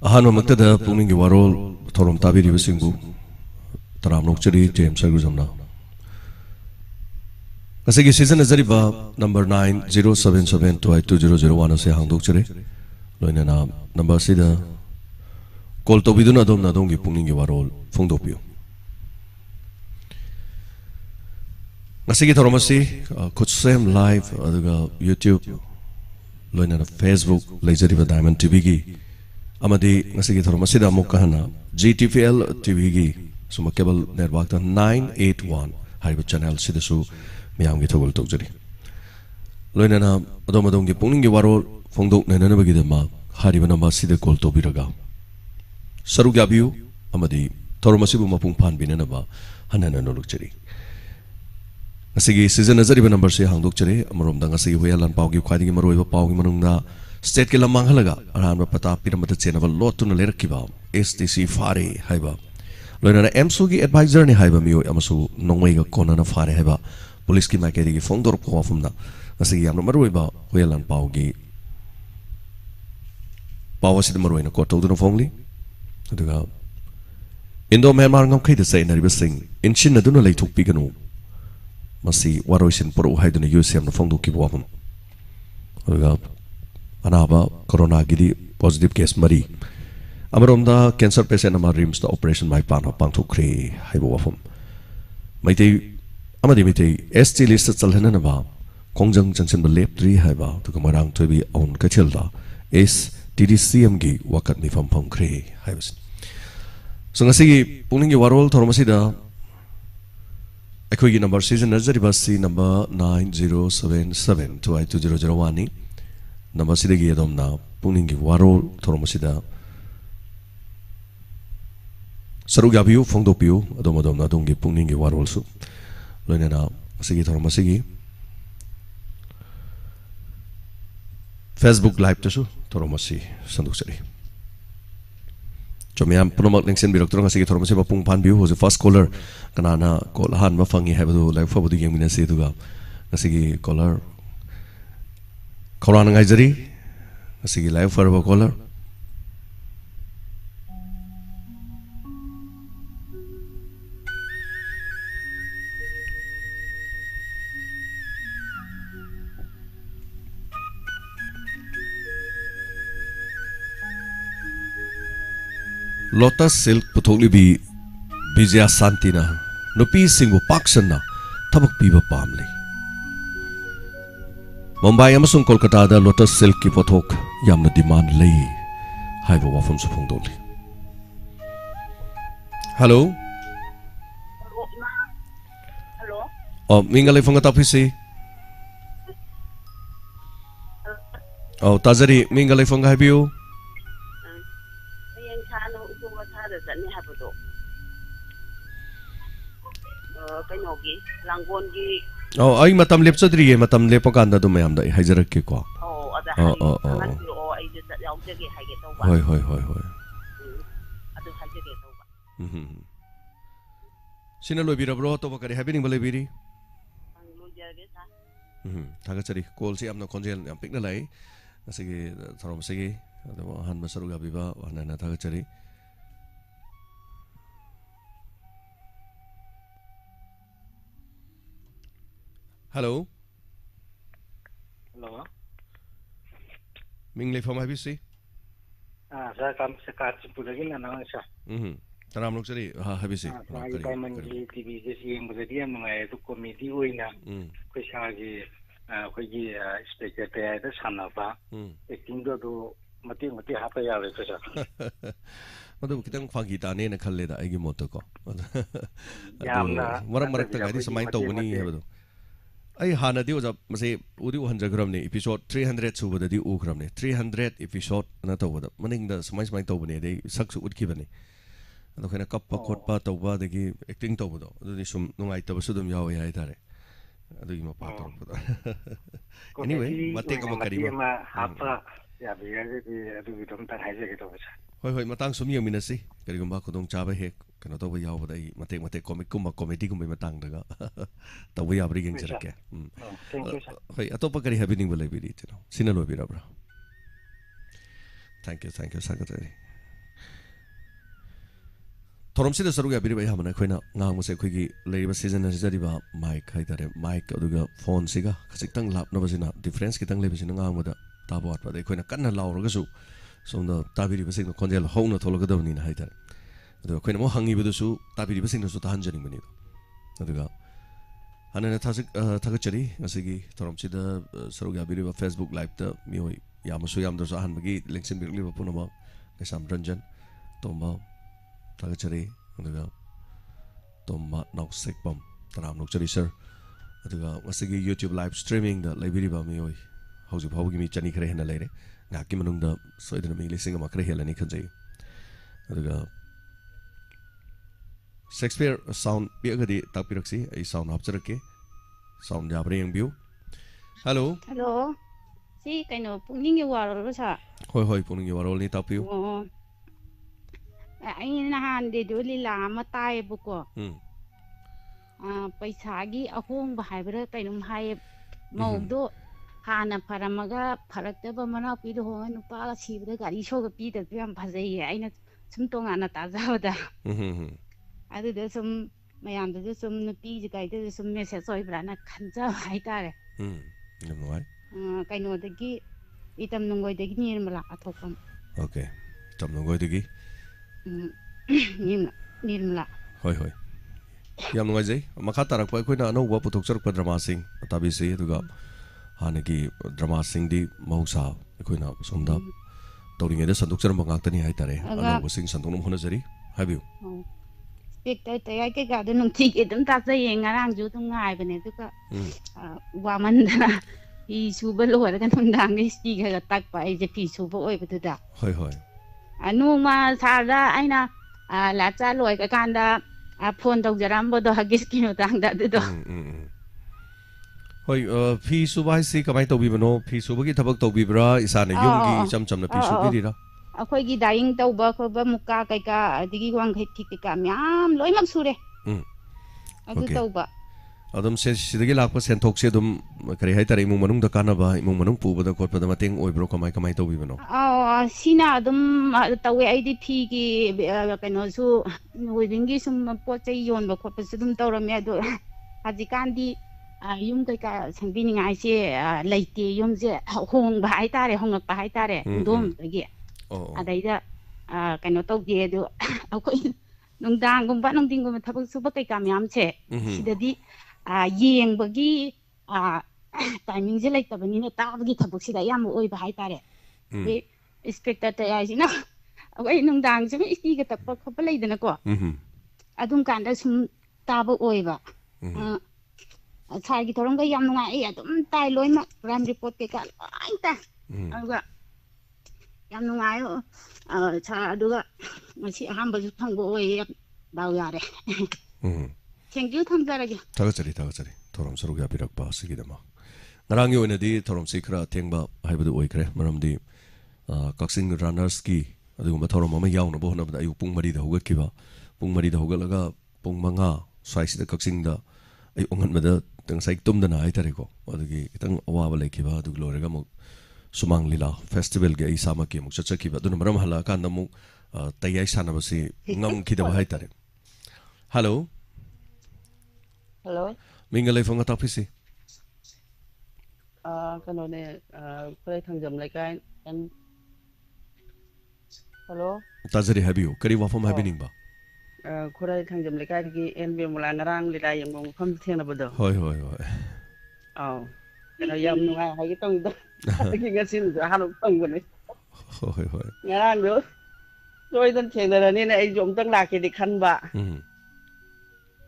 Ahano Maktada Pukning Warol Thorom Tabi Singbu Taram Nokchari James Aguzamna. Asigi season Azariba number 9077-2001 se Hangdokchare Loinana number Sida Call to Biduna Dom Nadongi Pukning Warol Fungdopio. Asigi Toromasi Kutsem live YouTube Loinana Facebook Lazariba Diamond TV Amadi ngasigi thoro masida mukahana GTPL TV gi suma cable network ta 981 haiba channel sidasu miyam gi thogol tokjari loinana adom gi pungning gi warol phongdok nainana bagi dama hariba namba sida call to biraga saru gabiu amadi thoro masibu mapung phan binana ba hanana no lukjari ngasigi season azari ba number se hangdok chare amarom da ngasigi hoyalan pau gi khwadi gi maroi ba pau gi manungna State ke lamang halaga aran pata piramata chenaba lot na lerkiba STC fare haiba loina MSU gi advisor ni haiba miyo amasu nongwei ga kona na fare haiba police ki makeri gi fongdor ko afumna asigi amna maroi ba hoyalan paugi pawasi de maroi na ko tawduna fongli aduga indo myanmar ngam khai de sai na riba sing inchin na duna leithuk pi ganu masi waroisin poro haiduna UCM na fongdu ki bawam aduga Anaba corona gidi positive case mari amaronda cancer patient ama rims the operation mai pana pangthu khre haibo wafum maitei amadi mitei ST list chalhana na ba kongjang junction ba lep 3 haiba to kamarang thobi on kachelda is TDCM gi wakat ni fam pham khre haibas so ngasi pungning gi warol thormasi da akhoi gi number season nazari basi number 9077-2001 ni Nama sida gi adom na pungning gi warol thoromasida saru gabiu fongdopiu adom na dong gi pungning gi warol su loina na sigi thoromasigi Facebook live tasu thoromasi sanduk sari chomiam promote link sen birok torong sigi thoromasi ba pung phan biu ho first caller kanana call han ma fangi habadu live fabudi gi mina se duga sigi caller Koran ngajari asigi live for a caller Lotus silk puthokli bi Vijaya Santina nupi singbu paksana thabak piba pamli Mumbai amasung Kolkata da Lotus silk ki pothok yamna demand lei haiba wafam su phongdoli Hello Hello Oh mingalai phonga tapisi Oh tazari mingalai phonga habiu Yang chano usunga thada jani habudo Kainogi langgongi Oh ai matam lep chadri matam lepo kanda do mayam da haijarak ke ko Oh ada hai angan oh ai de yaw jage hai ge taw ba hoi adu hai jage taw ba Sina loy bira bro to bakari happening bale biri lo jage sa thaga chari call si amna konjel yam pikna lai asigi thorom sigi ado han masaru ga biba hanana thaga chari Hello Hello. Minglay from IBC? Saya kami sekarang lagi nana saya. Taram lok sari IBC. Saya kami di TV jadi yang berarti yang mengenai itu komedi wina. Saya lagi spesial itu sana apa. Acting itu mati apa ya itu saya. Madu kita ngfagi tane na khalle da aigi moto ko. Yamna. Marak ta gadi samai to bani hebado. Ai hana di oja mase udi u 100 gram ne episode 300 su bada di u gram ne 300 episode na to bada maning da samai to bane dei saksu udki bane ado khena kappa khotpa to ba de gi acting to bada adu ni sum nungai ta basu dum yaw yai tare adu gi ma pa to bada anyway mate ko makari ma apa ya biar di adu gi dom tar haje gitu basa hoi matang sum yeng minasi kari gumba ko dong chaba hek kana to ba yaw bada i mate comic kuma comedy kuma matang daga to ba yabri geng charake Thank you sir. hoi atopa kari happening bale biri tino sinalo bira bra Thank you secretary Thorom sida saru ya biri ba hamana khoina ngang mo se khoi gi leiba season na jari ba mic khai tare mic aduga phone siga khasik tang lap na basina difference ki tang lebisina ngang mo da ta bo at ba de khoina kanna law ro ga su somda ta biri ba sing konjel hong na tholo ga da ni na hai tare adu khoina mo hangi bu su ta biri ba sing su ta han jani mani aduga hanana thasik thagachari ngasigi thorom sida saru ya biri ba Facebook live ta mi hoi yamasu yam da han bagi lengsin bir li ba punama kasam ranjan tomba thagachari aduga tomba nok sekpam taram nok chari sir aduga ngasigi YouTube live streaming da laibiri ba mi hoi hauji phawgi mi chani khare hena leire ngaki manung da soidana mi lising ma khare helani khanjai aduga Shakespeare sound biagadi tapiraksi ai sound hapcharake sound jabre yang view hello si kaino pukning warol sa hoi hoi pukning warol ni tapiu ai nahan de do lila ma tai buko paisagi ahong ba haibra kainum hai maudo hana paramaga pharaktaba mana pi do nupa sibra gari so ga pi da yam phajai aina sum tongana tajabada aduda sum mayamda sum nupi ji kaida sum message oibrana khanja haitare namwai kaino dagi itam nungoi dagi nirmala athokam okay itam nungoi dagi nirmala hoi hoi yam nungai jai makha tarak pa koina anu wa puthok char pa drama sing tabi se aduga hanagi drama sing di mausa koina somda tawringe da sanduk char mangak tani haitare anu sing sanduk num hona jari habiu Picture tay cái gà đó nung thịt chúng ta xây dựng ngang chú tung ngài bên này tức là qua mình là phi su bơ lội cái thằng đang cái gì cái tắc phải cái phi su bơ ơi bên đó hoi hoi nung mà sao ra anh na là cha lội cái can đó phone đâu giờ làm bơ đó cái skin đang đó đó hoi phi su bai si kamai tàu bi bano phi su bagi thabak tàu bi bra isane yung gi cham cham na phi su bi ri ra akhoi gi dying tauba khoba muka kai ka adigi wang khai thik ka myam loi mak sure adu tauba adum se sidagi lakpa sen thok se dum kare hai tare imung manung da kana ba imung manung pu ba da khot pa da mateng oi bro kamai kamai to bi bano sina adum tawe ai di thi gi kaino su wedding gi sum po chai yon ba khot pa su dum tawram ya do hajikan di yum kai ka sangbi ni ngai se laite yum je hong ba ai tare hongak pa hai tare dom gi adayda kaino tawge do akoi nungdang gumba nungding gum thabak suba kai kam yam che sidadi yeng bagi timing je lai tabani na ta bagi thabak sida yam oi ba hai tare be spectator ai sina akoi nungdang je sti ga tappa khapa lai dana ko adum kanda sum taba oi ba sai gi thorom ga yam nunga ai adum tai loi ma ram report ke ka ai ta aduga yam nungayo cha aduga masi ahamba ju thangbo oi daw yare thank you thamjarage thagachari thorom saru ga pirak pa sigidama ngarang yo nadi thorom sikra thengba haibadu oi kre maramdi kaksing runners ki aduguma thorom ama yauna bo na ayu pung mari da hogat kiba pung mari da hogalaga pung manga swaisi da kaksing da ayu ongan mada tang sai tum da na ai tare ko adugi tang awa ba lekiba adug lorega mo Sumang Lila Festival ge isama ki muk chacha ki ba dun maram hala kan namu tayai sana basi ngam ki da hai tare hello mingalai fonga tapisi kano ne kore thangjam lai kai en hello tazari habiu kari wafam habining ba kore thangjam lai kai ki en be mula narang lila yang mong pham theng na bodo hoi kano yam nungai hai ki tong da ki ngasin da hanu tong bone hoi ngarang do loi dan theng da ni na ai jom tang la ki di khan ba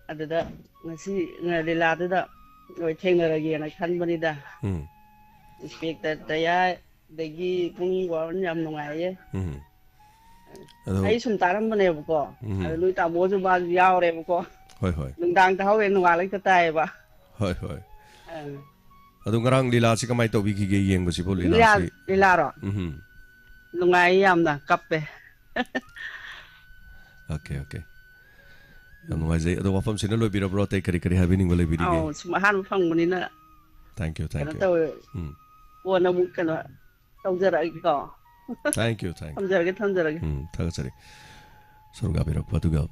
adada ngasi ngalila da loi theng na gi na khan bani da spectator ya dagi pung wa yam nungai ye ai sum taram bane ko lui ta mo ju ba yaw re ko hoi nung dang ta hawe nunga lai ta tai ba hoi adu ngarang lila si kamai to bi ki ge yeng ba si bo lila si lila ro nungai yam na kappe okay yam nungai jai adu wafam sina loi bira bro tai kari habining ba loi biri ge sum han phang bani na thank you to wo na mu kana tong jara ko thank you thamjarage thagachari surga birak patuga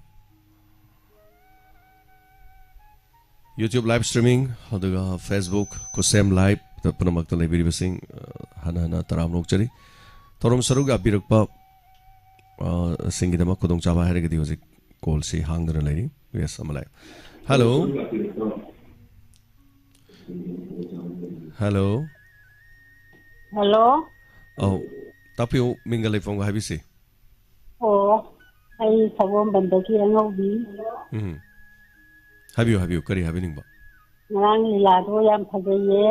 YouTube live streaming aduga Facebook kusem live punamakta leibiribasing hana hana taram nokchari thorom saruga abirakpa singidama kodong chaba hairagadi hojik call si hangdana leiri yes amalai hello hello hello oh tapio mingalai phong habisi oh ai sabom bandaki angobi habiyo kari habiningba nang lila do yam phajaye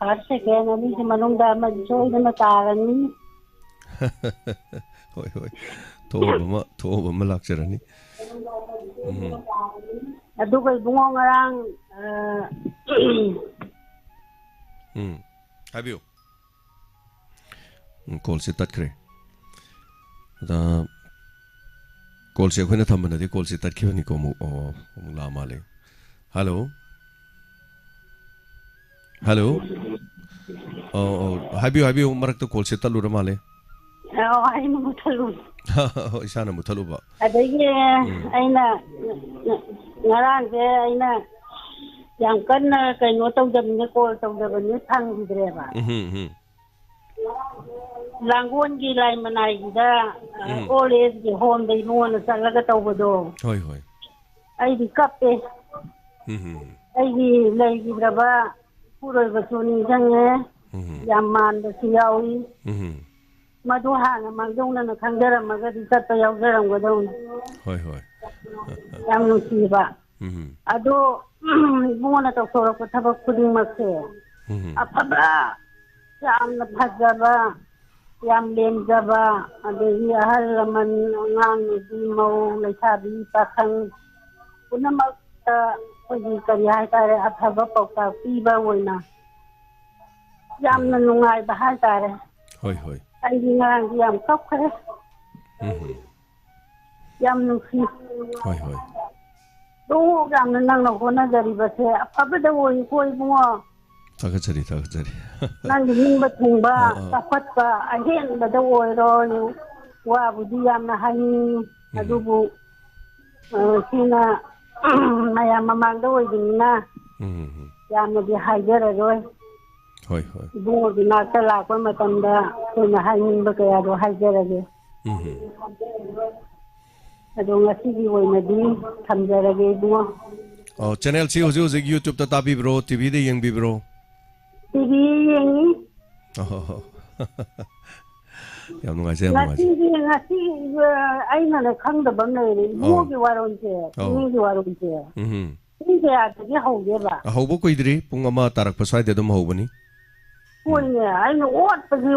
har second ami se manungda ma joy na tarani hoi thobama lakcharani adu ko bungo ngarang habiyo call se tatkre da call se khona thambana de call se tatkibani ko mu la male hello hello habiyo marak to call se talura male ai mu thalu isana mu thalu ba adagi aina ngarang je aina yang kanna kaino tawdamne call tawdabani thangidreba langon gi lai manai da oles gi home dei non salaga tawdo hoi ai di kape ai di lai gi braba puroi basuni jange yaman da siyawi madu hana mangdong na khangdara maga di ta yaw garam godon hoi yam nu siba ado mona to soro ko thaba khuding makse afaba yam na phajaba yam lemjaba adegi ahal laman ngang di mau lesabi pakhang punamak pagi kari hai tare afaba pokta piba woina yam na nungai ba hai tare hoi ai ngang yam kap khare yam nu si hoi do yam na nang no na jari ba se afaba da woi koi bungo tagachari nang ning ba thungba tapat ba ahen ba da oi ro wa bu di yam na hani adubu sina maya mamang da oi dinna yam na di haijara roi hoi bungo di na ta la ko matam da sina hanin ba kaya do haijara ge ado ngasi gi oi na di thamjara ge bungo channel si hoji YouTube ta tabi bro TV de yang bi bro TV yengi yam nungasi ngasi aina na khangdaba nei mogi waronje ni waronje ni ya de hauge ba haubo koidri pungama tarak pasai de dum haubani koine aina ot pagi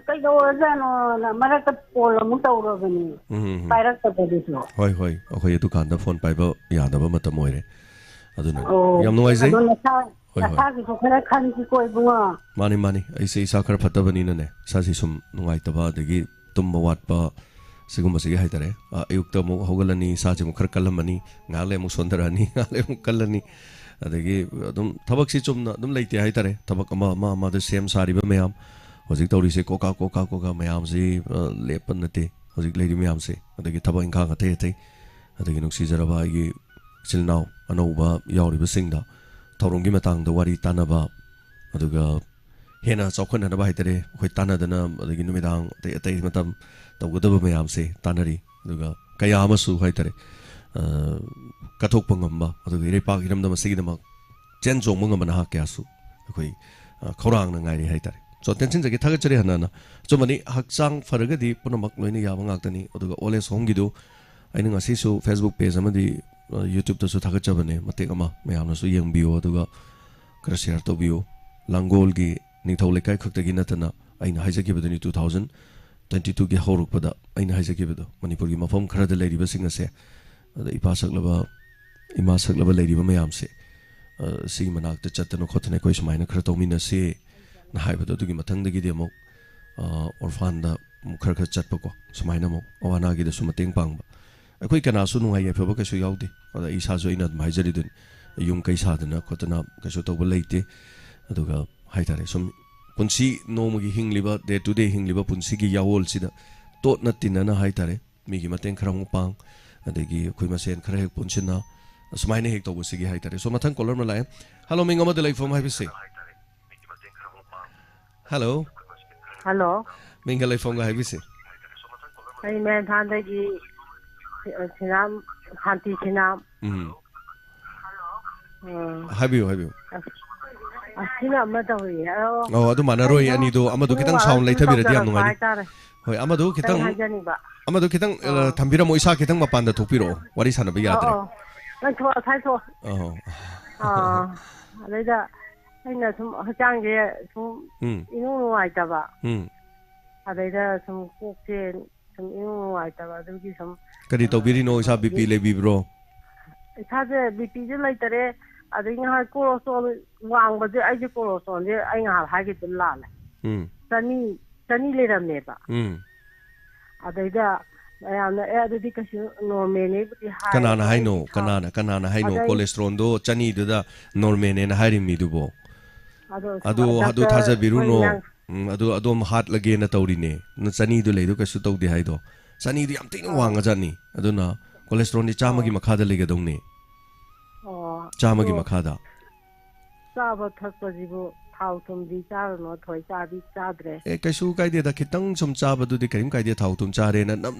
kai do jano na maraka polo mu tawro bani pairak ta de so hoi akhoi du kan da phone pai ba ya da ba matam moire aduna yam nungasi Asagi ko khara khan ki koi bunga mani ai se isa khar phatabani na ne sa si sum nungai taba degi tum wat pa sigum basigi hai tare ayukta mu hogalani sa ji mu khar kalamani ngale mu sondarani ngale mu kallani adegi adum thabak si chumna adum leite hai tare thabak ma de sem sari ba mayam hojik tawri se koka mayam si lepan nate hojik leidi mayam se adegi thabak ingkha ga the adegi nuksi jaraba gi silnau anauba yauri ba singda thoronggi matang da wari tanaba aduga hena chokhan na ba haitare khoi tanadana adagi numidang te matam tawgadaba mayam se tanari aduga kaya amasu haitare kathok pangamba aduga irepa giramda masigidama chen jong mangama na hakyasu khoi khorang na ngai haitare so tension jagi thagachari hanana chomani hakchang faragadi punamak loina yaba ngaktani aduga ole songgidu aina ngasi su Facebook page amadi YouTube to su thagachabane matek ama mayamna su yengbiyo aduga kara share to biyo langol gi ningthau lekai khaktagi natana aina haijagibadani 2022 gi horukpada aina haijagibado manipur gi mafam khara da leiriba singa se ada ipa saklaba leiriba mayam se si manak ta chatana khothane koi sumaina khara tawmina se na haibado dugi mathangdagi demo orphan da khara chatpa ko sumaina mo awana gi da sumateng pangba akoi kana su nungai ya phaba ka su yaude ada isa jo ina maijari dun yung kai sadana khotana ka su tawba leite aduga haitare sum punsi nomugi hingliba day to day hingliba punsi gi yawol sida tot na tinana haitare migi mateng kharang pang adagi khoi masen khara hek punchina sumaine hek tawsigi haitare so mathang caller ma lai hello ming amad lai phom haibise hello hello ming lai phom ga haibise ai men than dagi sinam khanti sinam habiu asina amada hoye oh adu manaroi ani do amadu kitang sound lai thabira diam nungai hoi amadu kitang thambira mo isa kitang mapan da thopiro wari sana ba yadre nang tho sai tho alida aina sum hachang ge sum inu nuai ta ba alida sum kokse sum inu nuai ta ba dugi sum kadi tobiri no isa bp le bibro isa je bp je lai tare adai nga cholesterol wang ba je ai je cholesterol je ai nga ha ge dun la le tani le ram ne ba adai da ayana adadi kashi normal ne bi ha kanana haino cholesterol do chani da normal ne na hari mi du bo adu thaja biru no adu hat lage na tawri ne na chani du le du kasu taw di hai do chani du yam tin wanga jani aduna cholesterol ni chama gi makha da lege dong ne chama gi makha da saba thakpa jibo thau tum di char no thoi cha di chadre kasu kai de da khitang sum chaba du di karim kai de thau tum cha re na nap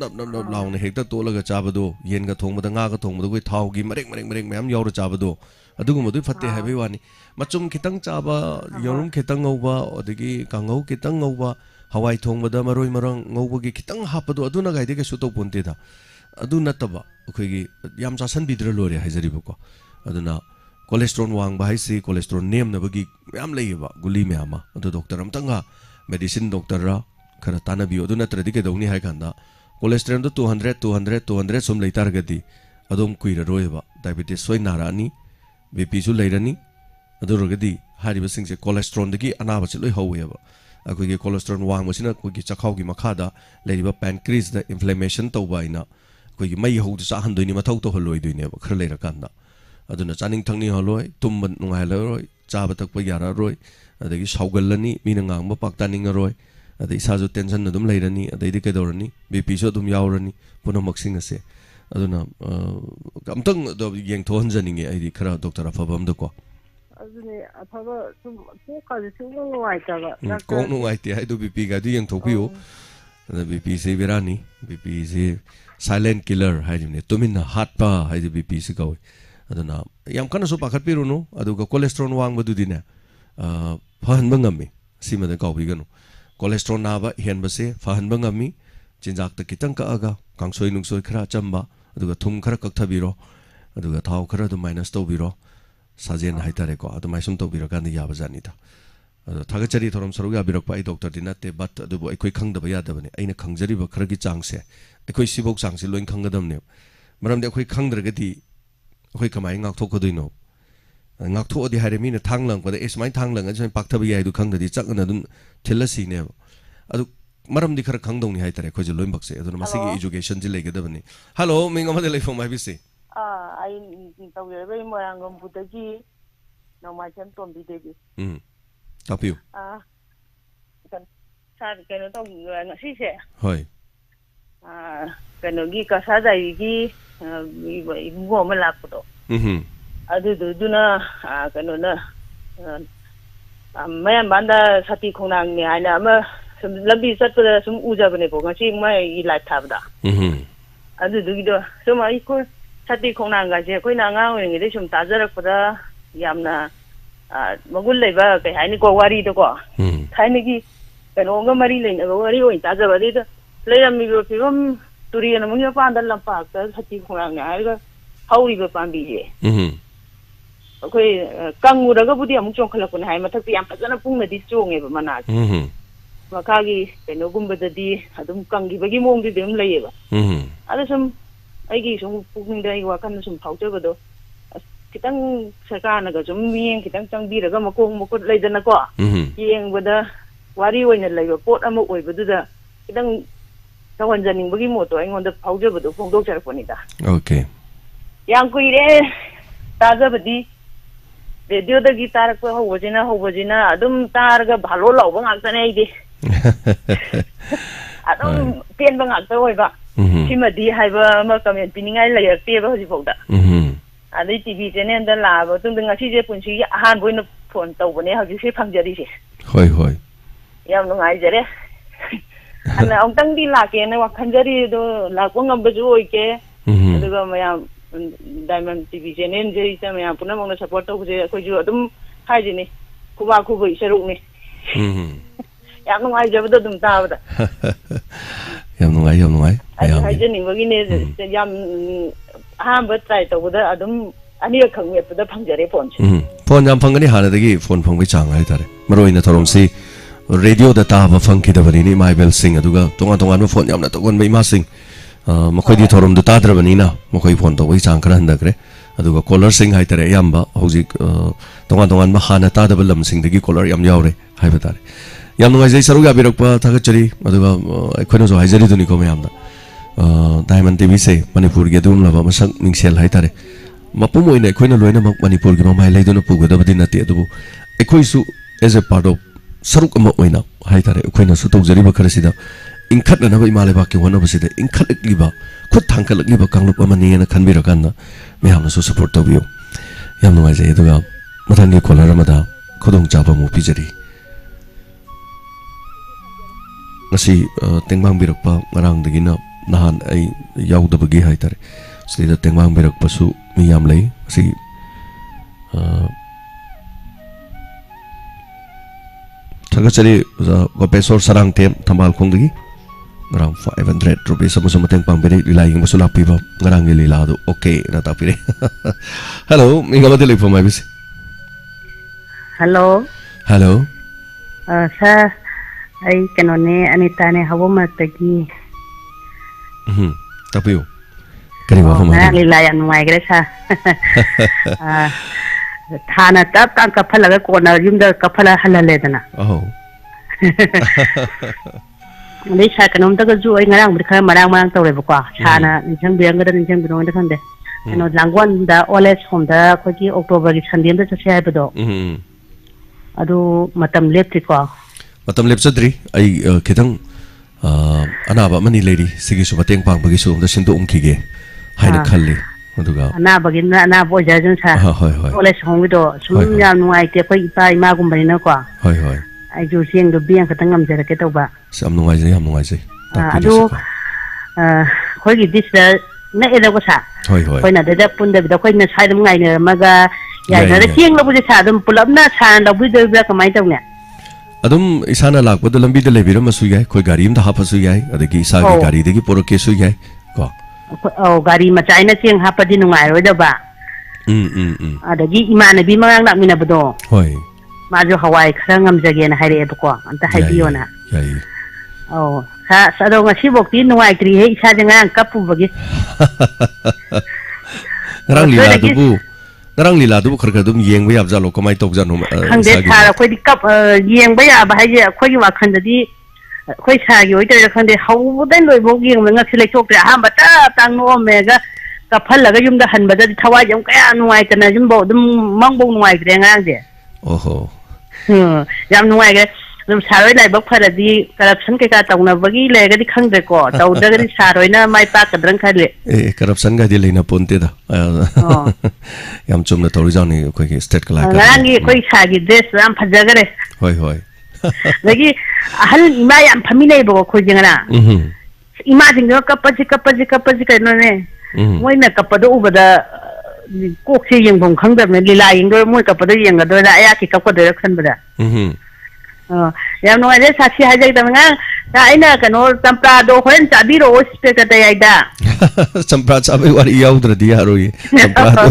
law ne hekta to laga chaba do yen ga thong da nga ga thong da koi thau gi marek mayam yaw ra chaba do adu gu du fatte ha be wani machum khitang chaba yorum khitang ngau ba odagi kangau khitang ngau ba hawai thong da maroi marang ngau ba gi khitang hap do adu na gai de ka su to ponte da adu na ta ba khoi gi yam cha san bidra lore haizari ba ko aduna cholesterol wang ba haisi cholesterol nem na bagi yam lei ba guli me ama adu doctor am tanga medicine doctor ra khara tana bi adu na tradi ke dongni hai khanda cholesterol do 200 sum lei tar gadi adum kuira roi ba diabetes soi narani bp su leirani adu rogadi hari ba singse cholesterol dagi anaba chi loi howe ba akoi ge cholesterol wang masina koi gi chakhau gi makha da lei ba pancreas da inflammation to ba ina koi gi mai ho da sa handoi ni mathau to holoi duine ba khara leira kanda aduna chaning thangni holoi tumban nungai loi chaba takpa yara roi adagi saugalani mina ngang ba paktaning roi adai sa ju tension na dum leirani adai di kedorani bp so dum yaurani puna maksing ase aduna kamtang do yeng thon janinge ai di khara doctor afabam da ko adune afaba sum ko ka ju nuai ta ba ko nuai ti ai do bp ga du yeng thopiu bp se virani bp se silent killer hai ni tumin hat pa hai di bp se kau aduna yam kana so pakhat piruno aduga cholesterol wang badu dina fahan bangami sima da kawbi ganu cholesterol na ba hen ba se fahan bangami chinjak ta kitang ka aga kangsoi nungsoi khara chamba aduga thum khara kakthabiro aduga thau khara du minus to biro sajen haitare ko adu mai sum to biro kan ya bajani ta adu thagachari thorom saru ya birok pai doctor dina te bat adu bo ekoi khang da ba ya da bani aina khangjari ba khara gi chang se ekoi sibok chang se loin khangadam ne maram de ekoi khangdra gadi khoi kamai ngak thok kodino ngak tho di hare mi na thanglang ko es mai thanglang ajai pakthab yai du khang di chak na dun thilasi ne adu maram di khar khang dong ni hai tare khoi loim bakse adu masi gi education ji lege da bani hello ming amade lai phom mai bi se ai tau ye bai morang ngom budagi no ma chem tom bi de bi tapiu kan sa ke no tong nga si se hoi ke no gi ka sa dai gi i ngo ma la ko adu du na ke no na mayan banda sati khonang ni ai na ma lambi sat pa sum uja bane ko ngasi mai I lai thab da adu du gi do sum ai ko sati khonang ga je koi na nga ngi de sum ta jarak pa yamna magul lei ba kai hai ni ko wari do ko thai ni gi ke no nga mari lei na wari oi ta ja ba de lei ram mi go pi bam turi na mong pa dan lam pa ka sati khonang ni ai ga hauri ba pam bi je koi kangu da ga budi amuk chong khala kun hai mathak pi am pa na pung na di chong e ba mana makagi ke no gum ba di adum kangi ba gi mong di dem lei ba ada sum ai gi sum pukning dai wa kan sum phau che ba do kitang sarkar na ga sum mieng kitang chang bi ra ga makong mukut lei dana ko yeng ba da wari oi na lei ba pot ama oi ba du da kitang tawan janing ba gi mo to ai ngon da phau che ba do phong dok char poni da okay yang kui re ta ja ba di radio da gitar ko ho bojina adum tar ga bhalo law ba ngak ta nei di adum pen ba ngak ta oi ba Simadi Hiver Mercament Pinning I lay a table Hosipoda. And the TV channel the lab, something as she punchi a hand win of phone when you have you say Panjari. Hoi. Young Nigere. And I'm thinking like in a Panjari, like one of the Joy, Diamond TV channel, Punam on the support of the Kojum Hygiene, Kubaku, Sherumi. Young Niger doesn't doubt. Young I Hygiene, the young Hamber tried over the Adam. I need to come here to the Panjari Punch. Phone Yam Pangani Hanadi, phone from which I Maro in the Toromsi, radio the Tava Funky the Vanini, my bell sing, Aduga, Tonga phone Yam, that one may massing. Makodi Torom the Tadra Vanina, Mokoi Ponto, which Ankarandagre, Aduga color sing Hitere Yamba, Hosi Tonga Mahana Tadabalam sing the color Yam Yaure, Hybatari. Yamnoise Saruga Biropa, Takachari, Aduga, Equinozo Hizeri to Nicomiamda. Diamond TV say, Manipur Gedum Lava, Masak Mixel Hitare. Mapumo in Equino Luena Manipur, my lady no Puga, the Dinati, Equisu as a part of Sarukama Wena, Hitare, Equino Suto Zeriba Carasida, in Katana Malabaki, one of us, in Kaliba, could tankle Liba Kanglupamani and a Kanbiraganda, may have no support of you. Yamnoise Eduga, Matangi Kolaramada, Kodong Java Mupijari. Nasi Tengbang Birakpa, Marang the Gina. Nahan ay yaw da bagi haitare sila tengmang berak pasu miyam lay si tagachari gopesor sarang tem tambal kong dagi ngarang 500 rupees sa mateng pamberi lilaying masulak pipa ngarang ililado okay na tapire. Hello minga madili po mabis. Hello sir ay kanone anita ne hawo matagi. Tapi you. Kani wa fama. Lilayan mai gresa. Thana tap kan kaphala ga kona yumda kaphala halale dana. Oh. Ni sa kanom ta ga ju ai ngarang bi kha marang taw le bakwa. Thana ninjang biang ga ninjang bi no da khande. Ano langwan da oles hom da ko ki October gi sandem da chase ai bado. Adu matam lepti ko. Matam lep sadri ai kitang Anaba mani lady, Sigi Subateng Pang Bagisu, the Sinto Unkige, Haina Kali, Maduga. Anabagin, Anabo Jajans, Oles Homido, Sumyan, White, Pai Magum Bainaqua. I do seeing the being Katangam Zeraketoba. Some noisy, I'm noisy. I do, Hoy, this Neda was ha. When I did that put the Queen side of my Maga, the king of the Sadam, Pulabna, and with the black of my tongue. Adum isana lag but the lambi the lebira masuya, Kogarim the Hapasuya, the Gisagi Gari, the Porokesuya. Oh, Gari Machina Ching Hapadin, I read about. The Gimana Bimang Minabado. Hoi. Majo Hawaii, Krangam Zagan, Harry Epoqua, and the Hadiona. Oh, Sadong Shibok, no, I create Sadang and Kapu Bagi. Rangi Narang lila du kergadum yeng we abza loko mai tok janum hangde thara khoi di kap yeng ba ya ba haje khoi wa khanda di khoi sa gi oi ta khande hau den loi bo yeng nga sile chok ta ha ba ta tang no me ga ka phal la ga yum da han ba da thawai jam ka nuai ta na jum bo dum mang bo nuai gre ngang de oho yam nuai ge dum saroi lai bak phara di corruption ke ka taw na bagi le ga di khang de ko taw da ga di saroi na mai pa ka drang khale corruption ga di leina ponte da yam chum na tori jani koi ke state kala ka ngangi koi sa gi des ram phaja gare hoi lagi hal ima yam phami nei bo khoi jingana ima jing no kapaji ka no ne moi na kapado ubada kok se yeng bong khang da me lila yeng do moi kapado yeng ga do da ya ki kapado khan bada yam no ai sa si ha jai da nga aina kano tampra do hoen chabiro oste ka ta yaida sampra chabai wari yaudra dia roi sampra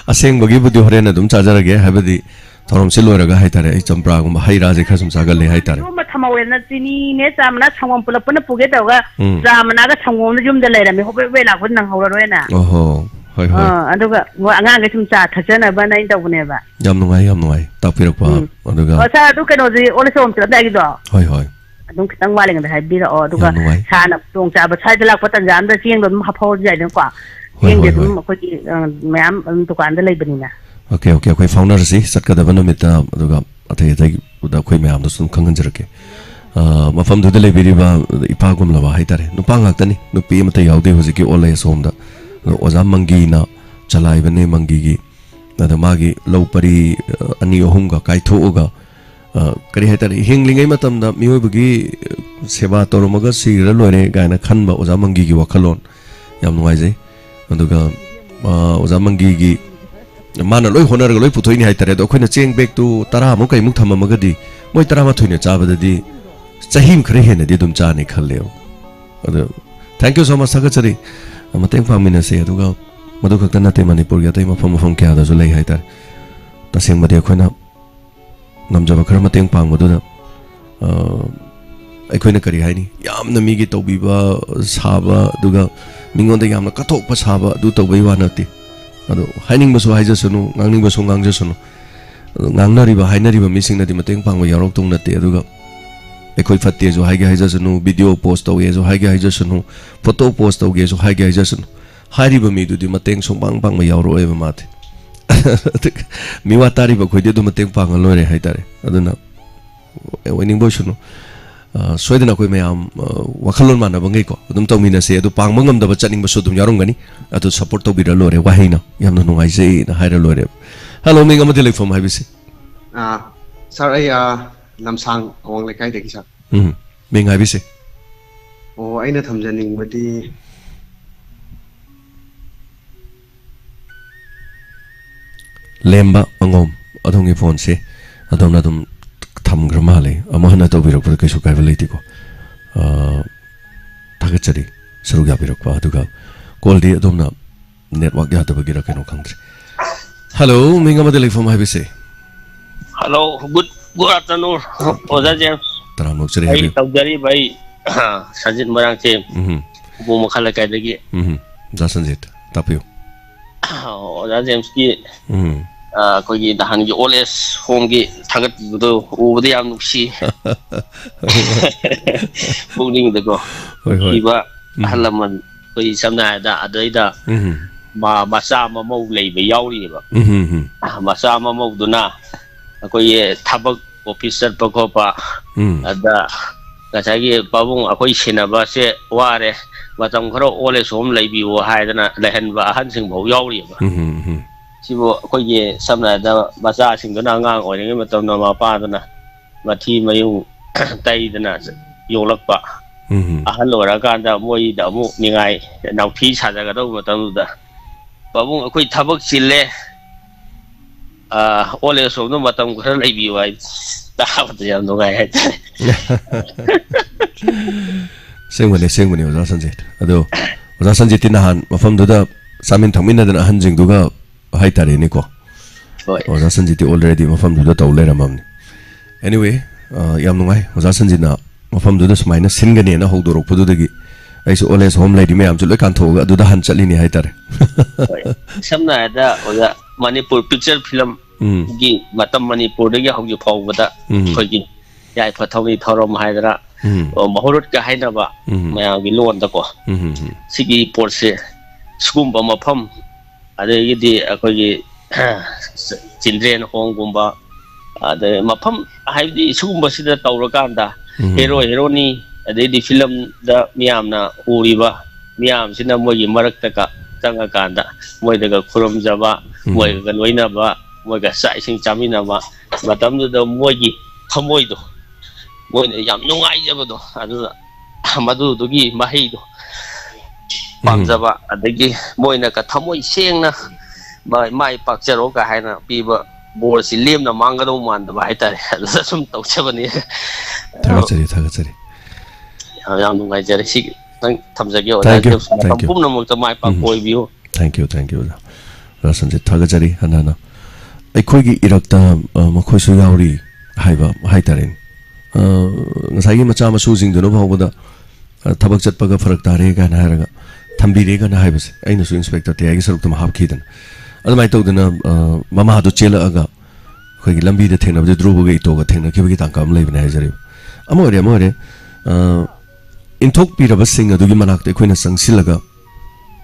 aseng bagi budi horen adum chajara ge habadi thorom silora ga haitare ai sampra gum haira je khasum sagal le haitare ma thamawen na chini ne chamna changom pula puna puge ta ga jamna ga changom na jum da le ra me hobe be la kun nang hawra roi na oho hoi aduga wa anga ga chum cha thajana ba nai ta bune ba yam nungai tapirok pa aduga sa du kano ji ole som tra da gi do hoi dung kitang waling da hai bira o duga sana tong cha ba chai da lak patan jam da chieng dum ha phol jai den kwa chieng de dum ko ki mayam dukan da lai bani na okay koi founder si sat ka da ban mit aduga athe uda koi mayam da sum khangan jarake ꯃꯐꯝꯗꯨꯗ ꯂꯩꯕꯤꯔꯤꯕ ꯏꯄꯥꯒꯨꯝꯂꯕ ꯍꯥꯏꯇꯥꯔꯦ ꯅꯨꯄꯥ ꯉꯥꯛꯇꯅꯤ ꯅꯨꯄꯤ ꯑꯃꯠꯇ ꯌꯥꯎꯗꯦ ꯍꯧꯖꯤꯛꯀꯤ old age ꯍꯣꯝꯗ ꯑꯣꯖꯥ ꯃꯪꯒꯤꯅ ꯆꯂꯥꯏꯕꯅꯦ ꯃꯪꯒꯤꯒꯤ ꯑꯗ ꯃꯥꯒꯤ ꯂꯧ ꯄꯔꯤ ꯑꯅꯤ ꯑꯍꯨꯝꯒ ꯀꯥꯏꯊꯣꯛꯑꯒ ꯀꯔꯤ ꯍꯥꯏꯇꯥꯔꯦ ꯍꯤꯡꯂꯤꯉꯩ ꯃꯇꯝꯗ ꯃꯤꯑꯣꯏꯕꯒꯤ ꯁꯦꯕꯥ ꯇꯧꯔꯝꯃꯒ ꯁꯤꯔ ꯂꯣꯏꯔꯦ ꯀꯥꯏꯅ ꯈꯟꯕ ꯑꯣꯖꯥ ꯃꯪꯒꯤꯒꯤ ꯋꯥꯈꯜꯂꯣꯟ ꯌꯥꯝ ꯅꯨꯡꯉꯥꯏꯖꯩ ꯑꯗꯨꯒ ꯑꯣꯖꯥ ꯃꯪꯒꯤꯒꯤ ꯃꯥꯅ ꯂꯣꯏ ꯍꯣꯠꯅꯔꯒ ꯂꯣꯏ ꯄꯨꯊꯣꯛꯏꯅꯤ ꯍꯥꯏꯇꯥꯔꯦ ꯑꯗꯣ ꯑꯩꯈꯣꯏꯅ ꯆꯦꯡ ꯕꯦꯒꯇꯨ 10 ꯀꯩꯃꯨꯛ ꯊꯝꯃꯝꯃꯒꯗꯤ ꯃꯣꯏ 12ꯅ ꯆꯥꯕꯗꯗꯤ ꯆꯍꯤ ꯈꯔ ꯍꯦꯟꯅꯗꯤ ꯑꯗꯨꯝ ꯆꯥꯅꯤ ꯈꯜꯂꯦꯕ ꯑꯗꯣ ꯊꯦꯡꯛ ꯌꯨ ꯁꯣ ꯃꯆ ꯊꯥꯒꯠꯆꯔꯤ ꯃꯇꯦꯡ ꯄꯥꯡꯃꯤꯟꯅꯁꯦ ꯑꯗꯨꯒ ꯃꯗꯨ ꯈꯛꯇ ꯅꯠꯇꯦ ꯃꯅꯤꯄꯨꯔꯒꯤ ꯑꯇꯩ ꯃꯐꯝ ꯀꯌꯥꯗꯁꯨ ꯂꯩ ꯍꯥꯏꯇꯥꯔꯦ ꯇꯁꯦꯡꯕꯗꯤ ꯑꯩꯈꯣꯏꯅ ꯉꯝꯖꯕ ꯈꯔ ꯃꯇꯦꯡ ꯄꯥꯡꯕꯗꯨꯗ ꯑꯩꯈꯣꯏꯅ ꯀꯔꯤ ꯍꯥꯏꯅꯤ ꯌꯥꯝꯅ ꯃꯤꯒꯤ ꯇꯧꯕꯤꯕ ꯁꯥꯕ ꯑꯗꯨꯒ ꯃꯤꯉꯣꯟꯗ ꯌꯥꯝꯅ ꯀꯠꯊꯣꯛꯄ ꯁꯥꯕ ꯑꯗꯨ ꯇꯧꯕꯩ ꯋꯥ ꯅꯠꯇꯦ ꯑꯗꯣ ꯍꯥꯏꯅꯤꯡꯕꯁꯨ ꯍꯥꯏꯖꯁꯅꯨ ꯉꯥꯡꯅꯤꯡꯕꯁꯨ ꯉꯥꯡꯖꯁꯅꯨ ꯉꯥꯡꯅꯔꯤꯕ ꯍꯥꯏꯅꯔꯤꯕ ꯃꯤꯁꯤꯡꯅꯗꯤ ꯃꯇꯦꯡ ꯄꯥꯡꯕ ꯌꯥꯎꯔꯛꯇꯧ ꯅꯠꯇꯦ ꯑꯗꯨꯒ ꯑꯩꯈꯣꯏ ꯐꯠꯇꯦꯁꯨ ꯍꯥꯏꯒꯦ ꯍꯥꯏꯖꯁꯅꯨ ꯚꯤꯗꯤꯑꯣ ꯄꯣꯁט ꯇꯧꯒꯦꯁꯨ ꯍꯥꯏꯒꯦ ꯍꯥꯏꯖꯁꯅꯨ ꯐꯣꯇꯣ ꯄꯣꯁט ꯇꯧꯒꯦꯁꯨ ꯍꯥꯏꯒꯦ ꯍꯥꯏꯖꯁꯅꯨ ꯍꯥꯏꯔꯤꯕ ꯃꯤꯗꯨꯗꯤ ꯃꯇꯦꯡ ꯁꯨꯡꯄꯥꯡ ꯄꯥꯡꯕ ꯌꯥꯎꯔꯛꯑꯣꯏꯕ ꯃꯥꯗꯤ ꯃꯤꯋꯥ ꯇꯥꯔꯤꯕ ꯑꯩꯈꯣꯏꯗꯤ ꯑꯗꯨꯝ ꯃꯇꯦꯡ ꯄꯥꯡꯉ ꯂꯣꯏꯔꯦ ꯍꯥꯏꯇꯥꯔꯦ ꯑꯗꯨꯅ ꯑꯣꯏꯅꯤꯡꯕ ꯑꯣꯏꯁꯅꯨ ꯁꯣꯏꯗꯅ ꯑꯩꯈꯣꯏ ꯃꯌꯥꯝ ꯋꯥꯈꯜꯂꯣꯟ ꯃꯥꯟꯅꯕꯉꯩꯀꯣ ꯑꯗꯨꯝ ꯇꯧꯃꯤꯟꯅꯁꯦ ꯑꯗꯨ ꯄꯥꯡꯕ ꯉꯝꯗꯕ ꯆꯠꯅꯤꯡꯕꯁꯨ ꯑꯗꯨꯝ ꯌꯥꯎꯔꯝꯒꯅꯤ ꯑꯗꯨ ꯁꯞꯄꯣꯔꯠ ꯇꯧꯕꯤꯔ ꯂꯣꯏꯔꯦ ꯋꯥꯍꯩꯅ ꯌꯥꯝꯅ ꯅꯨꯡꯉꯥꯏꯖꯩꯅ ꯍꯥꯏꯔ ꯂꯣꯏꯔꯦ ꯍꯜꯂꯣ ꯃꯤꯡ ꯑꯃꯗꯤ ꯂꯩꯐꯝ ꯍꯥꯏꯕꯁꯤ ꯁꯥꯔ ꯑꯩ ꯂꯝꯁꯥꯡ ꯑꯋꯥꯡ ꯂꯩꯀꯥꯏꯗꯒꯤ ꯁꯥꯔ ꯃꯤꯡ ꯍꯥꯏꯕꯤꯁꯦ ꯑꯣ ꯑꯩꯅ ꯊꯝꯖꯅꯤꯡꯕꯗꯤ ꯂꯦꯝꯕ ꯃꯉꯣꯝ ꯑꯗꯣꯝꯒꯤ ꯐꯣꯟꯁꯦ ꯑꯗꯣꯝꯅ ꯑꯗꯨꯝ ꯊꯝꯈ꯭ꯔ ꯃꯥꯜꯂꯦ ꯑꯃꯨꯛ ꯍꯟꯅ ꯇꯧꯕꯤꯔꯛꯄꯗ ꯀꯩꯁꯨ ꯀꯥꯏꯕ ꯂꯩꯇꯦꯀꯣ ꯊꯥꯒꯠꯆꯔꯤ ꯁꯔꯨꯛ ꯌꯥꯕꯤꯔꯛꯄ ꯑꯗꯨꯒ ꯀꯣꯜꯗꯤ ꯑꯗꯣꯝꯅ ꯅꯦꯠꯋꯥꯛ ꯌꯥꯗꯕꯒꯤꯔ ꯀꯩꯅꯣ ꯈꯪꯗ꯭ꯔꯦ ꯍꯜꯂꯣ ꯃꯤꯡ ꯑꯃꯗꯤ ꯂꯩꯐꯝ ꯍꯥꯏꯕꯁꯦ ꯍꯜꯂꯣ ꯒꯨꯗ ꯑꯐꯇꯔꯅꯨꯟ ꯑꯣꯖꯥ ꯖꯦꯝꯁ ꯇꯔꯥꯝ ꯅꯣꯛꯆꯔꯤ ꯑꯩ ꯍꯥꯏꯕꯤꯌꯨ ꯇꯧꯖꯔꯤꯕ ꯑꯩ ꯁꯟꯖꯤꯠ ꯃꯣꯏꯔꯥꯡꯊꯦꯝ ꯎꯄꯨ ꯃꯈꯥ ꯂꯩꯀꯥꯏꯗꯒꯤ ꯑꯣꯖꯥ ꯁꯟꯖꯤꯠ ꯇꯥꯛꯄꯤꯌꯨ ꯑꯣꯖꯥ ꯖꯦꯝꯁꯀꯤ ꯑꯩꯈꯣꯏꯒꯤ ꯅꯍꯥꯟꯒꯤ ꯑꯣꯜ ꯑꯦꯖ ꯍꯣꯝꯒꯤ ꯊꯥꯒꯠꯄꯤꯕꯗꯣ ꯎꯕꯗ ꯌꯥꯝ ꯅꯨꯡꯁꯤ ꯄꯨꯛꯅꯤꯡꯗꯀꯣ ꯍꯣꯏ ꯍꯣꯏ ꯅꯨꯡꯁꯤꯕ ꯑꯍꯜ ꯂꯃꯟ ꯑꯩꯈꯣꯏ ꯁꯝꯅ ꯍꯥꯏꯔꯕꯗ ꯑꯗꯩꯗ ꯃꯆꯥ ꯃꯃꯧ ꯂꯩꯕ ꯌꯥꯎꯔꯤꯑꯕ ꯃꯆꯥ ꯃꯃꯧꯗꯨꯅ ꯑꯩꯈꯣꯏꯒꯤ ꯊꯕꯛ ꯑꯣꯐꯤꯁ ꯆꯠꯄ ꯈꯣꯠꯄ ꯑꯗ ꯉꯁꯥꯏꯒꯤ ꯄꯥꯕꯨꯡ ꯑꯩꯈꯣꯏ ꯁꯦꯟꯅꯕꯁꯦ ꯋꯥꯔꯦ ꯃꯇꯝ ꯈꯔ ꯑꯣꯜ ꯑꯦꯖ ꯍꯣꯝ ꯂꯩꯕꯤꯌꯨ ꯍꯥꯏꯗꯅ ꯂꯩꯍꯟꯕ ꯑꯍꯟꯁꯤꯡꯐꯥꯎ ꯌꯥꯎꯔꯤꯑꯕ ꯁꯤꯕꯨ ꯑꯩꯈꯣꯏꯒꯤ ꯁꯝꯅ ꯍꯥꯏꯔꯕꯗ ꯃꯆꯥꯁꯤꯡꯗꯨꯅ ꯑꯉꯥꯡ ꯑꯣꯏꯔꯤꯉꯩ ꯃꯇꯝꯗ ꯃꯄꯥꯗꯨꯅ ꯃꯊꯤ ꯃꯌꯨꯡ ꯇꯩꯗꯅ ꯌꯣꯛꯂꯛꯄ ꯑꯍꯜ ꯑꯣꯏꯔꯀꯥꯟꯗ ꯃꯣꯏꯗ ꯑꯃꯨꯛ ꯅꯤꯡꯉꯥꯏ ꯅꯥꯎꯊꯤ ꯁꯥꯖꯒꯗꯧꯕ ꯃꯇꯝꯗꯨꯗ ꯄꯥꯕꯨꯡ ꯑꯩꯈꯣꯏ ꯊꯕꯛ ꯆꯤꯜꯂꯦ ꯑꯣꯜ ꯑꯦꯖ ꯍꯣꯝꯗ ꯃꯇꯝ ꯈꯔ ꯂꯩꯕꯤꯌꯨ ꯍꯥꯏ ꯇꯥꯕꯗ ꯌꯥꯝ ꯅꯨꯡꯉꯥꯏ ꯍꯥꯏꯇꯥꯔꯦ ꯁꯦꯡꯕꯅꯤ ꯑꯣꯖꯥ ꯁꯟꯖꯤꯠ ꯑꯗꯣ ꯑꯣꯖꯥ ꯁꯟꯖꯤꯠꯇꯤ ꯅꯍꯥꯟ ꯃꯐꯝꯗꯨꯗ ꯆꯥꯃꯤꯟ ꯊꯛꯃꯤꯟꯅꯗꯅ ꯑꯍꯟꯁꯤꯡꯗꯨꯒ ꯍꯥꯏꯇꯥꯔꯦꯅꯦꯀꯣ ꯍꯣꯏ ꯑꯣꯖꯥ ꯁꯟꯖꯤꯠꯇꯤ ꯑꯣꯜꯔꯦꯗꯤ ꯃꯐꯝꯗꯨꯗ ꯇꯧ ꯂꯩꯔꯝꯃꯕꯅꯤ ꯑꯦꯅꯤꯋꯦ ꯌꯥꯝ ꯅꯨꯡꯉꯥꯏ ꯑꯣꯖꯥ ꯁꯟꯖꯤꯠꯅ ꯃꯐꯝꯗꯨꯗ ꯁꯨꯃꯥꯏꯅ ꯁꯤꯟꯒꯅꯦꯅ ꯍꯧꯗꯣꯔꯛꯄꯗꯨꯗꯒꯤ ꯑꯩꯁꯨ ꯑꯣꯜ ꯑꯦꯖ ꯍꯣꯝ ꯂꯩꯔꯤ ꯃꯌꯥꯝꯁꯨ ꯂꯣꯏ ꯀꯥꯟꯊꯣꯛꯑꯒ ꯑꯗꯨꯗ ꯍꯟ ꯆꯠꯂꯤꯅꯤ ꯍꯥꯏꯇꯥꯔꯦ ꯍꯣꯏ ꯁꯝꯅ ꯍꯥꯏꯔꯕꯗ ꯑꯣꯖꯥ ꯃꯅꯤꯄꯨꯔ ꯄꯤꯛꯆꯔ ꯐꯤꯂꯝꯒꯤ ꯃꯇꯝ ꯃꯅꯤꯄꯨꯔꯗꯒꯤ ꯍꯧꯖꯤꯛ ꯐꯥꯎꯕꯗ ꯑꯩꯈꯣꯏꯒꯤ ꯌꯥꯏꯐ ꯊꯧꯅꯤ ꯊꯧꯔꯝ ꯍꯥꯏꯗꯅ ꯃꯍꯧꯔꯠꯀ ꯍꯥꯏꯅꯕ ꯃꯌꯥꯝꯒꯤ ꯂꯣꯟꯗꯀꯣ ꯁꯤꯒꯤ ꯄꯣꯠꯁꯦ ꯁꯤꯒꯨꯝꯕ ꯃꯐꯝ ꯑꯗꯒꯤꯗꯤ ꯑꯩꯈꯣꯏꯒꯤ ꯆꯤꯜꯗ꯭ꯔꯦꯟ ꯍꯣꯝꯒꯨꯝꯕ ꯑꯗꯩ ꯃꯐꯝ ꯍꯥꯏꯕꯗꯤ ꯁꯤꯒꯨꯝꯕꯁꯤꯗ ꯇꯧꯔꯀꯥꯟꯗ ꯍꯦꯔꯣ ꯍꯦꯔꯣꯅꯤ ꯑꯗꯩꯗꯤ ꯐꯤꯂꯝꯗ ꯃꯤꯌꯥꯝꯅ ꯎꯔꯤꯕ ꯃꯤꯌꯥꯝꯁꯤꯅ ꯃꯣꯏꯒꯤ ꯃꯔꯛꯇꯒ ꯆꯪꯉꯀꯥꯟꯗ ꯃꯣꯏꯗꯒ ꯈꯨꯔꯨꯝꯖꯕ ꯃꯣꯏꯒ ꯂꯣꯏꯅꯕ ꯃꯣꯏꯒ ꯆꯥꯛ ꯏꯁꯤꯡ ಚಾಮಿನꯕ ꯃꯇꯝꯗꯨꯗ ꯃꯣꯏꯒꯤ ꯊꯃꯣꯏꯗꯣ ꯃꯣꯏꯅ ꯌꯥꯝ ꯅꯨꯡꯉꯥꯏꯖꯕꯗꯣ ꯑꯗꯨꯅ ꯃꯗꯨꯗꯨꯒꯤ ꯃꯍꯩꯗꯣ ꯄꯥꯝꯖꯕ ꯑꯗꯒꯤ ꯃꯣꯏꯅꯒ ꯊꯃꯣꯏ ꯁꯦꯡꯅ ꯃꯥꯏ ꯄꯥꯛꯆꯔꯣꯒ ꯍꯥꯏꯅ ꯄꯤꯕ ꯕꯣꯔꯁꯤ ꯂꯦꯝꯅ ꯃꯥꯡꯒꯗꯧ ꯃꯥꯟꯗꯕ ꯍꯥꯏꯇꯥꯔꯦ ꯑꯗꯨꯗ ꯁꯨꯝ ꯇꯧꯖꯕꯅꯤ ꯊꯥꯒꯠꯆꯔꯤ ꯌꯥꯝ ꯅꯨꯡꯉꯥꯏꯖꯔꯦ ꯁꯤꯒꯤ ꯅꯪ ꯊꯝꯖꯒꯦ ꯊꯦꯡꯛ ꯌꯨ ꯑꯣꯖꯥ ꯃꯇꯝ ꯄꯨꯝꯅꯃꯛꯇ ꯃꯥꯏ ꯄꯥꯛꯄ ꯑꯣꯏꯕꯤꯌꯨ ꯊꯦꯡꯛ ꯌꯨ ꯑꯣꯖꯥ ꯁꯟꯖꯤꯠ ꯊꯥꯒꯠꯆꯔꯤ ꯍꯟꯅ ꯑꯩꯈꯣꯏꯒꯤ ꯏꯔꯛꯇ ꯃꯈꯣꯏꯁꯨ ꯌꯥꯎꯔꯤ ꯍꯥꯏꯕ ꯍꯥꯏꯇꯥꯔꯦꯅꯦ ꯉꯁꯥꯏꯒꯤ ꯃꯆꯥ ꯃꯁꯨꯁꯤꯡꯗꯨꯅ ꯐꯥꯎꯕꯗ ꯊꯕꯛ ꯆꯠꯄꯒ ꯐꯔꯛ ꯇꯥꯔꯦ ꯀꯥꯏꯅ ꯍꯥꯏꯔꯒ ꯊꯝꯕꯤꯔꯦꯒꯅ ꯍꯥꯏꯕꯁꯦ ꯑꯩꯅꯁꯨ ꯏꯟꯁꯄꯦꯛꯇꯔ ꯇꯤꯌꯥꯏꯒꯤ ꯁꯔꯨꯛꯇ ꯍꯥꯞꯈꯤꯗꯅ ꯑꯗꯨꯃꯥꯏꯅ ꯇꯧꯗꯅ ꯃꯃꯥꯗꯨ ꯆꯦꯜꯂꯛꯑꯒ ꯑꯩꯈꯣꯏꯒꯤ ꯂꯝꯕꯤꯗ ꯊꯦꯡꯅꯕꯁꯦ ꯙ꯭ꯔꯨꯕꯒ ꯏꯇꯣꯒ ꯊꯦꯡꯅꯈꯤꯕꯒꯤ ꯇꯥꯡꯀꯛ ꯑꯃ ꯂꯩꯕꯅꯦ ꯍꯥꯏꯖꯔꯤꯕ ꯑꯃ ꯑꯣꯏꯔꯦ ꯏꯟꯊꯣꯛꯄꯤꯔꯕꯁꯤꯡ ꯑꯗꯨꯒꯤ ꯃꯅꯥꯛꯇ ꯑꯩꯈꯣꯏꯅ ꯆꯪꯁꯤꯜꯂꯒ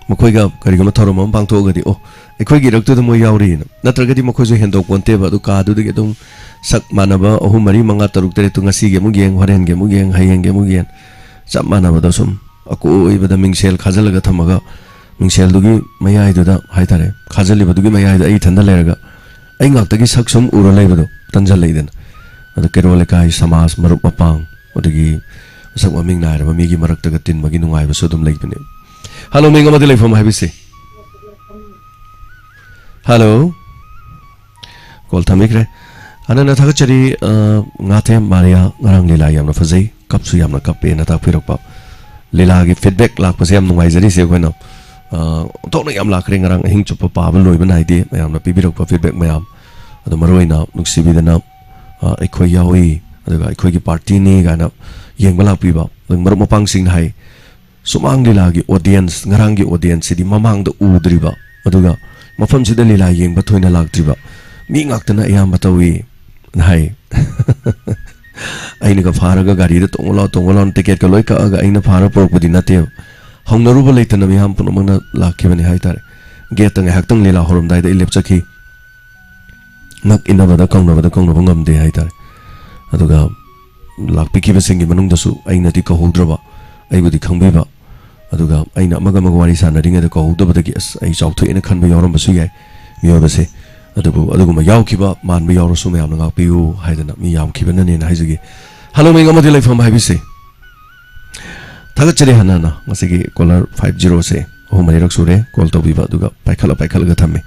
ꯃꯈꯣꯏꯒ ꯀꯔꯤꯒꯨꯝꯕ ꯊꯧꯔꯝ ꯑꯃ ꯄꯥꯡꯊꯣꯛꯑꯒꯗꯤ ꯑꯩꯈꯣꯏꯒꯤ ꯏꯔꯛꯇꯨꯗ ꯃꯣꯏ ꯌꯥꯎꯔꯤꯅ ꯅꯠꯇ꯭ꯔꯒꯗꯤ ꯃꯈꯣꯏꯁꯨ ꯍꯦꯟꯗꯣꯛꯄꯣꯟꯇꯦꯕ ꯑꯗꯨ ꯀꯥꯗꯨꯗꯒꯤ ꯑꯗꯨꯝ sak manaba ahum mari manga taruk tere tu ngasi ge mugeng horen ge mugeng hayeng ge mugeng chap manaba da sum aku ibada mingsel khajalaga thamaga mingsel dugi mayai du da haitare khajali badugi mayai da ai thanda leraga ai ngak tagi sak sum uro leibado tanjal leiden adu kerole kai samas marup mapang odagi sak maming na ra migi marak taga tin magi nungai ba sodum leibane hello minga madi leifam habisi hello call thamikre anana thagachari ngate maria ngarang lila yamna fazai kapsu yamna kape na ta phirok pa lila gi feedback lak pa yam nungai jari se koina tokna yam lak ring ngarang hing chupa pa ba loi banai de mayamna pibirok pa feedback mayam adu maroina nuksi bidana ekhoi yawi aduga ekhoi gi party ni gana yeng bala pi ba leng marup mapang sing hai sumang lila gi audience ngarang gi audience sidi mamang da udri ba aduga mafam sida lila yeng ba thoina lak tri ba mi ngaktana ayam batawi hai aina ka faraga gari da tongolon ticket ka loi ka aga aina fara porok budi nate hongnaru ba leitana mi ham puno mangna lakhibani hai tare get tang haktang lila horom dai da ilep chakhi nak ina bada kong na ngam de hai tare aduga lakpi ki besengi manung da su aina ti ka hodra ba ai budi khangbe ba aduga aina amaga magwari sana ringa da ka hodra ba da gi as ai chau thu ina khan ba yoram ba su yai mi ba se adugu ma yaw kiba man ba yaw su me am nga piu haidana mi yam kiba na ne na haijigi hello me ngamadi life from haibise thagachare hanana masigi caller 50 se ho mari rak sure call to biba aduga paikhala ga thamme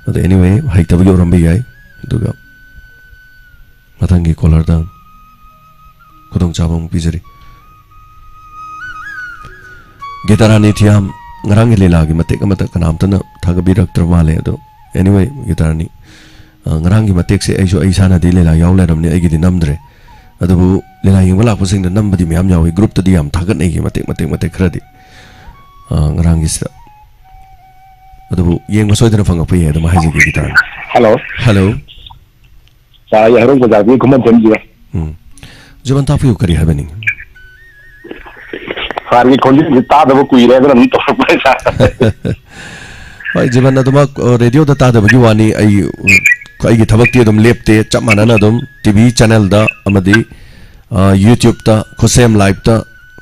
adu anyway haita ba yoram ba yai aduga matangi caller da kodong chabang pijari gitarani thiam ngarang lela gi matek amata kanam tana thagabi rak trwale adu anyway gitarani ngarang gi matek se aiso aisana de lela yaw leram ne agi di namdre adu lela yeng bala pusing na nambadi myam yawi group ta di am thagat nei gi matek khradi ngarang gi sa adu yeng ba soidana phanga pe adu ma haji gi gitar hello sa ya ro ga gi kuman tem ji jaban ta fiu kari habani fargi konji ta da bu kuire ga nam to pa sa Hai jaban na duma radio da ta da bagi wani ai gi thabak ti dum lepte chamana na dum tv channel da amadi youtube ta khosem live ta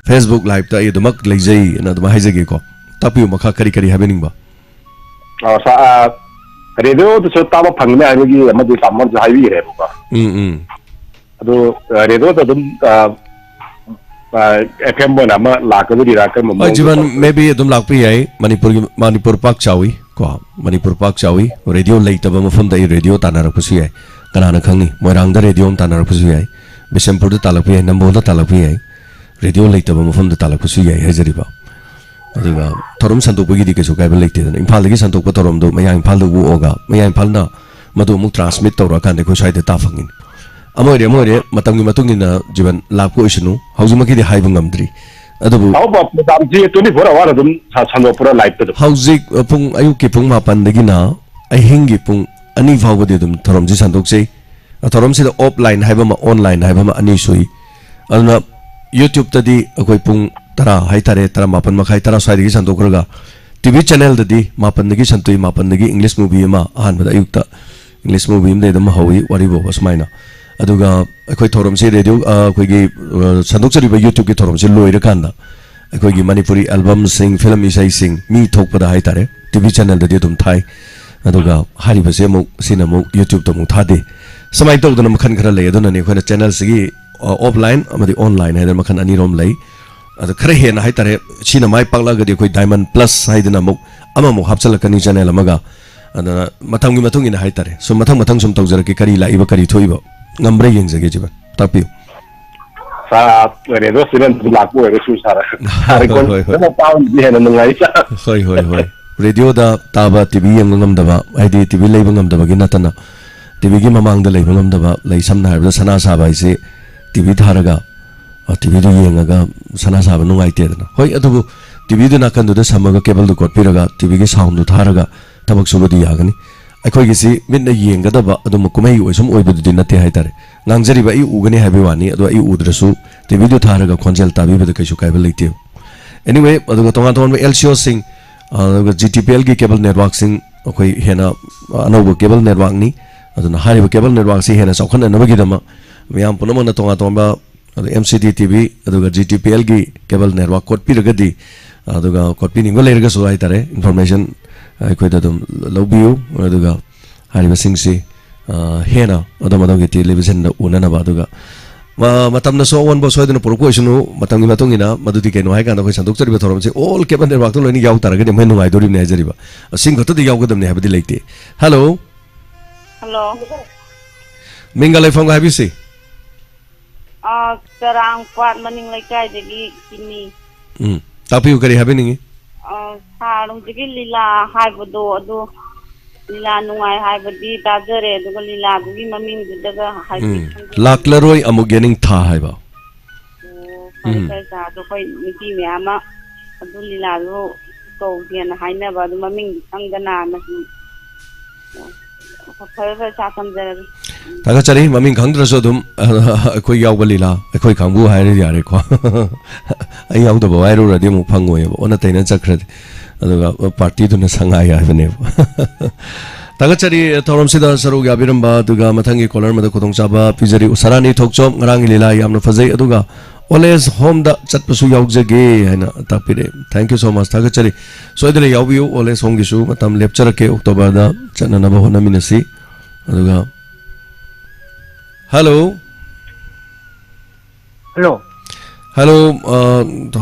facebook live ta ai dumak leijai na duma haijagi ko tapiu makha kari happening ba sa radio to ta ba phangme ai gi amadi samar ja hai wi re ba ado radio ta dum FM bona ma la ka di ra ka mo jiban maybe dum lak pi ai manipur pak chawi ko manipur pak chawi radio leita ba mafam da radio tanar pusi ai kana na khangi moirang da radio tanar pusi ai bisempur da talak pi ai nambo da talak pi ai radio leita ba mafam da talak pusi ai hajari ba aduga thorum santuk bagi di kesu kai ba leite da imphal gi santuk pa thorum do maya imphal du oga maya imphal na madu muk transmit tawra kan de ko sai de ta phangin amore matangi matungina jiban lakko isnu haujumaki de haibung amdri adubu how about madam ji 24 hour dum sando pura live to hauzik pung ayuki pung mapan dagina ahingi pung ani phawba de dum thorom ji sandok sei thorom si da offline haiba ma online haiba ma ani sui aduna youtube ta di akoi pung tara hai tare tara mapan makhai tara sai gi sandok raga tv channel da di mapan dagi santui mapan dagi english movie ma ahan bada ayukta english movie de dum hawi wari bo basmaina aduga akhoi thorom se radio akhoi gi sandok chari ba youtube gi thorom se loi rakanda akhoi gi manipuri album sing film isai sing mi thok pada hai tare tv channel da dum thai aduga hari ba se mo sina mo youtube to mo thade samai to dun makhan khara le aduna ne khona channel sigi offline amadi online hai makhan ani rom lai adu khare he na hai tare sina mai pakla ga di khoi diamond plus hai dina mo ama mo hapchal kani channel amaga adana mathang ina hai tare so mathang sum tawjara ki kari la iba kari thoiba ngambre yeng jage jiban tapi sa radio silen lakko e su sara hari kon na paun bi hena ngai sa hoi radio da taba tv yeng ngam da ba id tv leibang ngam da ba gina tana tv gi mamang da leibang ngam da ba lei samna har da sana sa bai se tv tharaga tv du yengaga sana sa ba nungai te da hoi adu tv du na kan du da samaga cable du kot piraga tv gi sound du tharaga tabak subadi yagani akhoi gi si minna yenga ba adu mukumai oisum oibudu din nate hai tare ngangjari ba I ugani habi wani adu I udrasu te video tharaga khonjel tabi ba kaisu kai ba leite anyway adu ga tonga LCO sing adu GTPL gi cable network sing akhoi hena anobo cable network ni aduna hariba cable network si hena chawkhan nabagi dama miyam punamana tonga tomba MCD TV aduga GTPL gi cable network code piragadi aduga code pi ningo lerga so ai tare information ai koida dum lobiu aduga hariba singsi hena adama gi television na unana ba aduga matamna so one boss hoidena proportion matamni matungina madudi keno hai kana ko sanduk chari thorom se all cable network to leni yaw taraga de menu ai dori ne jariba sing goto de yaw godam ne habadi leite hello hello mingalai phong habi si sarang kwat maning lai kai degi kini tapi kari habi ningi sarung degi lila hai bodo adu lila nungai hai badi dajare duga lila dugi maming duga hai laklaroi amugening tha hai ba kai sa do koi niti me ama adu lila do to dian hai na ba du maming angana na taga chari maming khangdra so dum koi yaw balila koi khangbu hai ri yare ko ai yaw do ba ru ra de mu phangoi ba ona taina chakra aduga party duna sangai ya bane taga chari thorom sida saru ga biramba aduga mathangi color mada khotong chaba pijari usarani thokchom ngarang lila yamna fazai aduga always home da chatpasu yaujage haina tapire thank you so much taga chari soidele yawbiu always home gisu matam lecture ke october da chanana ba hona minasi aduga hello hello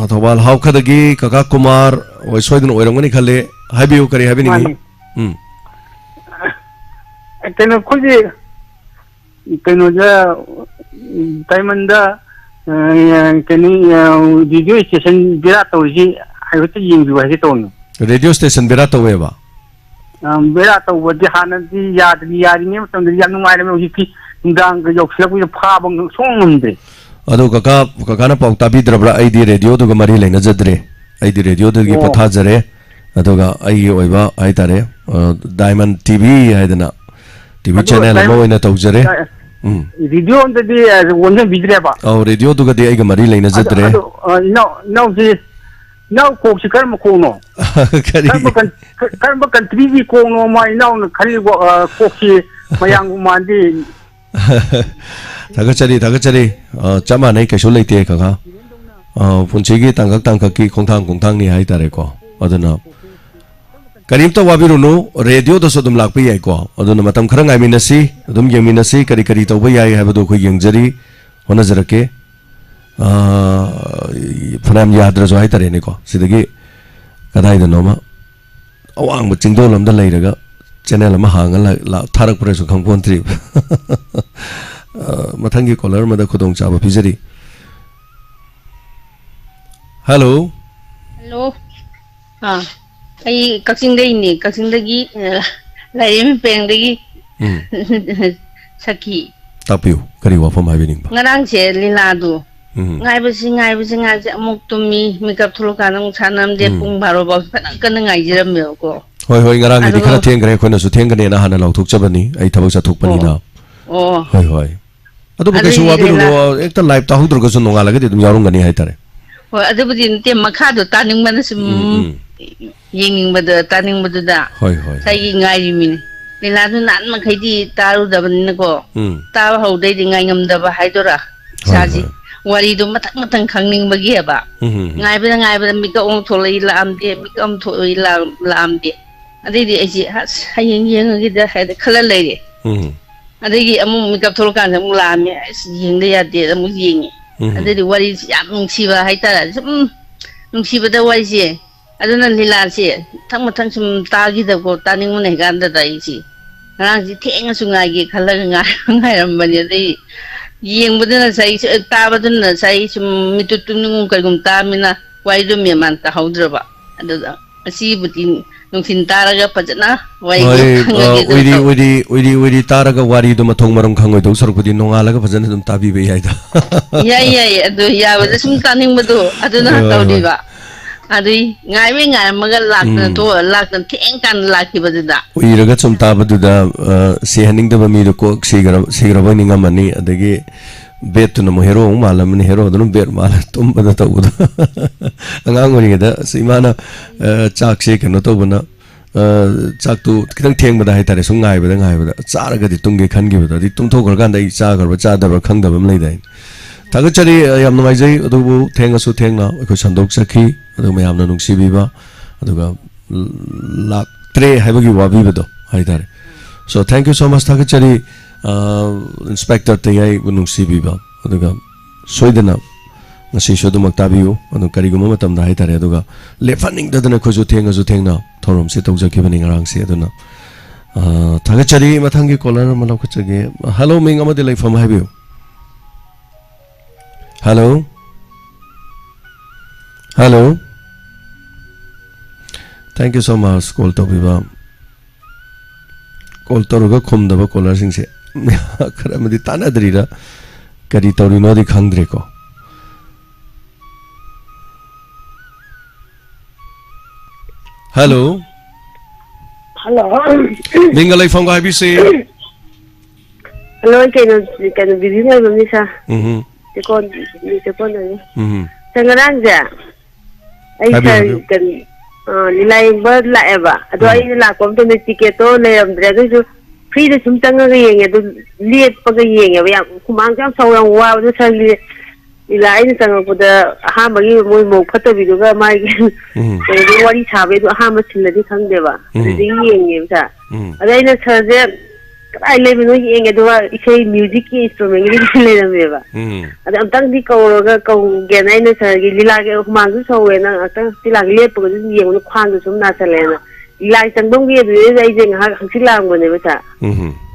thawal how khadagi kaka kumar oi soidun oirangani khale habiu kari habini keno khoji keno ja taimanda keni video station bira tawji ayuta yingju wa hiton radio station bira taweba bira tawdi hanadi yari ne mutam da yanu mai me uji ndang ga yok sila ku pha bang songumde adu kaka na pau tabi drabra id radio du ga mari leina jadre id radio du gi patha jare adu ga ai oiba ai tare diamond tv haidana tv channel mo ina tawjare radio on the one bidre ba radio du ga de ai ga mari leina jadre no ji no ko sikar mo ko no kan ba country ji ko no mai no khali ko ki mayang mandi thagachari chama nei kaisho leite kaka punchigi tangak ki khongthang ni hai tare ko aduna karim to wabirunu radio da sodum lakpi ai ko aduna matam khara ngai minasi adum yengminasi kari to bai ai habadu khoi yengjari hona jarake phanam yadra jo hai tare ne ko sidagi kadai da noma awang chingdo lam da leiraga channel ma hanga la tharak pare so khangpon tri mathangi caller mada khudong chaba pijari hello ai kaksing dai ni kaksing dagi laim peng dagi saki tapiu kari wafam habining ba ngarang che lila du ngai basi amuk tumi makeup thulu kanang sanam de pung baro ba kan ngai jiram me ko hoi ngarang ni khara theng gre khona su theng gane na hana law thuk chabani ai thabak sa thuk pani na hoi adu ba kesu wabiru no ekta live ta hudur ko su nonga lage dum yarung gani hai tare hoi adu budi te makha do taning man sum yenging bada taning bada da hoi sai ngai min lila du nan ma khai di taru da ban ko ta hau dai di ngai ngam da ba hai dora saji wari do matang khangning bagi ba ngai ba mi ka ong tholai la am de mi ka am tholai la am de adai di ai hayeng gi da hai da khala lai de adai gi amu mi ka thol kan mu la mi yeng de ya de amu yeng adai di wari yam nung si ba hai ta nung si ba da wari si aduna lila si thang sum ta gi da ko ta ning mu nei gan da dai si ngang si theng su ngai gi khala ngai ram ba ni dai yeng budana sai ta baduna sai sum mitutu nung ka gum ta mina wai do me man ta haudra ba adada asi butin nung sin taraga pajana wai oi taraga wari do mathong maram khangoi do sarpudi nongala ga pajana dum tabi be yai da yai adu ya ba sum taning budu aduna tawdi ba adui ngai maga lakna theng kan lakki badida uiraga sum tabadu da se haning da mi do ko sigra ba ninga mani adagi bet no mo hero malam ni hero dum bet mal tum bada to angang ori da simana chak se kano to bana ꯆꯥꯛꯇꯨ ꯈꯤꯇꯪ ꯊꯦꯡꯕꯗ ꯍꯥꯏꯇꯥꯔꯦ ꯁꯨꯝ ꯉꯥꯏꯕꯗ ꯆꯥꯔꯒꯗꯤ ꯇꯨꯝꯒꯦ ꯈꯟꯈꯤꯕꯗꯗꯤ ꯇꯨꯝꯊꯣꯛꯈ꯭ꯔꯀꯥꯟꯗ ꯑꯩ ꯆꯥꯈ꯭ꯔꯕ ꯆꯥꯗꯕ꯭ꯔꯥ ꯈꯪꯗꯕ ꯑꯃ ꯂꯩꯗꯥꯏ ꯊꯥꯒꯠꯆꯔꯤ ꯌꯥꯝ ꯅꯨꯡꯉꯥꯏꯖꯩ ꯑꯗꯨꯕꯨ ꯊꯦꯡꯉꯁꯨ ꯊꯦꯡꯅ ꯑꯩꯈꯣꯏ ꯁꯟꯗꯣꯛꯆꯈꯤ ꯑꯗꯨꯒ ꯃꯌꯥꯝꯅ ꯅꯨꯡꯁꯤꯕꯤꯕ ꯑꯗꯨꯒ ꯂꯥꯛꯇ꯭ꯔꯦ ꯍꯥꯏꯕꯒꯤ ꯋꯥꯕꯤꯕꯗꯣ ꯍꯥꯏꯇꯥꯔꯦ ꯁꯣ ꯊꯦꯡꯛ ꯌꯨ ꯁꯣ ꯃꯆ ꯊꯥꯒꯠꯆꯔꯤ ꯏꯟꯁꯄꯦꯛꯇꯔ ꯇꯌꯥꯏꯕꯨ ꯅꯨꯡꯁꯤꯕꯤꯕ ꯑꯗꯨꯒ ꯁꯣꯏꯗꯅ ngasi so dumak tabiu anu kariguma matamda haitare aduga lefaningdadana khoju thengaju thengna thorom se tawjakibani ngarang se aduna thagachari mathangi caller manaw khachage hello ming amade laifam haibiu hello thank you so much call to biba call toruga khumdaba caller sing se kharamadi tanadrira kari torino di khangdre ko hello mingalai from IBC hello can busy mai bam ni sa te kon ni sangarang ja ai sa kan lilai ba la eba ado ai la kom to me ticket to le am dre do free de sum tanga ga yeng do liet pa ga yeng ya kumang jam sawang wa do sa lilai ni tanga ko da ha magi moi mo phata bi do ga mai ke wari chabe do ha ma sin di khang de ba di yeng yem sa adai na sa je ai le bi no yeng do isei music ki instrument ni le na me ba ada am tang di ko ga ko ge nai na sa gi lila ge kumang du so we na ta lila ge le pa ga yeng no khang do sum na sa le na lilai tang dong ge do ai je ha khang si lang go ne ba sa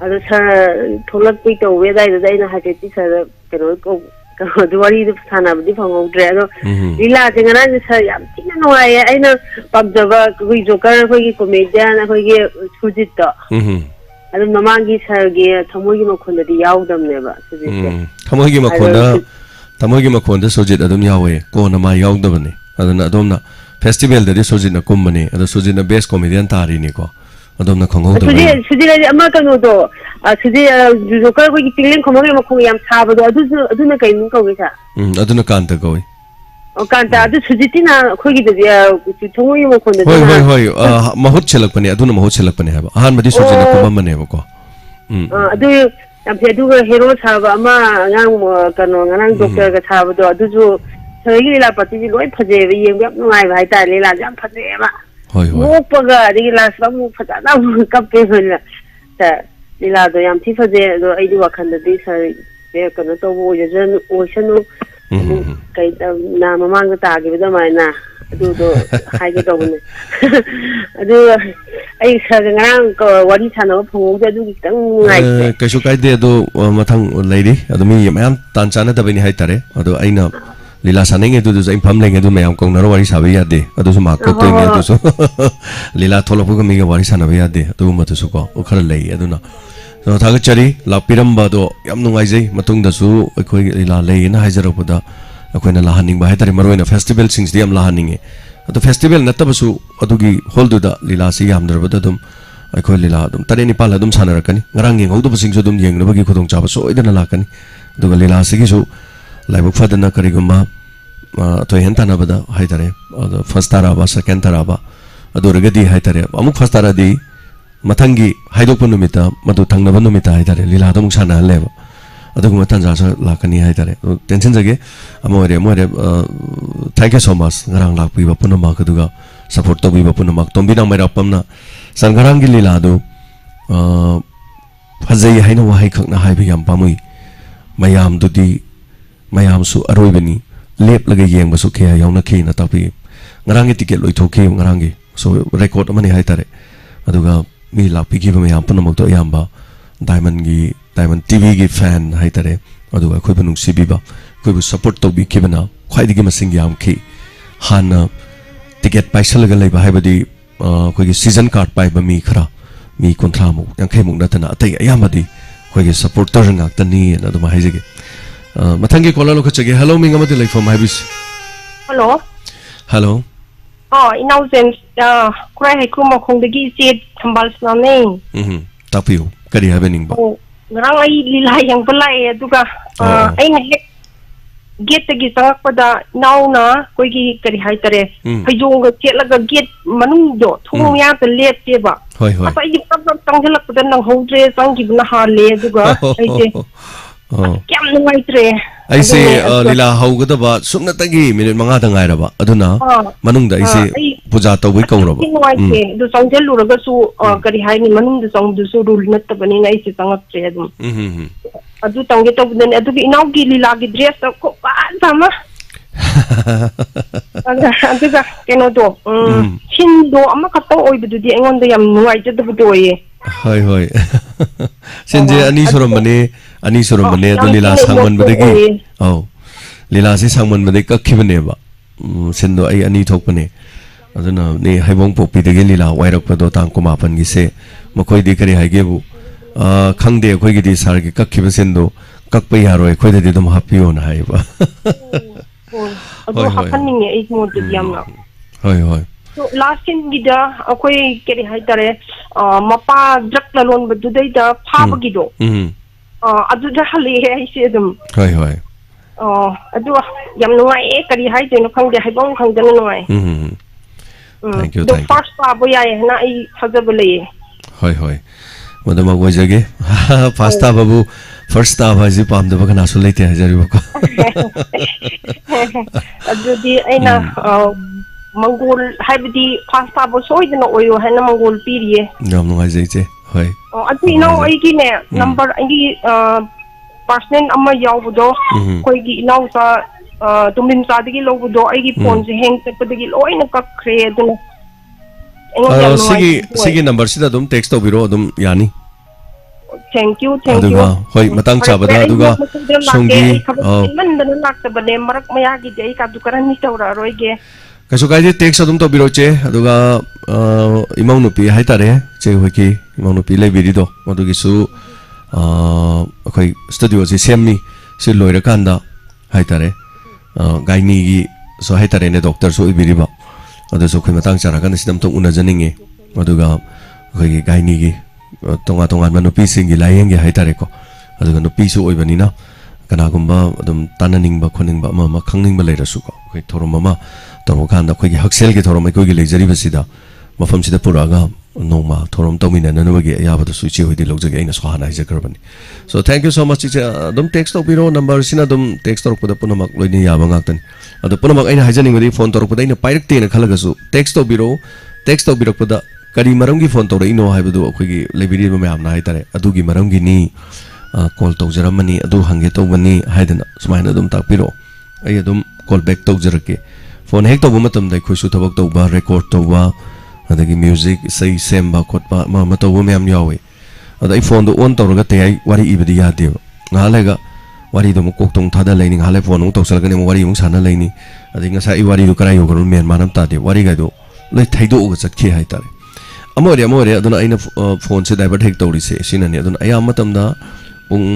ada sa tholak pi to we dai dai na ha ke ti sa ke ro ko duwari du sana budi phangogdre ado lila jengana sa yam tina noai aina pabjaba koi joker koi gi comedian koi gi sujit to adu mamangi sa gi thamoi gi makhon di yaudam ne ba sujit thamoi gi makhon da sujit adum yawe ko na ma yaudabane aduna adumna festival da sujit na kumbane adu sujit na best comedian tari ni ko adumna khangogda sujit la ama kanu do sujit joker koi gi tingling khomage makhon yam thaba do aduna kai ning ko gi sa aduna kanta koi o kanta adu sujitina khoi gi da thongoi makhon da hoi mahut chelakpani aduna mahut chelakpani haba ahan madi sujit na kumamane ba ko adu yam phe adu hero thaba ama ngang kanu ngang doctor ga thaba do adu ju thagi la pati ji loi phaje be yeng yam ngai ba hai ta le la jam phaje ba mok paga adi la samu phaja na kape hona ta lila do yam thi phaje do ai di wakhan da di sa be kanu to bo je jan oceanu kai na mamang ta gi da mai na adu do hai ge do ne adu ai sa ngang ko wari chana phung da du kitang ngai kaisu kai de do mathang leiri adu mi yam tan chana da bani hai tare adu aina lila sanenge du zain pham lenge du mayam kong naro wari sabe ya de adu su ma ko to nge du su lila tholo pu mi ga wari sana be ya de adu ma tu su ko khar lei adu na so thaga chari la piram ba do yam nungai jai matung da su khoi lila lei na hajar pu da khoi na la haning ba hai tare maroi na festival sings di am la haning e adu festival na ta su adu gi hol du da lila si yam dar ba da dum khoi lila dum tare ni pal dum sana rakani ngarang nge ngau du sing su dum yeng na ba gi khudong cha ba so idana la kani adu ga lila si gi su laibuk fadana kariguma to hentana bada haitare first taraba second taraba aduragadi haitare amuk first taradi mathangi haidokpu numita madu thangnaba numita haitare lila dum sana leba aduguma tanja sa lakani haitare tension jage amore thank you so much ngarang lakpi ba punama kaduga support to bi ba punama tombina mera pamna sangarangi lila do phajai haina wahai khakna haibi yam pamui mayam dudi mayam su aroibani lep laga yeng basu khe yauna khi na tapi ngarangi ticket loi thoki ngarangi so record amani haitare aduga mi lakpi gi mayam panamok to yamba diamond tv gi fan haitare aduga khoi bunung sibi ba khoi bu support to bi kibana khwai digi masing yam khi hana ticket paisal ga leiba haibadi khoi gi season card pai ba mi khara mi kontra mu yang khai mu na tana atai ayamadi khoi gi supporter ngak tani na duma haijege mathangi caller lo khachage hello ming amati like from habis hello inau zen krai hai kuma khong de gi set thambal sna ne tapiu kari happening ba ngarang ai lila yang pelai aduga ai na ꯒꯦꯠꯇꯒꯤ ꯆꯪꯉꯛꯄꯗ ꯏꯅꯥꯎꯅ ꯑꯩꯈꯣꯏꯒꯤ ꯀꯔꯤ ꯍꯥꯏꯇꯥꯔꯦ ꯐꯩꯖꯣꯝꯒ ꯁꯦꯠꯂꯒ get ꯃꯅꯨꯡꯗꯣ ꯊꯣꯡ ꯃꯌꯥꯗ ꯂꯦꯞꯄꯦꯕ ꯑꯁ ꯑꯩꯗꯤ ꯄꯞ ꯆꯪꯁꯤꯜꯂꯛꯄꯗ ꯅꯪꯍꯧꯗ꯭ꯔꯦ ꯆꯪꯈꯤꯕꯅ ꯍꯥꯜꯂꯦ ꯑꯗꯨꯒ ꯑꯩꯁꯦ ꯌꯥꯝ ꯅꯨꯡꯉꯥꯏꯇ꯭ꯔꯦ ꯑꯩꯁꯦ ꯂꯤꯂꯥ ꯍꯧꯒꯗꯕ ꯁꯨꯞꯅꯇꯒꯤ ꯃꯤꯅꯤꯠ 5ꯗ ꯉꯥꯏꯔꯕ ꯑꯗꯨꯅ ꯃꯅꯨꯡꯗ ꯑꯩꯁꯦ ꯄꯨꯖꯥ ꯇꯧꯕꯩ ꯀꯧꯔꯕ ꯅꯨꯡꯉꯥꯏꯇꯦ ꯑꯗꯨ ꯆꯪꯁꯤꯜꯂꯨꯔꯒꯁꯨ ꯀꯔꯤ ꯍꯥꯏꯅꯤ ꯃꯅꯨꯡꯗ ꯆꯪꯕꯗꯨꯁꯨ ꯔꯨꯜ ꯅꯠꯇꯕꯅꯤꯅ ꯑꯩꯁꯦ ꯆꯪꯉꯛꯇ꯭ꯔꯦ ꯑꯗꯨꯝ ꯑꯗꯨ ꯇꯧꯒꯦ ꯇꯧꯕꯗꯅꯦ ꯑꯗꯨꯒꯤ ꯏꯅꯥꯎꯒꯤ ꯂꯤꯂꯥꯒꯤ ꯗ꯭ꯔꯦꯁꯇ ꯈꯨꯐꯖ ꯑꯃ ꯑꯗꯨꯒ ꯀꯩꯅꯣꯗꯣ ꯁꯤꯟꯗꯣ ꯑꯃꯈꯛꯇꯪ ꯑꯣꯏꯕꯗꯨꯗꯤ ꯑꯩꯉꯣꯟꯗ ꯌꯥꯝ ꯅꯨꯡꯉꯥꯏꯖꯗꯕꯗꯣ ꯑꯣꯏꯌꯦ ꯍꯣꯏ ꯍꯣꯏ ꯁꯤꯟꯁꯦ ꯑꯅꯤ ꯁꯨꯔꯝꯕꯅꯦ ꯑꯗꯨ ꯂꯤꯂꯥ ꯁꯥꯡꯃꯟꯕꯗꯒꯤ ꯂꯤꯂꯥꯁꯦ ꯁꯥꯡꯃꯟꯕꯗꯒꯤ ꯀꯛꯈꯤꯕꯅꯦꯕ ꯁꯤꯟꯗꯣ ꯑꯩ ꯑꯅꯤ ꯊꯣꯛꯄꯅꯦ ꯑꯗꯨꯅ ꯅꯦ ꯍꯩꯕꯣꯡ ꯄꯣꯛꯄꯤꯗꯒꯤ ꯂꯤꯂꯥ ꯋꯥꯏꯔꯛꯄꯗꯣ ꯇꯥꯡ 19ꯒꯤꯁꯦ ꯃꯈꯣꯏꯗꯤ ꯀꯔꯤ ꯍꯥꯏꯒꯦꯕꯨ ꯈꯪꯗꯦ ꯑꯩꯈꯣꯏꯒꯤꯗꯤ ꯁꯥꯔꯒꯤ ꯀꯛꯈꯤꯕ ꯁꯤꯟꯗꯣ ꯀꯛꯄ ꯌꯥꯔꯣꯏ ꯑꯩꯈꯣꯏꯗꯗꯤ ꯑꯗꯨꯝ ꯍꯥꯞꯄꯤꯌꯣꯅ ꯍꯥꯏꯕ ꯑꯗꯨ ꯍꯥꯞꯍꯟꯅꯤꯡꯉꯦ ꯑꯩ ꯃꯣꯠꯇꯗꯤ ꯌꯥꯝꯅ ꯍꯣꯏ ꯍꯣꯏ ꯂꯥꯁ ꯁꯤꯟꯒꯤꯗ ꯑꯩꯈꯣꯏ ꯀꯔꯤ ꯍꯥꯏꯇꯥꯔꯦ ꯃꯄꯥ ꯗ꯭ꯔꯛ ꯂꯂꯣꯟꯕꯗꯨꯗꯩꯗ ꯐꯥꯕꯒꯤꯗꯣ ꯑꯗꯨꯗ ꯍꯜꯂꯛꯑꯦ ꯑꯩꯁꯦ ꯑꯗꯨꯝ ꯍꯣꯏ ꯍꯣꯏ ꯑꯗꯨ ꯌꯥꯝ ꯅꯨꯡꯉꯥꯏꯌꯦ ꯀꯔꯤ ꯍꯥꯏꯗꯣꯏꯅꯣ ꯈꯪꯗꯦ ꯍꯥꯏꯐꯝ ꯈꯪꯗꯅ ꯅꯨꯡꯉꯥꯏ ꯑꯗꯣ ꯐꯥꯔꯁ ꯇꯥꯕ ꯌꯥꯏ ꯍꯥꯏꯅ ꯑꯩ ꯊꯥꯖꯕ ꯂꯩꯌꯦ ꯍꯣꯏ ꯍꯣꯏ ꯃꯗꯨꯃꯛ ꯑꯣꯏꯖꯒꯦ ꯐꯥꯔꯁ ꯇꯥꯕꯕꯨ ꯐꯥꯔꯁ ꯇꯥꯕ ꯍꯥꯏꯁꯤ ꯄꯥꯝꯗꯕ ꯀꯅꯥꯁꯨ ꯂꯩꯇꯦ ꯍꯥꯏꯖꯔꯤꯕꯀꯣ ꯑꯗꯨꯗꯤ ꯑꯩꯅ ꯃꯪꯒꯣꯜ ꯍꯥꯏꯕꯗꯤ ꯐꯥꯔꯁ ꯇꯥꯕ ꯁꯣꯏꯗꯅ ꯑꯣꯏꯌꯣ ꯍꯥꯏꯅ ꯃꯪꯒꯣꯜ ꯄꯤꯔꯤꯌꯦ ꯌꯥꯝ ꯅꯨꯡꯉꯥꯏꯖꯩ ꯏꯆꯦ ꯍꯣꯏ ꯑꯗꯨ ꯏꯅꯥꯎ ꯑꯩꯒꯤꯅꯦ ꯅꯝꯕꯔ ꯑꯩꯒꯤ ꯄꯥꯔꯁꯅꯦꯜ ꯑꯃ ꯌꯥꯎꯕꯗꯣ ꯑꯩꯈꯣꯏꯒꯤ ꯏꯅꯥꯎꯆꯥ ꯇꯨꯝꯕꯤꯝꯆꯥꯗꯒꯤ ꯂꯧꯕꯗꯣ ꯑꯩꯒꯤ ꯐꯣꯟꯁꯦ ꯍꯦꯡ ꯆꯠꯄꯗꯒꯤ ꯂꯣꯏꯅ ꯀꯛꯈ꯭ꯔꯦ ꯑꯗꯨꯅ ꯁꯤꯒꯤ ꯅꯝꯕꯔꯁꯤꯗ ꯑꯗꯨꯝ ꯇꯦꯛꯁ ꯇꯧꯕꯤꯔꯣ ꯑꯗꯨꯝ ꯌꯥꯅꯤ ꯊꯦꯡꯛ ꯌꯨ ꯑꯗꯨꯒ ꯍꯣꯏ ꯃꯇꯥꯡ ꯆꯥꯕꯗ ꯑꯗꯨꯒ ꯁꯣꯝꯒꯤ ꯃꯟꯗꯅ ꯂꯥꯛꯇꯕꯅꯦ ꯃꯔꯛ ꯃꯌꯥꯒꯤꯗꯤ ꯑꯩ ꯀꯥꯗꯨ ꯀꯔꯟꯗꯤ ꯇꯧꯔꯛꯑꯔꯣꯏꯒꯦ ꯀꯩꯁꯨ ꯀꯥꯏꯗꯦ ꯇꯦꯛꯁ ꯑꯗꯨꯝ ꯇꯧꯕꯤꯔꯣ ꯏꯆꯦ ꯑꯗꯨꯒ ꯏꯃꯧ ꯅꯨꯄꯤ ꯍꯥꯏꯇꯥꯔꯦ ꯏꯆꯦ ꯍꯣꯏꯒꯤ ꯏꯃꯧ ꯅꯨꯄꯤ ꯂꯩꯕꯤꯔꯤꯗꯣ ꯃꯗꯨꯒꯤꯁꯨ ꯑꯩꯈꯣꯏ ꯁ꯭ꯇꯨꯗꯤꯑꯣꯁꯤ ꯁꯦꯝꯃꯤ ꯁꯤ ꯂꯣꯏꯔꯀꯥꯟꯗ ꯍꯥꯏꯇꯥꯔꯦ ꯒꯥꯏꯅꯤꯒꯤꯁꯨ ꯍꯥꯏꯇꯥꯔꯦꯅꯦ ꯗꯣꯛꯇꯔꯁꯨ ꯑꯣꯏꯕꯤꯔꯤꯕ ꯑꯗꯨꯁꯨ ꯑꯩꯈꯣꯏ ꯃꯇꯥꯡ ꯆꯥꯔꯀꯥꯟꯗ ꯁꯤꯗ ꯑꯝꯇꯪ ꯎꯅꯖꯅꯤꯡꯉꯤ ꯑꯗꯨꯒ ꯑꯩꯈꯣꯏꯒꯤ ꯒꯥꯏꯅꯤꯒꯤ ꯇꯣꯉꯥꯟ ꯇꯣꯉꯥꯟꯕ ꯅꯨꯄꯤꯁꯤꯡꯒꯤ ꯂꯥꯌꯦꯡꯒꯤ ꯍꯥꯏꯇꯥꯔꯦꯀꯣ ꯑꯗꯨꯒ ꯅꯨꯄꯤꯁꯨ ꯑꯣꯏꯕꯅꯤꯅ ꯀꯅꯥꯒꯨꯝꯕ ꯑꯗꯨꯝ ꯇꯥꯟꯅꯅꯤꯡꯕ ꯈꯣꯠꯅꯤꯡꯕ ꯑꯃ ꯈꯪꯅꯤꯡꯕ ꯂꯩꯔꯁꯨꯀꯣ ꯑꯩꯈꯣꯏ ꯊꯧꯔꯝ ꯑꯃ ꯇꯧꯔꯀꯥꯟꯗ ꯑꯩꯈꯣꯏꯒꯤ ꯍꯛꯁꯦꯜꯒꯤ ꯊꯧꯔꯝ ꯑꯩꯈꯣꯏꯒꯤ ꯂꯩꯖꯔꯤꯕꯁꯤꯗ ꯃꯐꯝꯁꯤꯗ ꯄꯨꯔꯛꯑꯒ ꯅꯣꯡꯃ ꯊꯧꯔꯝ ꯇꯧꯃꯤꯟꯅꯅꯕꯒꯤ ꯑꯌꯥꯕꯗꯨꯁꯨ ꯏꯆꯦ ꯍꯣꯏꯗꯤ ꯂꯧꯖꯒꯦ ꯑꯩꯅꯁꯨ ꯍꯥꯟꯅ ꯍꯥꯏꯖꯈ꯭ꯔꯕꯅꯤ ꯁꯣ ꯊꯦꯡꯛ ꯌꯨ ꯁꯣ ꯃꯆ ꯏꯆꯦ ꯑꯗꯨꯝ ꯇꯦꯛꯁ ꯇꯧꯕꯤꯔꯣ ꯅꯝꯕꯔꯁꯤꯅ ꯑꯗꯨꯝ ꯇꯦꯛꯁ ꯇꯧꯔꯛꯄꯗ ꯄꯨꯝꯅꯃꯛ ꯂꯣꯏꯅ ꯌꯥꯕ ꯉꯥꯛꯇꯅꯤ ꯑꯗꯣ ꯄꯨꯝꯅꯃꯛ ꯑꯩꯅ ꯍꯥꯏꯖꯅꯤꯡꯕꯗꯤ ꯐꯣꯟ ꯇꯧꯔꯛꯄꯗ ꯑꯩꯅ ꯄꯥꯏꯔꯛꯇꯦꯅ ꯈꯜꯂꯒꯁꯨ ꯇꯦꯛꯁ ꯇꯧꯕꯤꯔꯣ ꯇꯦꯛꯁ ꯇꯧꯕꯤꯔꯛꯄꯗ ꯀꯔꯤ ꯃꯔꯝꯒꯤ ꯐꯣꯟ ꯇꯧꯔꯛꯏꯅꯣ ꯍꯥꯏꯕꯗꯨ ꯑꯩꯈꯣꯏꯒꯤ ꯂꯩꯕꯤꯔꯤꯕ ꯃꯌꯥꯝꯅ ꯍꯥꯏꯇꯥꯔꯦ ꯑꯗꯨꯒꯤ ꯃꯔꯝꯒꯤꯅꯤ ꯀꯣꯜ ꯇꯧꯖꯔꯝꯕꯅꯤ ꯑꯗꯨ ꯍꯪꯒꯦ ꯇꯧꯕꯅꯤ ꯍꯥꯏꯗꯅ ꯁꯨꯃꯥꯏꯅ ꯑꯗꯨꯝ ꯇꯥꯛꯄꯤꯔꯛꯑꯣ ꯑꯩ ꯑꯗꯨꯝ ꯀꯣꯜ ꯕꯦꯛ ꯇꯧꯖꯔꯛꯀꯦ ꯐꯣꯟ ꯍꯦꯛ ꯇꯧꯕ ꯃꯇꯝꯗ ꯑꯩꯈꯣꯏꯁꯨ ꯊꯕꯛ ꯇꯧꯕ ꯔꯦꯀꯣꯔꯗ ꯇꯧꯕ ꯑꯗꯒꯤ ꯃ꯭ꯌꯨꯖꯤꯛ ꯏꯁꯩ ꯁꯦꯝꯕ ꯈꯣꯠꯄ ꯑꯃ ꯇꯧꯕ ꯃꯌꯥꯝ ꯌꯥꯎꯋꯤ ꯑꯗ ꯑꯩ ꯐꯣꯟꯗꯣ ꯑꯣꯟ ꯇꯧꯔꯒ ꯇꯦꯌꯥꯏ ꯋꯥꯔꯤ ꯏꯕꯗꯤ ꯌꯥꯗꯦꯕ ꯉꯥꯏꯍꯥꯛ ꯂꯩꯔꯒ ꯋꯥꯔꯤꯗꯣ ꯑꯃꯨꯛ ꯀꯣꯛꯇ ꯑꯃꯨꯛ ꯊꯥꯗ ꯂꯩꯅꯤ ꯉꯥꯏꯍꯥꯛ ꯂꯩ ꯐꯣꯟ ꯑꯃꯨꯛ ꯇꯧꯁꯜꯂꯛꯀꯅꯤ ꯑꯃꯨꯛ ꯋꯥꯔꯤ ꯑꯃꯨꯛ ꯁꯥꯟꯅ ꯂꯩꯅꯤ ꯑꯗꯩ ꯉꯁꯥꯏ ꯑꯩ ꯋꯥꯔꯤꯗꯣ ꯀꯔꯥꯏ ꯌꯧꯈ꯭ꯔꯕꯅꯣ ꯃꯦꯟ ꯃꯥꯟ ꯑꯃ ꯇꯥꯗꯦ ꯋꯥꯔꯤꯒꯥꯏꯗꯣ ꯂꯣꯏ ꯊꯩꯗꯣꯛꯑꯒ ꯆꯠꯈꯤ ꯍꯥꯏꯇꯥꯔꯦ ꯑꯃ ꯑꯣꯏꯔꯦ ꯑꯗꯨꯅ ꯑꯩꯅ ꯐꯣꯟꯁꯦ ꯗꯥꯏꯚꯔꯠ ꯍꯦꯛ ꯇꯧꯔꯤꯁꯦ ꯁꯤꯅꯅꯤ ꯑꯗꯨꯅ ꯑꯌꯥꯝꯕ ꯃꯇꯝꯗ ꯄꯨꯡ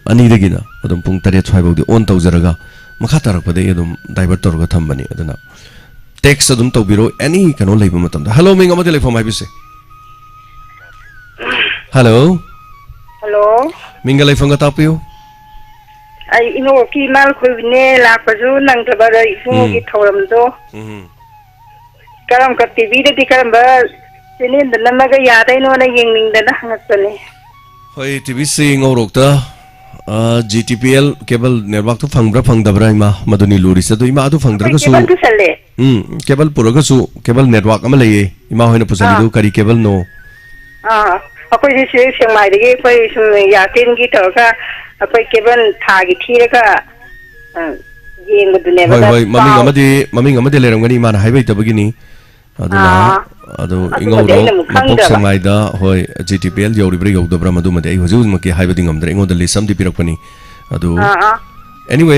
2ꯗꯒꯤꯅ ꯑꯗꯨꯝ ꯄꯨꯡ 8 ꯁ꯭ꯋꯥꯏꯐꯥꯎꯗꯤ ꯑꯣꯟ ꯇꯧꯖꯔꯒ ꯃꯈꯥ ꯇꯥꯔꯛꯄꯗꯒꯤ ꯑꯗꯨꯝ ꯗꯥꯏꯚꯔꯠ ꯇꯧꯔꯒ ꯊꯝꯕꯅꯤ ꯑꯗꯨꯅ ꯇꯦꯛꯁ ꯑꯗꯨꯝ ꯇꯧꯕꯤꯔꯣ ꯑꯦꯅꯤ ꯀꯩꯅꯣ ꯂꯩꯕ ꯃꯇꯝꯗ ꯍꯜꯂꯣ ꯃꯤꯡ ꯑꯃꯗꯤ ꯂꯩꯐꯝ ꯍꯥꯏꯕꯤꯁꯦ ꯍꯜꯂꯣ ꯍꯜꯂꯣ ꯃꯤꯡꯒ ꯂꯩꯐꯝꯒ ꯇꯥꯛꯄꯤꯌꯨ ꯑꯩ ꯏꯅꯣꯛꯀꯤ ꯏꯃꯥꯈꯣꯏꯕꯅꯦ ꯂꯥꯛꯄꯁꯨ ꯅꯪꯗꯕ ꯏꯕꯨꯡꯒꯤ ꯊꯧꯔꯝꯗꯣ ꯀꯔꯝꯕ ꯇꯤꯚꯤꯗꯗꯤ ꯀꯔꯝꯕ ꯆꯦꯅꯦꯜꯗ ꯅꯝꯃꯒ ꯌꯥꯗꯣꯏꯅꯣꯅ ꯌꯦꯡꯅꯤꯡꯗꯅ ꯍꯪꯉꯛꯄꯅꯦ ꯍꯣꯏ ꯇꯤꯚꯤꯁꯤ ꯉꯧꯔꯣꯛꯇ GTPL केबल नेटवर्क तो फंगब्रा फंगदब्रा इमा मदुनी लूरिस तो इमा अदु फंगद्रगसु केबल पुरगसु केबल नेटवर्क अमा लैये इमा होइना पुसलिदु करी केबल नो अखोइ से सेंमाइदगी अखोइ सुम यातेनगी तौका अखोइ केबल थागी थीरगा येंगदुनेबा होय ममिंग अमदि लेरंगनी इमाना हाइबैतबगिनी अदुना अदु इंगौरो मपोक संगाइदा होय GTPL यौरिब्रा यौदब्रा मदुमदे आई हुजु मके हाइबदि ngамद्रे इंगोदा लिसम दि पिरकपनी अदु एनीवे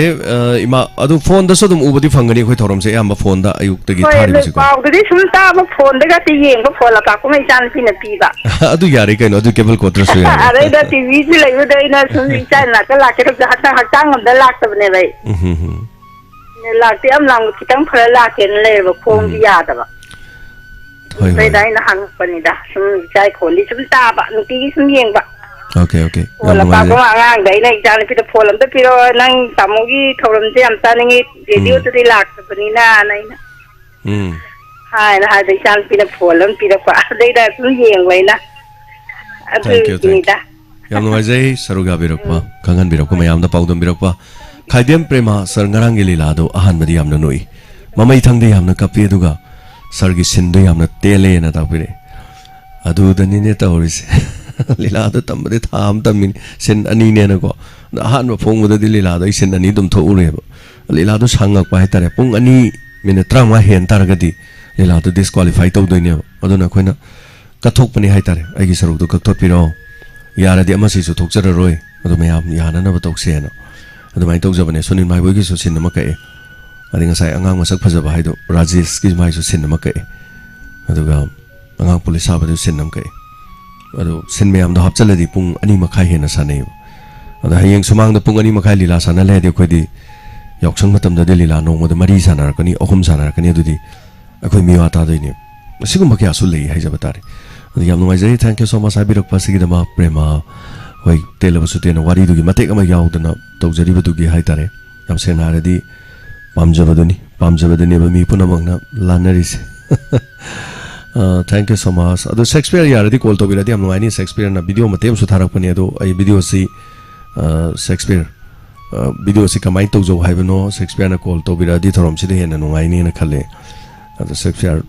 इमा अदु फोन दसो दुम उबदि फंगनी खoi थौरम से याम फोन दा अयुक तगी थारिबसे को पाउदि सुम ताब फोन दगा ति येंगबा फोन ला काकु मै चान पिना पिबा अदु यारे कैनो अदु केबल कोत्रसु यारे अरे दा टीवी से लैबो दैना सुम चान ला का लाके तो हता हतांग दा लाक्तबने बै ने लाक्ते अम लांग खितंग फरा लाके ने लेबो फोन दि यादबा बै दाइना हंगपनिदा सुम जाय खोली सुम ताबा नुति सुम येंगबा Okay, okay. Wala pa ko ngang dai na ijana pita pholam ta piro nang tamogi thoram je am ta ningi radio to relax bani na nai na. Hai na ha dai chan pita pholam pita pa dai da su yeng wai na. Thank you. Yam no ajay saruga birakpa kangan birakpa mayam da paudam birakpa khaidem prema sar ngarang gi lila do ahan badi yam na noi mamai thang de yam na kape duga sar gi sin de yam na tele na ta pire adu da ni ne ta horis lila do tam de tham tam min sin ani ne na ko ahan ma phong da di lila do sin ani dum tho ure ba lila do sangak pa hetare pung ani min tra ma hen tar ga di lila do disqualify to do ne adu na khoina kathok pani hetare ai gi saruk do kathok piro yara di amasi su thok chara roi adu mayam yana na ba tok se na adu mai tok jabane sunin mai boi gi su sin ma kai adi nga sai angang masak phaja ba haido rajesh ki mai su sin ma kai adu ga angang police ba du sin nam kai adu sin mayam do hapchala di pung ani makhai hena sa nei adu hayeng sumang da pung ani makhai lila sa na le de khoi di yoksang matam da de lila no mo da mari sa na kani ahum sa na kani adu di akhoi miwa ta doi ni sigum ba kya su lei hai jabatari yam no ajay thank you so much abirak pasigi dama prema hoi telebasu tena wari dugi matek ama yaudana tawjari badugi haitare yam sena redi pamjabaduni ba mi punamangna lanaris thank you so much adu Shakespeare yaradi call to biradi am no ani Shakespeare na video matem su tharak pani adu ai video si Shakespeare video si kamai tawjo haibano Shakespeare na call to biradi thorom si de hena no ngai ni na khale adu Shakespeare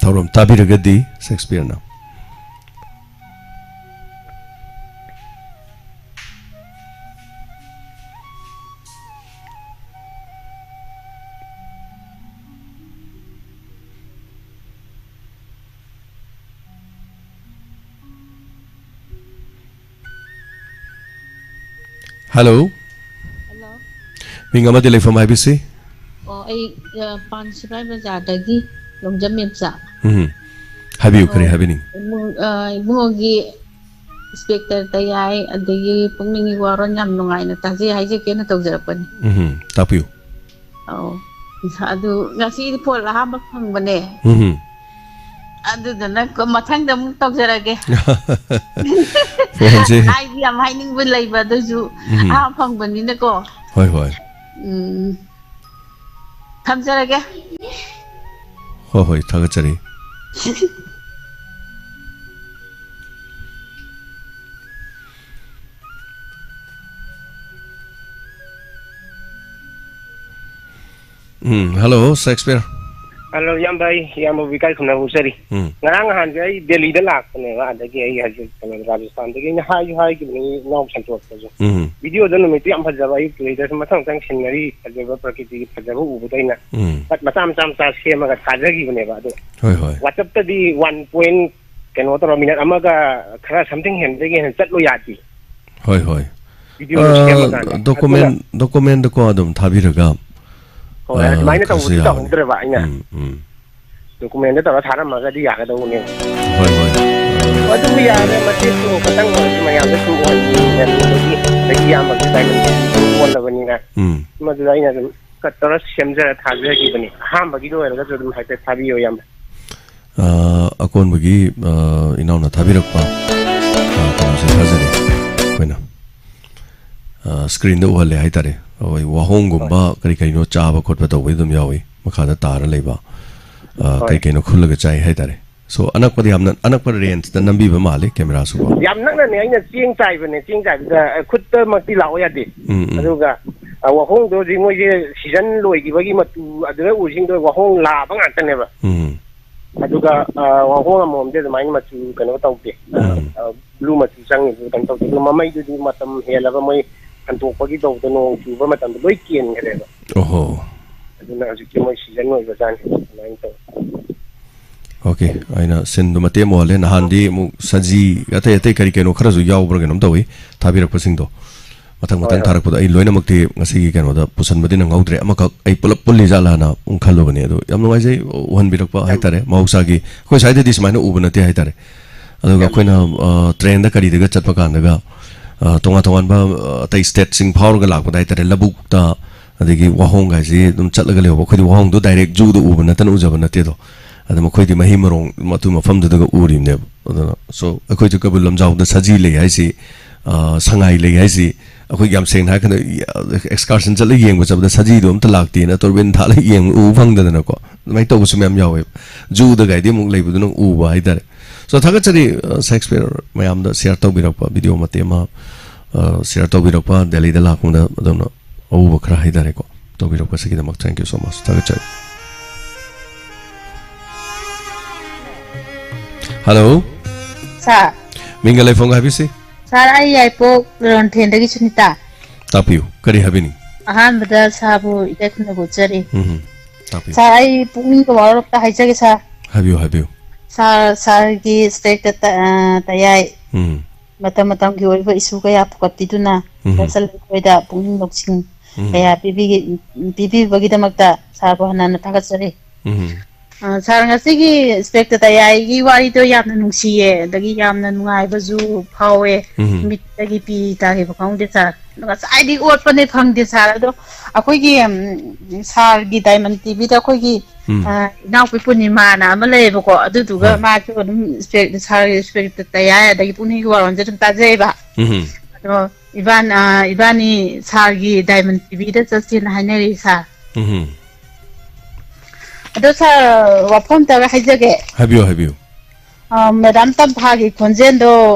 thorom tabiragadi Shakespeare na Hello. Hello. Minga madilay from IBC. Oh, ay pan subscribe bazaar dagi longjam mepsa. Habiu kare habining. Mugi inspector tayai adagi pungning waron yam nungai na taji haje kena tawjarapan. Tapiu. Oh. Adu ngasi pol ha ba phang bane. Adu dana ko mathang dam tawjarage. Ai yam haining bin lai ba do ju ha phang bani na ko. Hoi hoi. Thamjarage. Hoi thagachari. Hello Shakespeare. Hello yam bai yam bi kai khuna usari ngarang han jai Delhi da lak ne wa da ge ai haji kana Rajasthan da ge ni hai ki ni naw chan to ko video da no mi yam bhaja bai tu da ma thang tang scenery bhaja prakriti bhaja u bu dai na but ma sam sa se ma ga thaja gi ne ba do hoi hoi WhatsApp ta di 1 point kano to minute amaga khara something hen da ge chat lo ya ti hoi hoi document ko adum thabiraga Mainnya tahu berapa ini. Dokumennya tahu cara maga dia ada unik. Waktu dia ada masih tu kadang cuma yang ada semua yang lagi yang bagi saya semua lah begini kan. Cuma tu lainnya kata semja thagi lagi begini. Ham bagi tu ada tu hai thabi yo yang. Akon bagi inau na thabi rakpa. Kalau saya hazari, kena. Screen tu uhle hai tare. Wahong gumba kari no chaba khotba to widum yawi makhada tara leiba kai no khulaga chai hai tare so anak padi amna anak par range da nambi ba male camera su yam nak na ne aina ching chai bane ching chai da khutta makti lao ya de aduga wahong do ji moi je season loi gi bagi matu adura using do wahong la ba ngan tane ba aduga wahong amom de mai matu kano tau te blue matu sang ni kan tau te mamai du di matam hela ba moi Antuk pagi tahu tu nong cuba macam tu loikian kira. Oh. Aduh nak asyik cuma season ni besan lain tu. Okay, aina sen do mate mo le na handi mu saji ate kari keno khara ju yaw bro genom tawi thabirak pasing do. Matang tharak pu ai loina makti ngasi gi keno da pusan badin ngaudre amaka ai pulap pulli jala na ungkhalo bani adu yam ngai jai uhan birak pa hai tare mausa gi koi sai de dis mai no ubna te hai tare. Adu ga koina train da kari de chat pa kan da tongan ba tai state sing power ga lak badai tare labuk ta adigi wahong ga ji dum chat la ga lewa khodi wahong do direct ju do u na tan u jaba na te do ada makhoi di mahi marong matu mafam da ga uri ne adana so akhoi tu kabul lamjaw da saji le hai si sangai le hai si akhoi yam seng ha kana excursion chal yeng ba da saji dom ta lakti na torbin tha la yeng u phang da na ko mai to su mem yawe ju da ga di muk leibu nu u ba idare so thaga chari Shakespeare mayam da share to birak pa video mate ma share to birak pa Delhi da la khung da adana u ba khra idare ko to birak pa sagi da mak thank you so much thaga chari hello Sir. Mingalai phone habisi? Sir, I spoke on Tendagi Sunita. Tapu, Kari Habini. Ahan Bada Sabu, Ekna Butcheri. Tapu. Sir, I Pukning the Warol of the Hijagisa. Have you? Sir, Sargi state at Tayai. Matamatangi over Isukaya Pukatituna. Castle with a Pukning boxing. Bibi Bagitamata, Sabahan Takasari. Sarangasi specta tayai wari to yamna nungsiye dagi yamna nungai bazu phawe mit dagi pi ta ge phang de sa nga sai di ot pane phang de sa do akoi gi sar gi diamond tv da akoi gi naw pi punima na ma le ko adu du ga ma chu dum specta sar specta tayai dagi puni gi waron je ta je ba do ibani sar gi diamond tv da chasin hainari sa Aduh sir, wapun tahu aja ke? Habio. Madam tam pagi konjen do,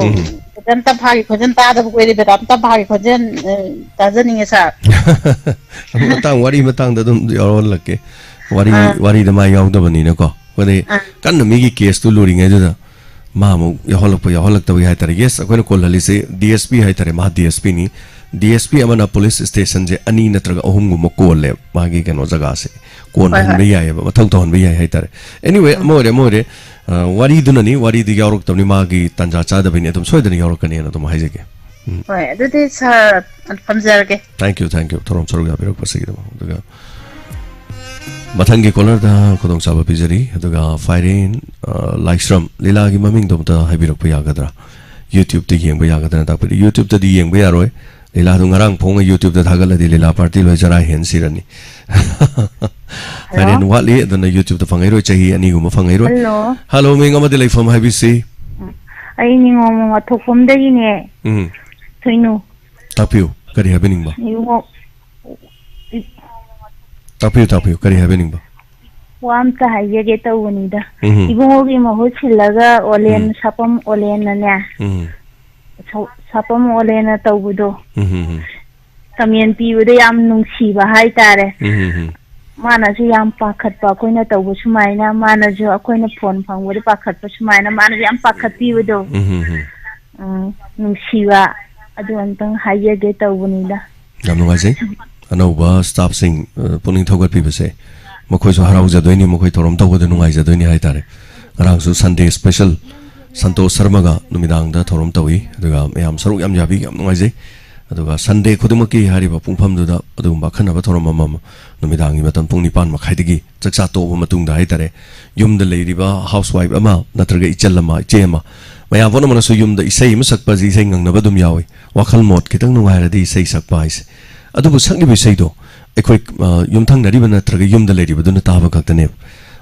madam tam pagi konjen tak ada buku ini, madam tam pagi konjen tak ada nih sir. Matang dah tu orang lagi, wari dah mai yang tu bani nak kau. Kau kan migi case tu luring aja dah. Mamu ya halak tahu ya tadi yes, aku nak call lagi se DSP hai tadi mah DSP ni. DSP amana police station je ani natraga ohum gumo call le magi kan ojaga se. Kon han biya ya mathang to han biya hai tare anyway more wari dunani wari di yaurok tamni magi tanja cha da bini tum soidani yaurok kani na tum haije ke oi adu sa pamjar ke thank you thorom sorga birok pasigi da daga mathangi caller da kodong saba pijari daga firing livestream lila gi maming dom ta haibirok pa yagadra YouTube te yeng ba yagadra ta pi YouTube te di yeng ba yaroi lila du ngarang phong YouTube te thagal di lila party loi jara hen sirani Firing wali dan YouTube te fangai roi chahi ani guma fangai roi hello minga ma delai from habisi ai ni ngom ma thokpom dagi ne thoinu tapiu kari happening ba tapiu kari happening ba wam ta haye ge ta uni da ibungo gi ma ho chilaga olen sapam olen na ne sapam olen ta ubudo tamien pi ude yam nungsi ba hai tare mana ju yam pakhat pa koina tawu sumaina mana ju akoina phone phangwari pakhat pa sumaina mana yam pakhat pi udo nungsiwa adu antang haye ge tawuni da yam nungai anauba staff sing puning thogat pi base makhoi so harau jadoini makhoi thorom tawga de nungai jadoini hai tare ngarang su Sunday special Santo Sharma ga numidang da thorom tawi aduga yam saruk yam jabi yam nungai aduga Sunday khudumaki hariba pungpham du da adugumba khanaba thorom mama numidangi matan pung nipan makhaidigi chaksa to matung da haitare yum da leiriba housewife ama natraga ichallama chema maya wona mana so yum da isai masakpa ji sai ngangna badum yawi wakhal mot kitang nungaira di isai sakpa ise adubu sakni bi sai do ekoi yum thang nari bana natraga yum da leiriba duna taba kaktane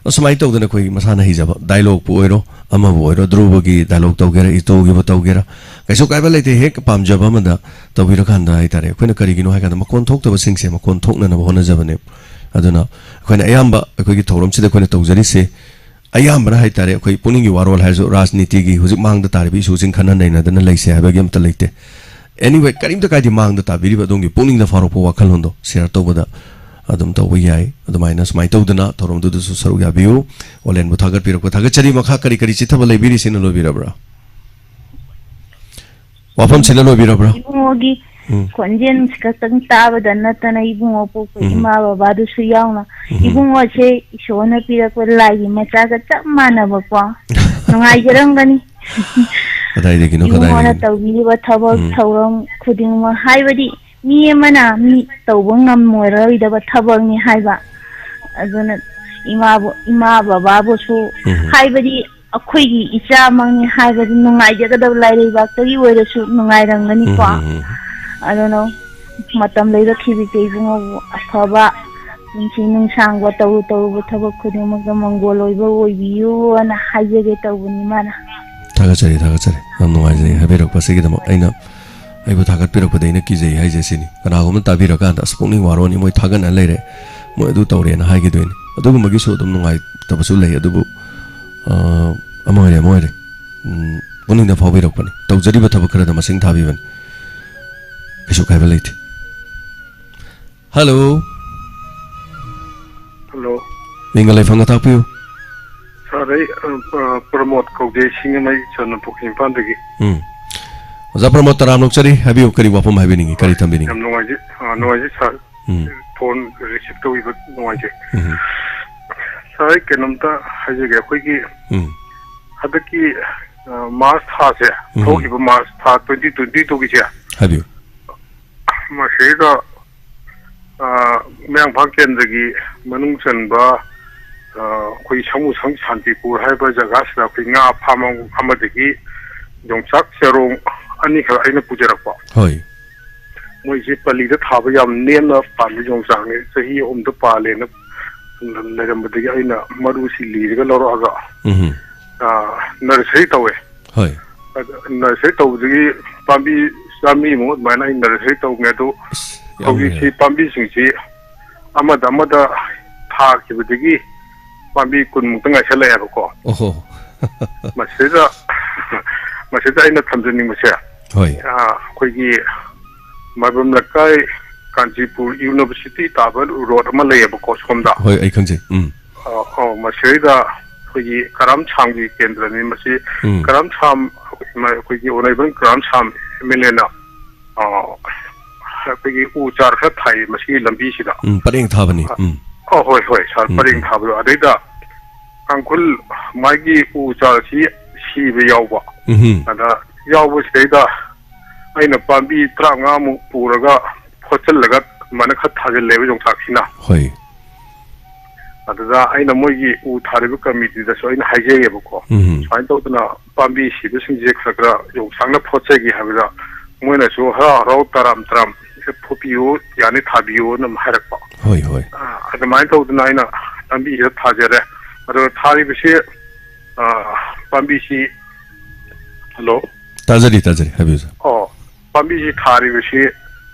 asmai to dana koi masana hijaba dialogue pu oiro ama bu oiro drubagi dialogue to gera ito gi batau gera kaiso kai balai te hek pamjaba mada tawira khanda haitare koina karigino haikanda makon thok taba singse makon thokna na hona jabane aduna koina ayamba koi gi thorom sida koina tawjari se ayamba na haitare koi puningi warol haiso rajniti gi hujik mangda tare bi su sing khana nei na dana leise haba gi amta leite anyway karim ta kai di mangda ta biri ba dongi puning da faro po wakal hondo share to bada adum to yai adumainas mai to dana thorom du su saru ya biu olen bu thagar pirok thagar chari makha kari chitha balai biri sin lo birabra wafam sin lo birabra ibungogi konjen ska tang taba dana tana ibungo po ko ima baba du su yauna ibungo che ishona pirak lai macha ga chamana ba ko ngai jarangani kadai de kino kadai ibungo ta wi ba thabak thauram khuding ma haibadi mi mana mi tawbang ngam moiroi da ba thabak ni haiba aduna ima baba bo su haibadi akhoi gi icha mangni haibadi nungai jaga da lai rei ba tari oira su nungai rangani ko I don't know matam leida khibi ke ibungo athaba ꯅꯨꯡꯁꯤ ꯅꯨꯡꯁꯥꯡꯕ ꯇꯧꯔꯨꯕ ꯊꯕꯛ ꯈꯨꯗꯤꯡꯃꯛꯇ ꯃꯪꯒꯣꯜ ꯑꯣꯏꯕ ꯑꯣꯏꯕꯤꯌꯨꯅ ꯍꯥꯏꯖꯒꯦ ꯇꯧꯕꯅꯤ ꯃꯥꯅ ꯊꯥꯒꯠꯆꯔꯤ ꯌꯥꯝ ꯅꯨꯡꯉꯥꯏꯖꯩ ꯍꯥꯏꯕꯤꯔꯛꯄꯁꯤꯒꯤꯗꯃꯛ ꯑꯩꯅ ꯑꯩꯕꯨ ꯊꯥꯒꯠꯄꯤꯔꯛꯄꯗ ꯑꯩꯅ ꯀꯤꯖꯩ ꯍꯥꯏꯖꯦ ꯁꯤꯅꯤ ꯀꯅꯥꯒꯨꯝꯕ ꯇꯥꯕꯤꯔꯀꯥꯟꯗ ꯑꯁ ꯄꯨꯛꯅꯤꯡ ꯋꯥꯔꯣꯅꯤ ꯃꯣꯏ ꯊꯥꯒꯠꯅ ꯂꯩꯔꯦ ꯃꯣꯏ ꯑꯗꯨ ꯇꯧꯔꯦꯅ ꯍꯥꯏꯈꯤꯗꯣꯏꯅꯤ ꯑꯗꯨꯒꯨꯝꯕꯒꯤꯁꯨ ꯑꯗꯨꯝ ꯅꯨꯡꯉꯥꯏꯇꯕꯁꯨ ꯂꯩ ꯑꯗꯨꯕꯨ ꯑꯃ ꯑꯣꯏꯔꯦ ꯄꯨꯛꯅꯤꯡꯗ ꯐꯥꯎꯕꯤꯔꯛꯄꯅꯤ ꯇꯧꯖꯔꯤꯕ ꯊꯕꯛ ꯈꯔꯗ ꯃꯁꯤꯡ ꯊꯥꯕꯤꯕꯅꯤ ꯀꯩꯁꯨ ꯀꯥꯏꯕ ꯂꯩꯇꯦ ꯍꯜꯂꯣ ꯍꯜꯂꯣ ꯃꯤꯡꯒ ꯂꯩꯐꯝꯒ ꯇꯥꯛꯄꯤꯌꯨ ꯁꯥꯔ ꯑꯩ ꯄ꯭ꯔꯃꯣꯗ ꯀꯧꯗꯦ ꯁꯤꯡꯖꯃꯩ ꯆꯟꯅꯄꯨꯈ꯭ꯔꯤ ꯏꯝꯐꯥꯜꯗꯒꯤ ꯑꯣꯖꯥ ꯄ꯭ꯔꯃꯣꯗ ꯇꯔꯥꯝ ꯅꯣꯛꯆꯔꯤ ꯍꯥꯏꯕꯤꯌꯨ ꯀꯔꯤ ꯋꯥꯐꯝ ꯍꯥꯏꯕꯤꯅꯤꯡꯉꯤ ꯀꯔꯤ ꯊꯝꯕꯤꯅꯤꯡꯉꯤ ꯌꯥꯝ ꯅꯨꯡꯉꯥꯏꯖꯩ ꯁꯥꯔ ꯐꯣꯟ ꯔꯤꯁꯤꯞ ꯇꯧꯕꯤꯕ ꯅꯨꯡꯉꯥꯏꯖꯩ ꯁꯥꯔ ꯑꯩ ꯀꯩꯅꯣꯝꯇ ꯍꯥꯏꯖꯒꯦ ꯑꯩꯈꯣꯏꯒꯤ ꯍꯟꯗꯛꯀꯤ ꯃꯥꯔꯆ ꯊꯥꯁꯦ ꯊꯣꯛꯈꯤꯕ ꯃꯥꯔꯆ ꯊꯥ 2022ꯒꯤꯁꯦ ꯍꯥꯏꯕꯤꯌꯨ ꯃꯁꯤꯗ ꯃꯌꯥꯡꯐꯥꯟ ꯀꯦꯟꯗ꯭ꯔꯒꯤ ꯃꯅꯨꯡ ꯆꯟꯕ ꯑꯩꯈꯣꯏ ꯁꯃꯨ ꯁꯥꯟꯇꯤꯄꯨꯔ ꯍꯥꯏꯕ ꯖꯒꯥꯁꯤꯗ ꯑꯩꯈꯣꯏ ꯉꯥ ꯐꯥꯝ ꯑꯃꯗꯒꯤ ꯌꯣꯡꯆꯥꯛ ꯆꯔꯣꯡ ꯑꯅꯤꯈꯛ ꯑꯩꯅ ꯄꯨꯖꯔꯛꯄ ꯃꯣꯏꯁꯤ ꯄꯜꯂꯤꯗ ꯊꯥꯕ ꯌꯥꯝ ꯅꯦꯝꯅ ꯄꯥꯟꯕ ꯌꯣꯡꯆꯥꯛꯅꯤ ꯆꯍꯤ 3ꯗ ꯄꯥꯜꯂꯦꯅ ꯂꯩꯔꯝꯕꯗꯒꯤ ꯑꯩꯅ ꯃꯔꯨꯁꯤ ꯂꯤꯔꯒ ꯂꯧꯔꯛꯑꯒ ꯅꯔꯁꯔꯤ ꯇꯧꯋꯦ ꯅꯔꯁꯔꯤ ꯇꯧꯕꯗꯒꯤ ꯄꯥꯝꯕꯤ 100ꯃꯨꯛ ꯑꯗꯨꯃꯥꯏꯅ ꯑꯩ ꯅꯔꯁꯔꯤ ꯇꯧꯕꯅꯦ ꯑꯗꯨ ꯍꯧꯖꯤꯛꯁꯤ ꯄꯥꯝꯕꯤꯁꯤꯡꯁꯤ ꯑꯃꯗ ꯊꯥꯈꯤꯕꯗꯒꯤ ꯄꯥꯝꯕꯤ 10ꯃꯨꯛꯇ ꯉꯥꯏꯁꯜꯂꯛꯑꯦꯕꯀꯣ ꯃꯁꯤꯗ ꯑꯩꯅ ꯊꯝꯖꯅꯤꯡꯕꯁꯦ ꯑꯩꯈꯣꯏꯒꯤ ꯃꯥꯏꯕꯝ ꯂꯩꯀꯥꯏ ꯀꯥꯟꯆꯤꯄꯨꯔ ꯌꯨꯅꯤꯚꯔꯁꯤꯇꯤ ꯇꯥꯕ ꯔꯣꯗ ꯑꯃ ꯂꯩꯌꯦꯕꯀꯣ ꯁꯣꯝꯗ ꯍꯣꯏ ꯑꯩ ꯈꯪꯖꯩ ꯃꯁꯤꯗ ꯑꯩꯈꯣꯏꯒꯤ ꯀꯔꯥꯝ ꯁꯥꯝꯒꯤ ꯀꯦꯟꯗ꯭ꯔꯅꯤ ꯃꯁꯤ ꯀꯔꯥꯝ ꯁꯥꯝ ꯑꯩꯈꯣꯏꯒꯤ ꯑꯣꯅꯩꯕꯟ ꯀꯔꯥꯝ ꯁꯥꯝ MLAꯅ ꯑꯩꯈꯣꯏꯒꯤ ꯎ ꯆꯥꯔ ꯈꯔ ꯊꯥꯏ ꯃꯁꯤꯒꯤ ꯂꯝꯕꯤꯁꯤꯗ ꯄꯔꯦꯡ ꯊꯥꯕꯅꯤ ꯍꯣꯏ ꯁꯥꯔ ꯄꯔꯦꯡ ꯊꯥꯕꯗꯣ ꯑꯗꯩꯗ ꯀꯥꯡꯈꯨꯜ ꯃꯥꯒꯤ ꯎ ꯆꯥꯔꯁꯤ ꯁꯤꯕ ꯌꯥꯎꯕ ꯑꯗ ꯌꯥꯎꯕꯁꯤꯗꯩꯗ ꯑꯩꯅ ꯄꯥꯝꯕꯤ 35ꯃꯨꯛ ꯄꯨꯔꯒ ꯐꯣꯠꯆꯜꯂꯒ ꯑꯗꯨꯃꯥꯏꯅ ꯈꯔ ꯊꯥꯖꯤꯜꯂꯦꯕ ꯌꯣꯡꯆꯥꯛꯁꯤꯅ ꯑꯗꯨꯗ ꯑꯩꯅ ꯃꯣꯏꯒꯤ ꯎ ꯊꯥꯔꯤꯕ ꯀꯃꯤꯇꯤꯗꯁꯨ ꯑꯩꯅ ꯍꯥꯏꯖꯩꯌꯦꯕꯀꯣ ꯁꯨꯃꯥꯏꯅ ꯇꯧꯗꯅ ꯄꯥꯝꯕꯤ ꯁꯤꯕꯁꯤꯡꯁꯦ ꯈꯔ ꯌꯣꯡꯆꯥꯛꯅ ꯐꯣꯠꯆꯒꯦ ꯍꯥꯏꯕꯗ ꯃꯣꯏꯅꯁꯨ ꯍꯔꯥꯎ ꯇꯔꯥꯝ ꯐꯣꯠꯄꯤꯌꯨ ꯌꯥꯅꯤ ꯊꯥꯕꯤꯌꯨꯅ ꯍꯥꯏꯔꯛꯄ ꯑꯗꯨꯃꯥꯏꯅ ꯇꯧꯗꯅ ꯑꯩꯅ ꯄꯥꯝꯕꯤꯁꯤꯗ ꯊꯥꯖꯔꯦ ꯑꯗꯨꯒ ꯊꯥꯔꯤꯕꯁꯤ ꯄꯥꯝꯕꯤꯁꯤ ꯍꯜꯂꯣ ꯇꯥꯖꯔꯤ ꯍꯥꯏꯕꯤꯌꯨ ꯄꯥꯝꯕꯤꯁꯤ ꯊꯥꯔꯤꯕꯁꯤ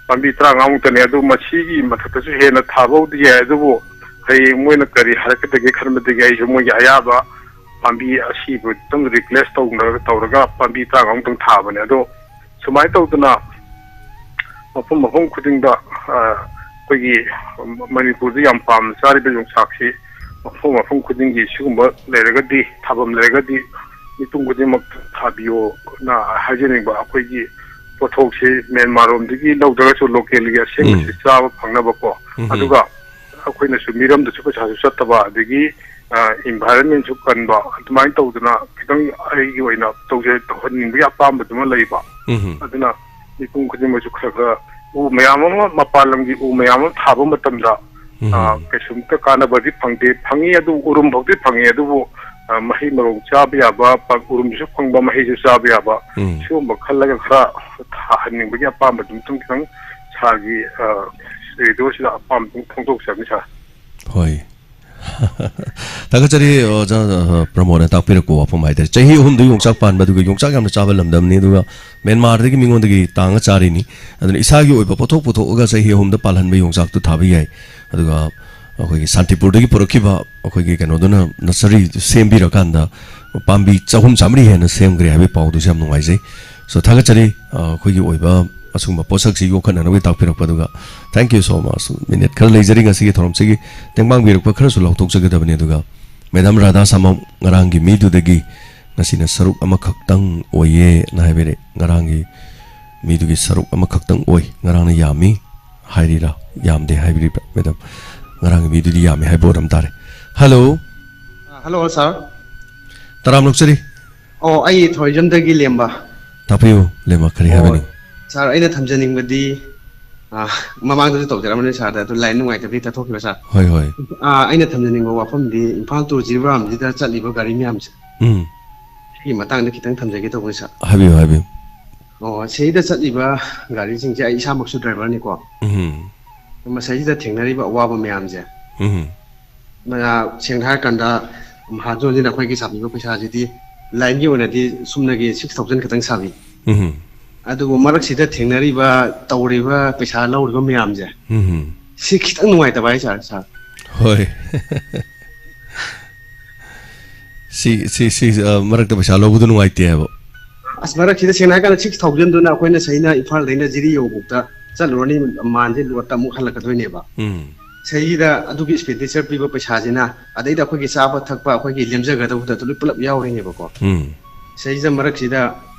ꯄꯥꯝꯕꯤ 35ꯃꯨꯛꯇꯅꯤ ꯑꯗꯨ ꯃꯁꯤꯒꯤ ꯃꯊꯛꯇꯁꯨ ꯍꯦꯟꯅ ꯊꯥꯕꯕꯨꯗꯤ ꯌꯥꯏ ꯑꯗꯨꯕꯨ ꯍꯌꯦꯡ ꯃꯣꯏꯅ ꯀꯔꯤ ꯍꯥꯏꯔꯛꯀꯗꯒꯦ ꯈꯟꯕꯗꯒꯤ ꯑꯩꯁꯨ ꯃꯣꯏꯒꯤ ꯑꯌꯥꯕ ꯄꯥꯝꯕꯤ ꯑꯁꯤꯕꯨꯇꯪ ꯔꯤꯄ꯭ꯂꯦꯁ ꯇꯧꯔꯒ ꯄꯥꯝꯕꯤ 35ꯃꯨꯛꯇꯪ ꯊꯥꯕꯅꯦ ꯑꯗꯣ ꯁꯨꯃꯥꯏꯅ ꯇꯧꯗꯅ ꯃꯐꯝ ꯈꯨꯗꯤꯡꯗ ꯑꯩꯈꯣꯏꯒꯤ ꯃꯅꯤꯄꯨꯔꯗ ꯌꯥꯝ ꯄꯥꯝꯅ ꯆꯥꯔꯤꯕ ꯌꯣꯡꯆꯥꯛꯁꯤ ꯃꯐꯝ ꯈꯨꯗꯤꯡꯒꯤ ꯁꯤꯒꯨꯝꯕ ꯂꯩꯔꯒꯗꯤ ꯊꯥꯐꯝ ꯂꯩꯔꯒꯗꯤ ꯃꯤꯄꯨꯝ ꯈꯨꯗꯤꯡꯃꯛ ꯊꯥꯕꯤꯌꯣꯅ ꯍꯥꯏꯖꯅꯤꯡꯕ ꯑꯩꯈꯣꯏꯒꯤ ꯄꯣꯠꯊꯣꯛꯁꯤ ꯃꯦꯟꯃꯥꯔꯣꯝꯗꯒꯤ ꯂꯧꯗ꯭ꯔꯒꯁꯨ ꯂꯣꯀꯦꯜꯒꯤ ꯑꯁꯦꯡꯕꯁꯤ ꯆꯥꯕ ꯐꯪꯅꯕꯀꯣ ꯑꯗꯨꯒ ꯑꯩꯈꯣꯏꯅꯁꯨ ꯃꯤꯔꯝꯗꯁꯨ ꯄꯩꯁꯥꯁꯨ ꯆꯠꯇꯕ ꯑꯗꯒꯤ ꯏꯟꯚꯥꯏꯔꯟꯃꯦꯟꯁꯨ ꯀꯟꯕ ꯑꯗꯨꯃꯥꯏꯅ ꯇꯧꯗꯅ ꯈꯤꯇꯪ ꯑꯩꯒꯤ ꯑꯣꯏꯅ ꯇꯧꯍꯟꯅꯤꯡꯕꯒꯤ ꯑꯄꯥꯝꯕꯗꯨꯃ ꯂꯩꯕ ꯑꯗꯨꯅ ꯃꯤꯄꯨꯝ ꯈꯨꯗꯤꯡꯃꯛꯁꯨꯈꯔ ꯎ ꯃꯌꯥꯝ ꯑꯃ ꯃꯄꯥꯟ ꯂꯝꯒꯤ ꯎ ꯃꯌꯥꯝ ꯑꯃ ꯊꯥꯕ ꯃꯇꯝꯗ ꯀꯩꯁꯨꯝꯇ ꯀꯥꯟꯅꯕꯗꯤ ꯐꯪꯉꯤ ꯑꯗꯨ ꯎꯔꯨꯝ ꯐꯥꯎꯗꯤ ꯐꯪꯉꯤ ꯑꯗꯨꯕꯨ ꯃꯍꯩ ꯃꯔꯣꯡ ꯆꯥꯕ ꯌꯥꯕ ꯎꯔꯨꯝꯁꯨ ꯐꯪꯕ ꯃꯍꯩꯁꯨ ꯆꯥꯕ ꯌꯥꯕ ꯁꯤꯒꯨꯝꯕ ꯈꯜꯂꯒꯈꯔ ꯊꯥꯍꯟꯅꯤꯡꯕꯒꯤ ꯑꯄꯥꯝꯕꯗꯨꯃꯇꯪ ꯈꯤꯇꯪ ꯁꯥꯔꯒꯤ ꯔꯦꯗꯤꯑꯣꯁꯤꯗ ꯑꯄꯥꯝꯕꯗꯨꯝ ꯐꯣꯡꯗꯣꯛꯆꯕꯅꯤ ꯁꯥꯔ ꯍꯣꯏ ꯊꯥꯒꯠꯆꯔꯤ ꯑꯣꯖꯥ ꯄ꯭ꯔꯃꯣꯗꯅ ꯇꯥꯛꯄꯤꯔꯛꯄ ꯋꯥꯐꯝ ꯍꯥꯏꯇꯥꯔꯦ ꯆꯍꯤ 3ꯗ ꯌꯣꯡꯆꯥꯛ ꯄꯥꯟꯕ ꯑꯗꯨꯒ ꯌꯣꯡꯆꯥꯛ ꯌꯥꯝꯅ ꯆꯥꯕ ꯂꯝꯗꯝꯅꯤ ꯑꯗꯨꯒ ꯃꯦꯟꯃꯥꯔꯗꯒꯤ ꯃꯤꯉꯣꯟꯗꯒꯤ ꯇꯥꯡꯉ ꯆꯥꯔꯤꯅꯤ ꯑꯗꯨꯅ ꯏꯁꯥꯒꯤ ꯑꯣꯏꯕ ꯄꯣꯠꯊꯣꯛ ꯄꯨꯊꯣꯛꯑꯒ ꯆꯍꯤ 3ꯗ ꯄꯥꯜꯍꯟꯕ ꯌꯣꯡꯆꯥꯛꯇꯨ ꯊꯥꯕ ꯌꯥꯏ ꯑꯗꯨꯒ ꯑꯩꯈꯣꯏꯒꯤ ꯁꯥꯟꯇꯤꯄꯨꯔꯗꯒꯤ ꯄꯨꯔꯛꯈꯤꯕ ꯑꯩꯈꯣꯏꯒꯤ ꯀꯩꯅꯣꯗꯨꯅ ꯅꯁꯔꯤ ꯁꯦꯝꯕꯤꯔꯀꯥꯟꯗ ꯄꯥꯝꯕꯤ 300-400 ꯍꯦꯟꯅ ꯁꯦꯝꯈ꯭ꯔꯦ ꯍꯥꯏꯕꯒꯤ ꯄꯥꯎꯗꯨꯁꯨ ꯌꯥꯝ ꯅꯨꯡꯉꯥꯏꯖꯩ ꯁꯣ ꯊꯥꯒꯠꯆꯔꯤ ꯑꯩꯈꯣꯏꯒꯤ ꯑꯣꯏꯕ ꯑꯁꯨꯝꯕ ꯄꯣꯠꯁꯛꯁꯤ ꯌꯣꯛꯈꯠꯅꯅꯕꯒꯤ ꯇꯥꯛꯄꯤꯔꯛꯄ ꯑꯗꯨꯒ ꯊꯦꯡꯛ ꯌꯨ ꯁꯣ ꯃꯆ ꯃꯤꯅꯤꯠ ꯈꯔ ꯂꯩꯖꯔꯤ ꯉꯁꯤꯒꯤ ꯊꯧꯔꯝꯁꯤꯒꯤ ꯇꯦꯡꯕꯥꯡꯕꯤꯔꯛꯄ ꯈꯔꯁꯨ ꯂꯥꯎꯊꯣꯛꯆꯒꯗꯕꯅꯤ ꯑꯗꯨꯒ ꯃꯦꯗꯥꯝ ꯔꯥꯙꯥ ꯁꯥꯃꯝ ꯉꯔꯥꯡꯒꯤ ꯃꯤꯗꯨꯗꯒꯤ ꯉꯁꯤꯅ ꯁꯔꯨꯛ ꯑꯃꯈꯛꯇꯪ ꯑꯣꯏꯌꯦꯅ ꯍꯥꯏꯕꯤꯔꯛꯑꯦ ꯉꯔꯥꯡꯒꯤ ꯃꯤꯗꯨꯒꯤ ꯁꯔꯨꯛ ꯑꯃꯈꯛꯇꯪ ꯑꯣꯏ ꯉꯔꯥꯡꯅ ꯌꯥꯝꯃꯤ ꯍꯥꯏꯔꯤꯔꯥ ꯌꯥꯝꯗꯦ ꯍꯥꯏꯕꯤꯔꯤꯕ꯭ꯔꯥ ꯃꯦꯗꯥꯝ ꯉꯔꯥꯡꯒꯤ ꯃꯤꯗꯨꯗꯤ ꯌꯥꯝꯃꯤ ꯍꯥꯏꯕ ꯑꯣꯏꯔꯝ ꯇꯥꯔꯦ ꯍꯜꯂꯣ ꯁꯥꯔ ꯇꯔꯥꯝ ꯅꯣꯛꯆꯔꯤ ꯑꯩ ꯊꯣꯏꯖꯝꯗꯒꯤ ꯂꯦꯝꯕ ꯇꯥꯛꯄꯤꯌꯨ ꯂꯦꯝꯕ ꯀꯔꯤ ꯍꯥꯏꯕꯅꯤ ꯁꯥꯔ ꯑꯩꯅ ꯊꯝꯖꯅꯤꯡꯕꯗꯤ ꯃꯃꯥꯡꯗꯁꯨ ꯇꯧꯖꯔꯝꯕꯅꯤ ꯁꯥꯔꯗ ꯑꯗꯨ ꯂꯥꯏꯟ ꯅꯨꯡꯉꯥꯏꯇꯕꯗꯤ ꯇꯠꯊꯣꯛꯈꯤꯕ ꯁꯥꯔ ꯍꯣꯏ ꯑꯩꯅ ꯊꯝꯖꯅꯤꯡꯕ ꯋꯥꯐꯝꯗꯤ ꯏꯝꯐꯥꯜ ꯇꯨ ꯖꯤꯔꯤꯕꯥꯝꯁꯤꯗ ꯆꯠꯂꯤꯕ ꯒꯥꯔꯤ ꯃꯌꯥꯝꯁꯦ ꯁꯤꯒꯤ ꯃꯇꯥꯡꯗ ꯈꯤꯇꯪ ꯊꯝꯖꯒꯦ ꯇꯧꯕꯅꯤ ꯁꯥꯔ ꯍꯥꯏꯕꯤꯌꯨ ꯁꯤꯗ ꯆꯠꯂꯤꯕ ꯒꯥꯔꯤꯁꯤꯡꯁꯦ ꯑꯩ ꯏꯁꯥꯃꯛꯁꯨ ꯗ꯭ꯔꯥꯏꯚꯔꯅꯤꯀꯣ ꯃꯁꯤꯗ ꯊꯦꯡꯅꯔꯤꯕ ꯑꯋꯥꯕ ꯃꯌꯥꯝꯁꯦ ꯁꯦꯡꯅ ꯍꯥꯏꯔꯀꯥꯟꯗ ꯃꯍꯥꯖꯣꯟꯁꯤꯅ ꯑꯩꯈꯣꯏꯒꯤ ꯁꯥꯕꯤꯕ ꯄꯩꯁꯥꯁꯤꯗꯤ ꯂꯥꯏꯟꯒꯤ ꯑꯣꯏꯅꯗꯤ ꯁꯨꯝꯅꯒꯤ 6,000 ꯈꯛꯇꯪ ꯁꯥꯕꯤ ꯑꯗꯨꯕꯨ ꯃꯔꯛꯁꯤꯗ ꯊꯦꯡꯅꯔꯤꯕ ꯇꯧꯔꯤꯕ ꯄꯩꯁꯥ ꯂꯧꯔꯤꯕ ꯃꯌꯥꯝꯁꯦ ꯁꯤ ꯈꯤꯇꯪ ꯅꯨꯡꯉꯥꯏꯇꯕ ꯍꯥꯏꯇꯥꯔꯦ ꯁꯥꯔ ꯍꯣꯏ ꯁꯤ ꯃꯔꯛꯇ ꯄꯩꯁꯥ ꯂꯧꯕꯗꯨ ꯅꯨꯡꯉꯥꯏꯇꯦ ꯍꯥꯏꯕ ꯑꯁ ꯃꯔꯛꯁꯤꯗ ꯁꯦꯡꯅ ꯍꯥꯏꯔꯀꯥꯟꯗ 6,000ꯗꯨꯅ ꯑꯩꯈꯣꯏꯅ ꯁꯩꯅ ꯏꯝꯐꯥꯜꯗꯩꯅ ꯖꯤꯔꯤ ꯌꯧꯕꯧꯇ ꯆꯠꯂꯨꯔꯅꯤ ꯃꯥꯟꯁꯦ ꯂꯣꯠꯇ ꯑꯃꯨꯛ ꯍꯜꯂꯛꯀꯗꯣꯏꯅꯦꯕ ꯁꯩꯗ ꯑꯗꯨꯒꯤ ꯑꯦꯛꯁꯄꯦꯟꯗꯤꯆꯔ ꯄꯤꯕ ꯄꯩꯁꯥꯁꯤꯅ ꯑꯗꯩꯗ ꯑꯩꯈꯣꯏꯒꯤ ꯆꯥꯕ ꯊꯛꯄ ꯑꯩꯈꯣꯏꯒꯤ ꯂꯦꯝꯖꯒꯗꯕꯗ ꯑꯗꯨ ꯄꯨꯂꯞ ꯌꯥꯎꯔꯤꯅꯦꯕꯀꯣ ꯁꯩꯁꯤꯗ ꯃꯔꯛꯁꯤꯗ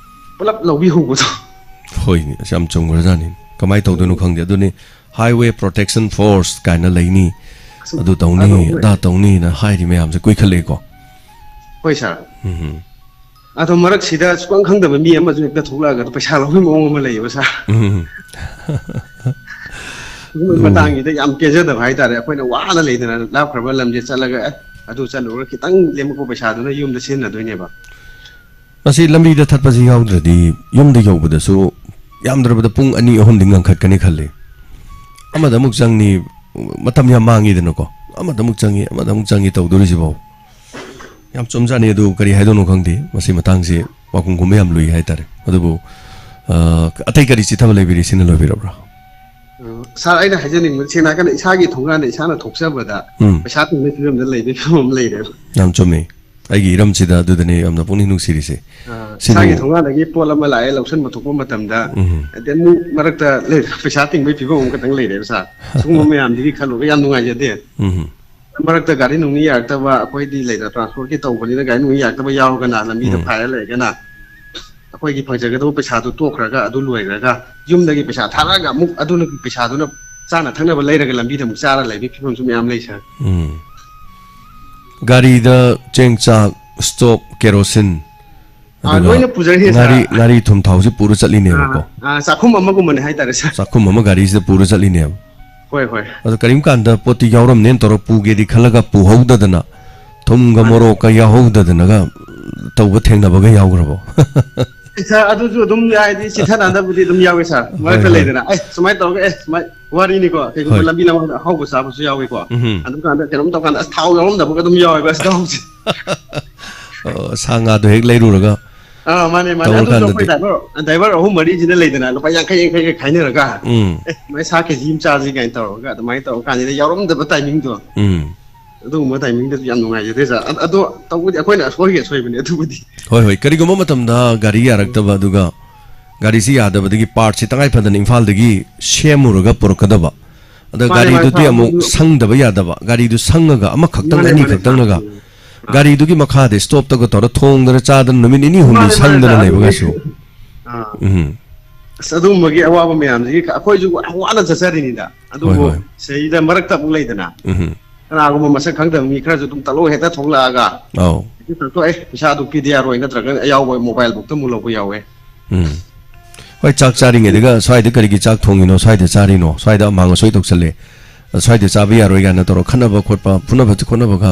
ꯄꯨꯂꯞ ꯂꯧꯕꯤꯍꯧꯕꯗꯣ ꯍꯣꯏꯅꯦ ꯑꯁ ꯌꯥꯝ ꯆꯨꯝꯈ꯭ꯔꯖꯥꯠꯅꯤ ꯀꯃꯥꯏꯅ ꯇꯧꯗꯣꯏꯅꯣ ꯈꯪꯗꯦ ꯑꯗꯨꯅꯤ ꯍꯥꯏꯋꯦ ꯄ꯭ꯔꯣꯇꯦꯛꯁꯟ ꯐꯣꯔꯁ ꯀꯥꯏꯅ ꯂꯩꯅꯤ ꯑꯗꯨ ꯇꯧꯅꯤ ꯑꯗꯥ ꯇꯧꯅꯤꯅ ꯍꯥꯏꯔꯤ ꯃꯌꯥꯝꯁꯦ ꯀꯨꯏꯈꯠꯂꯛꯑꯦꯀꯣ ꯍꯣꯏ ꯁꯥꯔ ꯑꯗꯣ ꯃꯔꯛꯁꯤꯗ ꯁꯨꯈꯪ ꯈꯪꯗꯕ ꯃꯤ ꯑꯃꯁꯨ ꯍꯦꯛꯇ ꯊꯣꯛꯂꯛꯑꯒ ꯄꯩꯁꯥ ꯂꯧꯕꯒꯤ ꯃꯑꯣꯡ ꯑꯃ ꯂꯩꯌꯦꯕ ꯁꯥꯔ ꯁꯤꯒꯨꯝꯕ ꯃꯇꯥꯡꯁꯤꯗ ꯌꯥꯝ ꯄꯦꯟꯖꯗꯕ ꯍꯥꯏꯇꯥꯔꯦ ꯑꯩꯈꯣꯏꯅ ꯋꯥꯅ ꯂꯩꯗꯅ ꯂꯥꯞꯈ꯭ꯔꯕ ꯂꯝꯁꯦ ꯆꯠꯂꯒ ꯑꯗꯨ ꯆꯠꯂꯨꯔꯒ ꯈꯤꯇꯪ ꯂꯦꯝꯃꯛꯄ ꯄꯩꯁꯥꯗꯨꯅ ꯌꯨꯝꯗ ꯁꯤꯖꯤꯟꯅꯗꯣꯏꯅꯦꯕ ꯃꯁꯤ ꯂꯝꯕꯤꯗ ꯊꯠꯄꯁꯤ ꯌꯥꯎꯗ꯭ꯔꯗꯤ ꯌꯨꯝꯗ ꯌꯧꯕꯗꯁꯨ ꯌꯥꯝꯗ꯭ꯔꯕꯗ ꯄꯨꯡ 2-3ꯗꯤ ꯉꯟꯈꯠꯀꯅꯤ ꯈꯜꯂꯤ ꯑꯃꯗ ꯑꯃꯨꯛ ꯆꯪꯅꯤ ꯃꯇꯝ ꯌꯥꯝ ꯃꯥꯡꯉꯤꯗꯅꯀꯣ ꯑꯃꯗ ꯑꯃꯨꯛ ꯆꯪꯉꯤ ꯇꯧꯗꯣꯔꯤꯁꯤꯐꯥꯎ ꯌꯥꯝ ꯆꯨꯝꯖꯥꯅꯤ ꯑꯗꯨ ꯀꯔꯤ ꯍꯥꯏꯗꯣꯏꯅꯣ ꯈꯪꯗꯦ ꯃꯁꯤ ꯃꯇꯥꯡꯁꯤ ꯋꯥꯀꯨꯝꯒꯨꯝꯕ ꯌꯥꯝ ꯂꯨꯏ ꯍꯥꯏꯇꯥꯔꯦ ꯑꯗꯨꯕꯨ ꯑꯇꯩ ꯀꯔꯤ ꯆꯤꯊꯕ ꯂꯩꯕꯤꯔꯤ ꯁꯤꯅ ꯂꯣꯏꯕꯤꯔꯕ꯭ꯔꯥ ꯁꯥꯔ ꯑꯩꯅ ꯍꯥꯏꯖꯅꯤꯡꯕ ꯁꯦꯡꯅ ꯍꯥꯏꯔꯀꯥꯟꯗ ꯏꯁꯥꯒꯤ ꯊꯣꯡꯒꯥꯟꯗ ꯏꯁꯥꯅ ꯊꯣꯛꯆꯕꯗ ꯄꯩꯁꯥ ꯇꯤꯡꯕꯒꯤ ꯐꯤꯕꯝꯗ ꯂꯩꯕꯒꯤ ꯐꯤꯕꯝ ꯑꯃ ꯂꯩꯔꯦꯕ ꯌꯥꯝ ꯆꯨꯝꯃꯤ ꯑꯩꯒꯤ ꯏꯔꯝꯁꯤꯗ ꯑꯗꯨꯗꯅꯤ ꯌꯥꯝꯅ ꯄꯨꯛꯅꯤꯡ ꯅꯨꯡꯁꯤꯔꯤꯁꯦ ꯏꯁꯥꯒꯤ ꯊꯣꯡꯒꯥꯟꯗꯒꯤ ꯄꯣꯠ ꯑꯃ ꯂꯥꯛꯑꯦ ꯂꯧꯁꯟꯕ ꯊꯣꯛꯄ ꯃꯇꯝꯗ ꯑꯃꯨꯛ ꯃꯔꯛꯇ ꯄꯩꯁꯥ ꯇꯤꯡꯕꯒꯤ ꯐꯤꯕꯝ ꯑꯃꯈꯛꯇꯪ ꯂꯩꯔꯦꯕ ꯁꯥꯔ ꯁꯤꯒꯨꯝꯕ ꯃꯌꯥꯝꯗꯨꯒꯤ ꯈꯜꯂꯨꯔꯒ ꯌꯥꯝ ꯅꯨꯡꯉꯥꯏꯖꯗꯦ ꯃꯔꯛꯇ ꯒꯥꯔꯤ ꯅꯨꯡꯅꯤ ꯌꯥꯔꯛꯇꯕ ꯑꯩꯈꯣꯏꯗꯤ ꯂꯩꯗ ꯇ꯭ꯔꯥꯟꯁꯄꯣꯔꯠꯀꯤ ꯇꯧꯕꯅꯤꯅ ꯒꯥꯔꯤ ꯅꯨꯡꯅꯤ ꯌꯥꯔꯛꯇꯕ ꯌꯥꯎꯔꯒꯅ ꯂꯝꯕꯤꯗ ꯐꯥꯏꯔ ꯂꯩꯔꯒꯅ ꯑꯩꯈꯣꯏꯒꯤ ꯐꯪꯖꯒꯗꯕ ꯄꯩꯁꯥꯗꯨ ꯇꯣꯛꯈ꯭ꯔꯒ ꯑꯗꯨ ꯂꯣꯏꯈ꯭ꯔꯒ ꯌꯨꯝꯗꯒꯤ ꯄꯩꯁꯥ ꯊꯥꯔꯛꯑꯒ ꯑꯃꯨꯛ ꯑꯗꯨꯅ ꯄꯩꯁꯥꯗꯨꯅ ꯆꯥꯅ ꯊꯛꯅꯕ ꯂꯩꯔꯒ ꯂꯝꯕꯤꯗ ꯑꯃꯨꯛ ꯆꯥꯔ ꯂꯩꯕꯒꯤ ꯐꯤꯕꯝꯁꯨ ꯃꯌꯥꯝ ꯂꯩ ꯁꯥꯔ ꯒꯥꯔꯤꯗ ꯆꯦꯡ ꯆꯥꯛ ꯁ꯭ꯇꯣꯞ ꯀꯦꯔꯣꯁꯤꯟ ꯂꯣꯏꯅ ꯄꯨꯖꯔꯤ ꯁꯥꯔ ꯉꯥꯔꯤ ꯊꯨꯝ ꯊꯥꯎꯁꯤ ꯄꯨꯔ ꯆꯠꯂꯤꯅꯦꯕꯀꯣ ꯆꯥꯛꯈꯨꯝ ꯑꯃꯒꯨꯝꯕꯅꯦ ꯍꯥꯏꯇꯥꯔꯦ ꯁꯥꯔ ꯆꯥꯛꯈꯨꯝ ꯑꯃ ꯒꯥꯔꯤꯁꯤꯗ ꯄꯨꯔ ꯆꯠꯂꯤꯅꯦꯕ ꯍꯣꯏ ꯍꯣꯏ ꯑꯗꯣ ꯀꯔꯤꯝ ꯀꯥꯟꯗ ꯄꯣꯠꯇꯤ ꯌꯥꯎꯔꯝꯅꯦꯅ ꯇꯧꯔ ꯄꯨꯒꯦꯗꯤ ꯈꯜꯂꯒ ꯄꯨꯍꯧꯗꯗꯅ ꯊꯨꯝꯒ ꯃꯣꯔꯣꯛꯀ ꯌꯥꯎꯍꯧꯗꯗꯅꯒ ꯇꯧꯕ ꯊꯦꯡꯅꯕꯒ ꯌꯥꯎꯈ꯭ꯔꯕꯣ ꯁꯥꯔ ꯑꯗꯨꯁꯨ ꯑꯗꯨꯝ ꯍꯥꯏꯗꯤ ꯆꯤꯊꯅꯥꯟꯗꯕꯨꯗꯤ ꯑꯗꯨꯝ ꯌꯥꯎꯋꯤ ꯁꯥꯔ ꯃꯔꯛꯇ ꯂꯩꯗꯅ ꯁꯨꯃꯥꯏꯅ ꯇꯧꯔꯒ ꯁꯨꯃꯥꯏ ꯋꯥꯔꯤꯅꯤꯀꯣ ꯀꯩꯒꯨꯝꯕ ꯂꯝꯕꯤ ꯂꯝꯍꯥꯡꯗ ꯑꯍꯥꯎꯕ ꯆꯥꯕꯁꯨ ꯌꯥꯎꯋꯤꯀꯣ ꯑꯗꯨꯀꯥꯟꯗ ꯀꯩꯅꯣꯝ ꯇꯧꯀꯥꯟꯗ ꯊꯥꯎ ꯌꯥꯎꯔꯝꯗꯕꯒ ꯑꯗꯨꯝ ꯌꯥꯎꯋꯦꯕ ꯊꯥꯎꯁꯦ ꯁꯥ ꯉꯥꯗꯣ ꯍꯦꯛ ꯂꯩꯔꯨꯔꯒ ꯃꯥꯅꯦ ꯑꯗꯨꯁꯨ ꯑꯩꯈꯣꯏ ꯗ꯭राꯏꯚꯔ 3-4ꯁꯤꯅ ꯂꯩꯗꯅ ꯂꯨꯄꯥ 50 ꯈꯥꯏꯅꯔꯒ ꯃꯥꯏ ꯁꯥ ꯀꯦꯖꯤ ꯑꯃ ꯆꯥꯁꯤ ꯀꯥꯏꯅ ꯇꯧꯔꯒ ꯑꯗꯨꯃꯥꯏꯅ ꯇꯧꯔ ꯀꯥꯟꯁꯤꯗ ꯌꯥꯎꯔꯝꯗꯕ ꯇꯥꯏꯃꯤꯡꯗꯣ ꯑꯗꯨꯒꯨꯝꯕ ꯇꯥꯏꯃꯤꯡꯗꯁꯨ ꯌꯥꯝ ꯅꯨꯡꯉꯥꯏꯖꯗꯦ ꯁꯥꯔ ꯑꯗꯣ ꯇꯧꯕꯗꯤ ꯑꯩꯈꯣꯏꯅ ꯑꯁꯣꯏꯕꯅꯦ ꯑꯗꯨꯕꯨꯗꯤ ꯍꯣꯏ ꯀꯔꯤꯒꯨꯝꯕ ꯃꯇꯝꯗ ꯒꯥꯔꯤ ꯌꯥꯔꯛꯇꯕ ꯑꯗꯨꯒ ꯒꯥꯔꯤꯁꯤ ꯌꯥꯗꯕꯗꯒꯤ ꯄꯥꯔꯠꯁꯤ ꯇꯉꯥꯏ ꯐꯗꯅ ꯏꯝꯐꯥꯜꯗꯒꯤ ꯁꯦꯝꯃꯨꯔꯒ ꯄꯨꯔꯛꯀꯗꯕ ꯑꯗ ꯒꯥꯔꯤꯗꯨꯗꯤ ꯑꯃꯨꯛ ꯁꯪꯗꯕ ꯌꯥꯗꯕ ꯒꯥꯔꯤꯗꯨ ꯁꯪꯉꯒ ꯑꯃꯈꯛꯇꯪ ꯑꯅꯤꯈꯛꯇꯪꯅꯒ ꯒꯥꯔꯤꯗꯨꯒꯤ ꯃꯈꯥꯗ ꯁ꯭ꯇꯣꯞꯇꯒ ꯇꯧꯔ ꯊꯣꯡꯗꯅ ꯆꯥꯗꯅ ꯅꯨꯃꯤꯠ 2-3 ꯁꯪꯗꯅ ꯂꯩꯕꯒꯁꯨ ꯑꯁ ꯑꯗꯨꯒꯨꯝꯕꯒꯤ ꯑꯋꯥꯕ ꯃꯌꯥꯝꯁꯤꯒꯤ ꯑꯩꯈꯣꯏꯁꯨ ꯋꯥꯅ ꯆꯠꯆꯔꯤꯅꯤꯗ ꯑꯗꯨꯕꯨ ꯁꯤꯗ ꯃꯔꯛꯇ ꯑꯃꯨꯛ ꯂꯩꯗꯅ ꯀꯅꯥꯒꯨꯝꯕ ꯃꯁꯛ ꯈꯪꯗꯕ ꯃꯤ ꯈꯔꯁꯨ ꯑꯗꯨꯝ ꯇꯂꯣ ꯍꯦꯛꯇ ꯊꯣꯛꯂꯛꯑꯒ ꯄꯩꯁꯥꯗꯨ ꯄꯤꯗ ꯌꯥꯔꯣꯏ ꯅꯠꯇ꯭ꯔꯒ ꯑꯌꯥꯎꯕ ꯃꯣꯕꯥꯏꯜ ꯕꯨꯛꯇ ꯑꯃꯨꯛ ꯂꯧꯕ ꯌꯥꯎꯋꯦ ꯍꯣꯏ ꯆꯥꯛ ꯆꯥꯔꯤꯉꯩꯗꯒ ꯁ꯭ꯋꯥꯏꯗ ꯀꯔꯤꯒꯤ ꯆꯥꯛ ꯊꯣꯡꯉꯤꯅꯣ ꯁ꯭ꯋꯥꯏꯗ ꯆꯥꯔꯤꯅꯣ ꯁ꯭ꯋꯥꯏꯗ ꯑꯃꯥꯡ ꯑꯁꯣꯏ ꯇꯧꯁꯜꯂꯦ ꯁ꯭ꯋꯥꯏꯗ ꯆꯥꯕ ꯌꯥꯔꯣꯏ ꯀꯥꯏꯅ ꯇꯧꯔ ꯈꯟꯅꯕ ꯈꯣꯠꯄ ꯐꯨꯅꯕ ꯈꯣꯠꯅꯕꯒ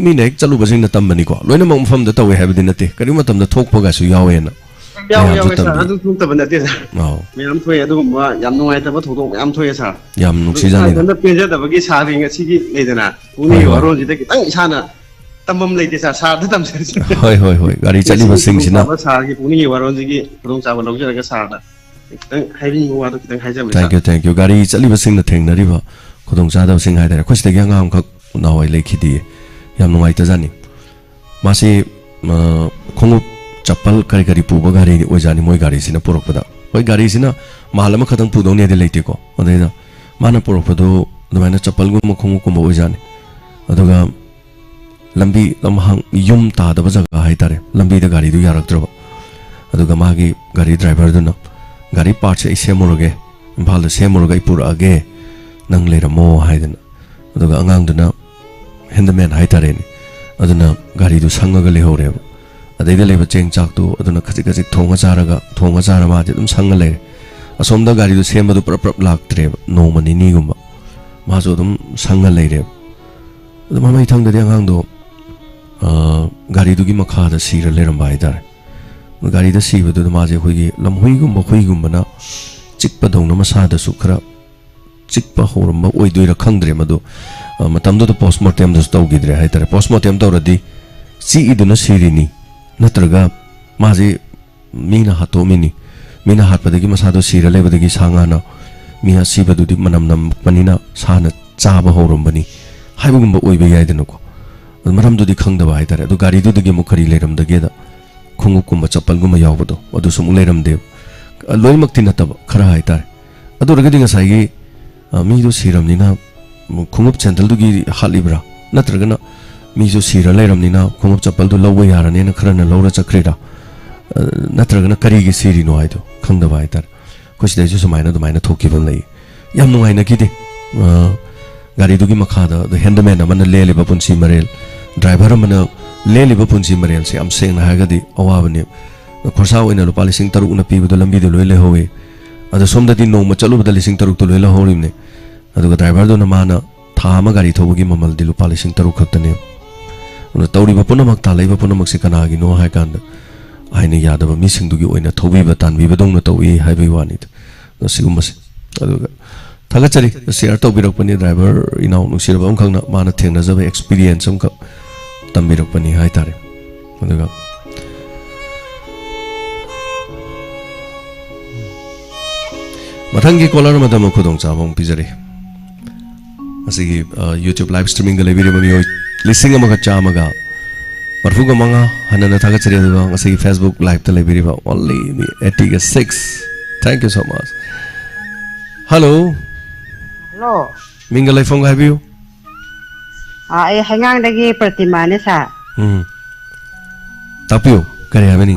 ꯃꯤꯅ ꯍꯦꯛ ꯆꯠꯂꯨꯕꯁꯤꯡꯅ ꯇꯝꯕꯅꯤꯀꯣ ꯂꯣꯏꯅꯃꯛ ꯃꯐꯝꯗ ꯇꯧꯋꯦ ꯍꯥꯏꯕꯗꯤ ꯅꯠꯇꯦ ꯀꯔꯤꯒꯨꯝꯕ ꯃꯇꯝꯗ ꯊꯣꯛꯄꯒꯁꯨ ꯌꯥꯎꯋꯦꯅ ꯌꯥꯎꯋꯦ ꯁꯥꯔ ꯑꯗꯨ ꯊꯣꯛꯇꯕ ꯅꯠꯇꯦ ꯁꯥꯔ ꯃꯌꯥꯝ ꯊꯣꯛꯑꯦ ꯑꯗꯨꯒꯨꯝꯕ ꯌꯥꯝ ꯅꯨꯡꯉꯥꯏꯇꯕ ꯊꯧꯗꯣꯛ ꯃꯌꯥꯝ ꯊꯣꯛꯑꯦ ꯁꯥꯔ ꯌꯥꯝ ꯅꯨꯡꯁꯤꯖꯥꯅꯤꯗ ꯄꯦꯟꯖꯗꯕꯒꯤ ꯁꯥꯔꯤ ꯉꯁꯤꯒꯤ ꯂꯩꯗꯅ ꯄꯨꯛꯅꯤꯡꯒꯤ ꯋꯥꯔꯣꯜꯁꯤꯗ ꯈꯤꯇꯪ ꯏꯁꯥꯅ ꯇꯝꯐꯝ ꯂꯩꯇꯦ ꯁꯥꯔꯗ ꯇꯝꯖꯔꯤꯁꯦ ꯍꯣꯏ ꯒꯥꯔꯤ ꯆꯠꯂꯤꯕꯁꯤꯡꯁꯤꯅ ꯁꯥꯔꯒꯤ ꯄꯨꯛꯅꯤꯡꯒꯤ ꯋꯥꯔꯣꯜꯁꯤꯒꯤ ꯈꯨꯗꯣꯡꯆꯥꯕ ꯂꯧꯖꯔꯒ ꯁꯥꯔꯗ ꯈꯤꯇꯪ ꯍꯥꯏꯅꯤꯡꯕ ꯋꯥꯗꯣ ꯈꯤꯇꯪ ꯍꯥꯏꯖꯕꯅꯤ ꯊꯦꯡꯛ ꯌꯨ ꯒꯥꯔꯤ ꯆꯠꯂꯤꯕꯁꯤꯡꯅ ꯊꯦꯡꯅꯔꯤꯕ ꯈꯨꯗꯣꯡꯆꯥꯗꯕꯁꯤꯡ ꯍꯥꯏꯇꯥꯔꯦ ꯑꯩꯈꯣꯏ ꯁꯤꯗꯒꯤ ꯑꯉꯥꯡ ꯑꯃꯈꯛ ꯅꯍꯥꯟꯋꯥꯏ ꯂꯩꯈꯤꯗꯦ ꯌꯥꯝ ꯅꯨꯡꯉꯥꯏꯇꯖꯥꯠꯅꯤ ꯃꯥꯁꯤ ꯈꯣꯡꯎꯞ ꯆꯄꯜ ꯀꯔꯤ ꯄꯨꯕ ꯒꯥꯔꯤ ꯑꯣꯏꯖꯥꯠꯅꯤ ꯃꯣꯏ ꯒꯥꯔꯤꯁꯤꯅ ꯄꯨꯔꯛꯄꯗ ꯍꯣꯏ ꯒꯥꯔꯤꯁꯤꯅ ꯃꯍꯜ ꯑꯃꯈꯛꯇꯪ ꯄꯨꯗꯧꯅꯦꯗꯤ ꯂꯩꯇꯦꯀꯣ ꯑꯗꯩꯗ ꯃꯥꯅ ꯄꯨꯔꯛꯄꯗꯨ ꯑꯗꯨꯃꯥꯏꯅ ꯆꯄꯜꯒꯨꯝꯕ ꯈꯣꯡꯎꯞꯀꯨꯝꯕ ꯑꯣꯏꯖꯥꯠꯅꯤ ꯑꯗꯨꯒ ꯂꯝꯕꯤ ꯂꯝꯍꯥꯡ ꯌꯨꯝ ꯇꯥꯗꯕ ꯖꯒꯥ ꯍꯥꯏꯇꯥꯔꯦ ꯂꯝꯕꯤꯗ ꯒꯥꯔꯤꯗꯨ ꯌꯥꯔꯛꯇ꯭ꯔꯕ ꯑꯗꯨꯒ ꯃꯥꯒꯤ ꯒꯥꯔꯤ ꯗ꯭ꯔꯥꯏꯚꯔꯗꯨꯅ ꯒꯥꯔꯤ ꯄꯥꯔꯠꯁꯦ ꯑꯩ ꯁꯦꯝꯃꯨꯔꯒꯦ ꯏꯝꯐꯥꯜꯗ ꯁꯦꯝꯃꯨꯔꯒ ꯑꯩ ꯄꯨꯔꯛꯑꯒꯦ ꯅꯪ ꯂꯩꯔꯝꯃꯣ ꯍꯥꯏꯗꯅ ꯑꯗꯨꯒ ꯑꯉꯥꯡꯗꯨꯅ ꯍꯦꯟꯗꯃꯦꯟ ꯍꯥꯏꯇꯥꯔꯦꯅꯦ ꯑꯗꯨꯅ ꯒꯥꯔꯤꯗꯨ ꯁꯪꯉꯒ ꯂꯩꯍꯧꯔꯦꯕ ꯑꯗꯩꯗ ꯂꯩꯕ ꯆꯦꯡ ꯆꯥꯛꯇꯨ ꯑꯗꯨꯅ ꯈꯖꯤꯛ ꯊꯣꯡꯉ ꯆꯥꯔ ꯃꯥꯗꯤ ꯑꯗꯨꯝ ꯁꯪꯉ ꯂꯩꯔꯦ ꯑꯁꯣꯝꯗ ꯒꯥꯔꯤꯗꯨ ꯁꯦꯝꯕꯗꯨ ꯄꯨꯔꯞ ꯂꯥꯛꯇ꯭ꯔꯦꯕ ꯅꯣꯡꯃ ꯅꯤꯅꯤꯒꯨꯝꯕ ꯃꯥꯁꯨ ꯑꯗꯨꯝ ꯁꯪꯉ ꯂꯩꯔꯦꯕ ꯑꯗꯨ ꯃꯃꯩꯊꯪꯗꯗꯤ ꯑꯉꯥꯡꯗꯣ ꯒꯥꯔꯤꯗꯨꯒꯤ ꯃꯈꯥꯗ ꯁꯤꯔ ꯂꯩꯔꯝꯕ ꯍꯥꯏꯇꯥꯔꯦ ꯒꯥꯔꯤꯗ ꯁꯤꯕꯗꯨꯗ ꯃꯥꯁꯦ ꯑꯩꯈꯣꯏꯒꯤ ꯂꯝꯍꯨꯏꯒꯨꯝꯕ ꯍꯨꯏꯒꯨꯝꯕꯅ ꯆꯤꯛꯄꯗꯧꯅ ꯃꯁꯥꯗꯁꯨ ꯈꯔ चिक्पा होरम ओइदोइरा खंगद्रे मदो मतमदो तो पोस्टमार्टम दस तौगिद्रे हाइतारे पोस्टमार्टम तौरदी सी इदुना सिरिनी नत्रगा माजे मीना हातोमिनी मीना हातपदगी मसादो सिरा लेबदगी सांगाना मीना सिबदुदी मनम नम पनिना साना चाबा होरमबनी हाइबगुम्बा ओइबे याइदनको मरमदुदी खंगदबा हाइतारे अदु गारिदुदगी मुखरी लेरमदगेदा खुंगुकुम्बा चप्पलगुम्बा यावबदो अदु सुमु लेरमदे लोइमक्ति नतब खरा हाइतारे अदु रगदी ngसाइगी मीदो सिरमनिना खुंगुप चेंदलदुगी हालिब्रा नत्रगना मीजो सिरा लेरमनिना खुंगुप चप्पलदु लौबा यारनेना खरना लौरा चक्रेरा नत्रगना करीगी सिरिनो हाइदो खंगदबा हाइतारे कोसिदैजु सुमाइना दुमाइना थोकिबन लई याम नुंगाइना किदे गारिदुगी मखादा द हैंडमैन अमन लेलिबा पुंसी मरेल ड्राइवर अमन लेलिबा पुंसी मरेल से am सेंगना हागदी अवाबने खरसा ओइना लुपा लिसिंग तरुक न पीबदो लंबीदो लोइ लेहोवे अद सोमददी नोंमा चलुबदा लिसिंग तरुक तो लोइ लहोरिमने अदुगा ड्राइवर दो नमाना था अमा गारी थौबगी ममल दि लुपा लिसिंग तरुक खक्तने उन तौरिबा पुनमक ता लैबा पुनमक से कनागिनो हाइकांद आइने यादबा मिसिंगदुगी ओइना थौबिबा तानबिबा दोंना तौई हाइबे वानित सिगुमसे अदुगा थागचरी शेयर तौबिरकपनि ड्राइवर इनाउ नुसिरबा खंगना माना थेंगनाजबा एक्सपीरियंस अमक तंबिरकपनि हाइतारे अदुगा मथंगी कॉलर मदम खुदों चाबों पिजरे असिगी YouTube लाइव स्ट्रीमिंग गलेबिरी ममी लिसिंग अमगा चामगा मरफुगा मंगा हनना थागचरी अदुगा असिगी Facebook लाइव तलेबिरी बा only 86 thank you so much hello hello मिंगल लाइफों हाबियो ए हंगांगदगी प्रतिमा ने सा तापियो करे हबनी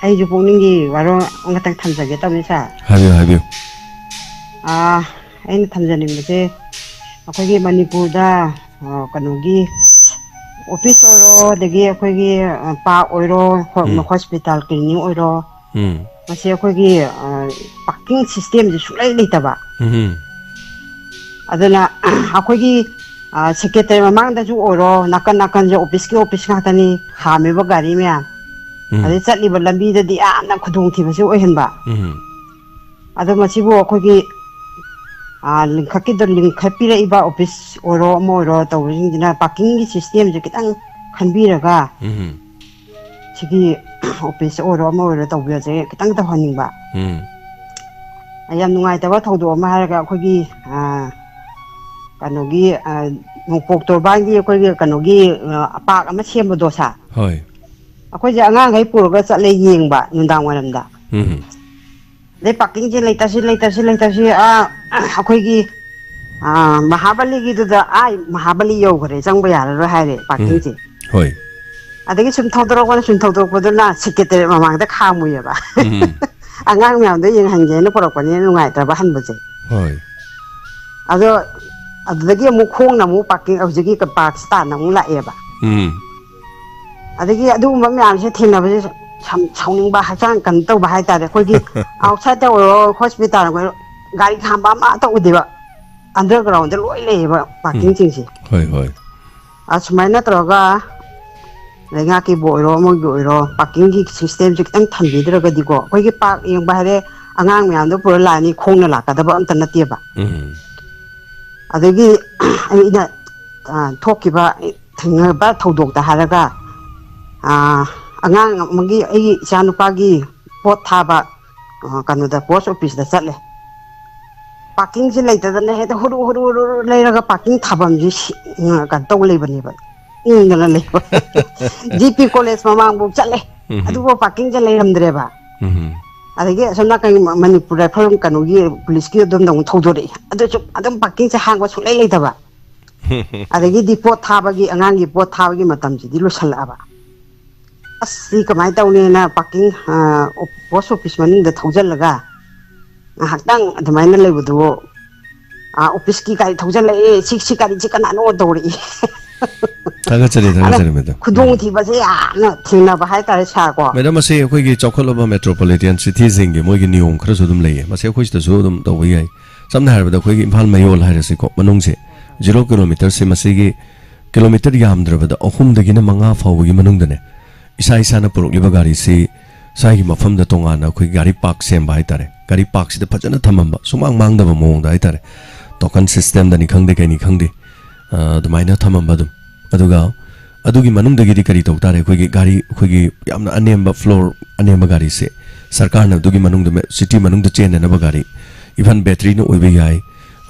ai ju puning gi waro ngatang thamjage tamni sa हाबियो aina thamjani mase akhoi gi manipur da kanogi office oro degi akhoi gi pa oiro hospital clinic oiro mase akhoi gi parking system ji sulai leitaba adana akhoi gi secretary mamang da ju oro nakan je office ngatani hameba gari me अरे चलिब लंबीददी यामना खुदोंग थिबसे ओइहनबा अदो मसिबो अखोगी लिंखकी the लिंखपिरइबा office ओरो मोरो तौरिंजना parking की system जे कितंग खनबिरगा सिगी office ओरो मोरो तौबियाजे कितंग तहनिबा याम नुंगाइतबा थौदो मा हारगा अखोगी कनोगी नोपोक तोरबांगी अखोगी कनोगी park अमा सेमबदो सा होय अखोई जे अंगांगै पुरगा चले येंगबा नुंदांग वरमदा दे पार्किंग जे लेतासी अखोई महाबली की दुदा आई महाबली योगरे चंगबा याररो हारे पार्किंग जे होय अदगी सुम थौदरकना सेक्रेटरी ममांगदा खामुयबा अंगांग म्यामदे येंगहनगेना पुरकपनि नुंगाइतबा हनबजे होय अदगी अमु खोंगना मु पार्किंग अबजेगी पार्क स्टार ना मु लाएबा अदगी अदुगुम्बा म्यामसे थेंनबजे साउनिंगबा हचांग कन तौबा हाइतारे अखोगी आउटसाइड हॉस्पिटल गाड़ी खांबा मा तौदेबा अंडरग्राउंड लोय लेबा पार्किंग चिंगसे होय होय असुमाइना तरगा लेंगा की बोइरो मोगी ओइरो पार्किंग की सिस्टम जे कितंग थंबिद्रगदिको अखोगी पार्क येंबा हारे अंगांग म्यामदो पुर लानी खोंगना लाकादबा अमता नतेबा अदगी इना थोकिबा थंगबा थौदोकता हारगा अगांग मगी आई इचानुपागी पोट थाबा कनुदा पोस्ट ऑफिस दा चले पार्किंग से लेतदने हे हुरु लेरगा पार्किंग थाबम जी कन तौ लेबनेबा इंगना लेबा जीपी कॉलेज ममांग बु चले अदुबो पार्किंग जे लेरमद्रेबा अदगी असमना कं मणिपुर राइफल कनुगी पुलिस की दम दम थौदोरे अदम पार्किंग से हांगबा सुलै लेतबा अदगी दी पोट थाबगी अंगांगी पोट थाबगी मतम जी लोसलआबा असली कमाई तौनेना पार्किंग पोस्ट ऑफिस मनिंग द थौजलगा हक्तंग अदमाइना लेबदो ऑफिस की गाड़ी थौजल ए सिक्सी गाड़ी जे कनानो दौरी थागचरी मेडम खुदोंग थिबसे याना थिंगनाबा हाइतारे साको मेडम असे अखोगी चौखलबा मेट्रोपॉलिटन सिटीजिंग गे मोगी नियम खरसो दुम लेये मसे अखोइसदसो दुम तौबा याय समना हारबदा अखोगी इम्फाल मयोल हाइरसेको मनुंगसे 0 किलोमीटर से मसेगी किलोमीटर यामद्रबदा अहुमदगिना मंगा फावगी मनुंगदने इसा पुरुलिबा गाड़ी से सागी मफम द तोंगाना अखोई गाड़ी पार्क सेम हाइतारे गाड़ी पार्क से फजन थमंबा Sumang मांगदबा मोंग हाइतारे token system dani khangde kai ni khangde admaina thamamba dum aduga adugi manungdagi di kari tawtare khoi gi gari khoi gi yamna anemba floor anemba gari se sarkar na dugi manungda city manungda chen na ba gari even battery no oibe yai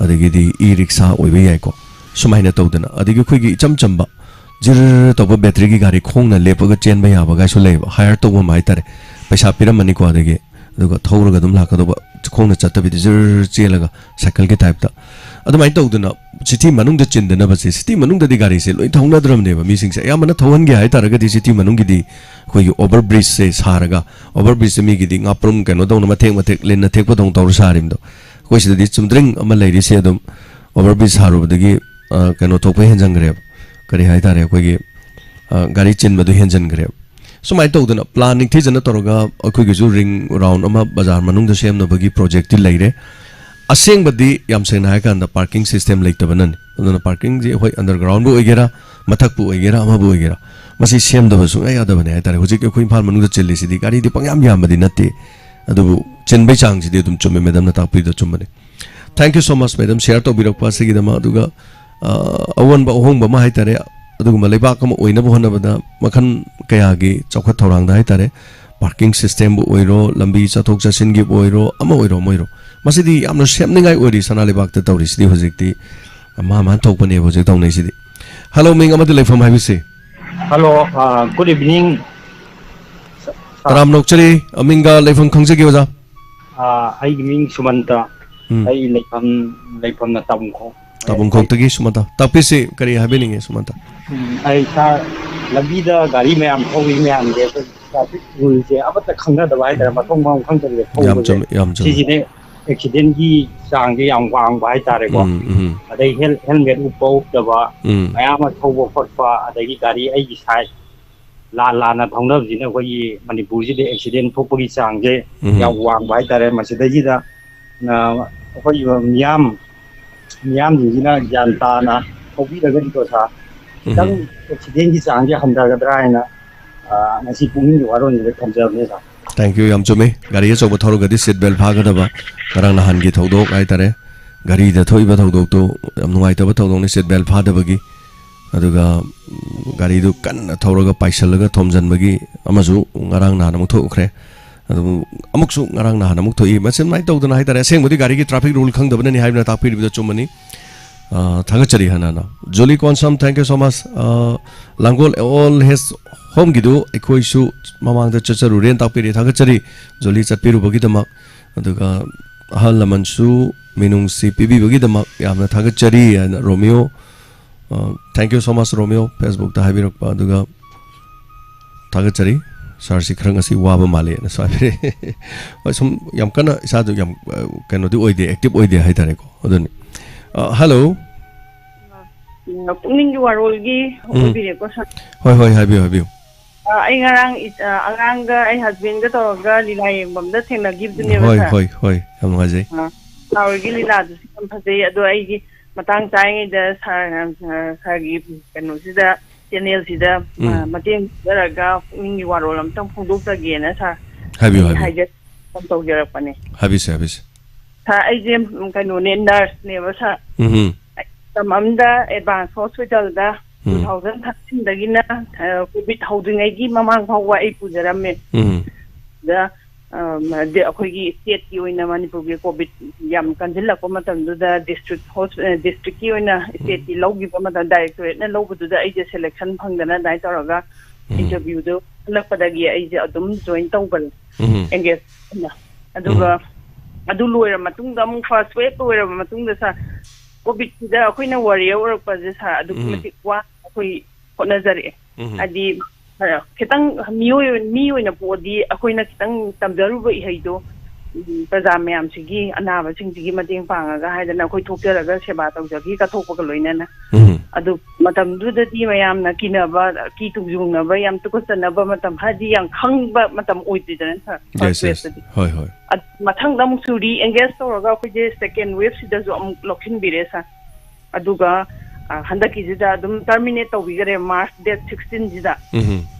adagi di e-rickshaw oibe yai ko sumaina tawdana adigi khoi gi cham chamba jir tawba battery gi gari khongna lepaga chen ba ya ba ga su leba hire tawba mai tare paisa piramani ko adagi aduga thawraga dum lakadoba khongna chattabi jir chelaga cycle gi type ta adumai tawdana city manungda chindana ba city manungda di gari se loi thawna dram ne ba mi sing se yamana thawan ge hai taraga di city manung gi di khoi gi over bridge se saraga over bridge se mi gi di ngaprum kano dong na mathek len na thek pa dong tawr sarim do khoi se di chumdring ama leiri se dum over bridge haru dagi kano thokpa henjang gre kari hai tare khoi gi gari chin ba du henjan gre sumai tawdana planning thi jana toroga khoi gi ju ring round ama bazar manungda sem na bagi project ti leire aseng badi yam sena hai kan da parking system leitabanan aduna parking ji hoi underground bu ogera mathak bu ogera ama bu ogera masi sem da basu ai ada bane ai tare hojik khoi phal manu da cheli sidi gari di pangyam yam badi natte adu chen bai chang sidi dum chumme madam na takpi da chumme thank you so much madam share to birak pa sigi da ma aduga awan ba ohong ba ma hai tare aduga malai ba kam oina bu hona bada makhan kaya gi chokha thorang da hai tare parking system bu oiro lambi chathok chasin gi oiro ama oiro moiro masidi amna semningai ori sanale bakta tawri sidi hojikti ma man thokpane hojik tawnai sidi hello ming amadi leifam hai bise hello good evening taram nokchari aminga leifam khangjage oja ai ming sumanta ai leifam na tabung khok tagi sumanta tapise kari habeninge sumanta ai ta labida gari me am thowi me am de traffic rule je abata khangna da bai da ma thong ma khang tari yam cham si ne accident gi sang gi yang wang bai tare ko adai helmet upo da ba aya ma thobo khotpa adai gari ai gi sai la na thongna ji ne ko yi manipur ji de accident thokpa gi sang je yang wang bai tare ma si da ji da na ko yi miyam ji na janta na thobi da ga ko sa dang accident gi sang je handa ga dra na nasi Pukning Warol ni khamjab ne sa thank you yam chume gari so ba thoru gadi seat belt phaga da ba karang na han gi thodok ai tare gari da thoi ba thodok to am nuai ta ba thodok ni seat belt pha da bagi aduga gari du kan thoraga paisal ga thomjan bagi amasu ngarang na namuk thokre adu amuk su ngarang na namuk thoi masen mai to dana hai tare seng bodi gari gi traffic rule khang da bani hai na ta phi bi da chumani thagachari hanana joli konsam thank you so much langol all has home gidu ekhoi su mamang da chacharu ren tapiri thagachari joli chatpiru bagi dama aduga ahal laman su minung si pibi bagi dama yamna thagachari romeo thank you so much romeo facebook da habirak pa aduga thagachari sarsi khrang asi waba male na sabire sum yam kana isa du yam kano du oide active oide hai tare ko aduni hello Pukning Warol gi obire ko sa hoi habiu ai ngarang angang ga ai husband ga to ga lilai bam da thengna give du ne ba hoi am ngajai taw gi lila du sam phase ado ai gi matang chai da sa gi kanu sida channel sida mateng ga Pukning Warol am tang phungdok ta ge na sa habiu haija tam to jara pane habis sa ai je kanu ne nurse ne ba sa tamamda advance hospital da 2013 dagina covid houdingai gi mamang phawwa ai pujaramme da de akhoi gi state ki oina manipur gi covid yam kanjilla ko matam du da district ki oina state ki logi ko matam directorate na lobu du da ai je selection phangdana dai taraga interview do lakpadagi ai je adum join tawbal engage na aduga adu loira matungda mu first wave loira matungda sa covid da akhoi na warrior work pa je sa adu matik wa akhoi honazari adi kitang miyo na podi akhoi na kitang tamjaru ba ihaido praja mayam sigi anaba sing sigi mateng pangaga haidana akhoi thokjaraga seba tawjagi ka thokpa loina na adu matam du da di mayam na kinaba ki tujung na ba yam tukutana ba matam hadi yang khangba matam oiti dan sa hoi mathang da muk suri engage toraga akhoi je second wave sida jo am lokin biresa aduga handaki jida dum terminate tawigare March date 16 jida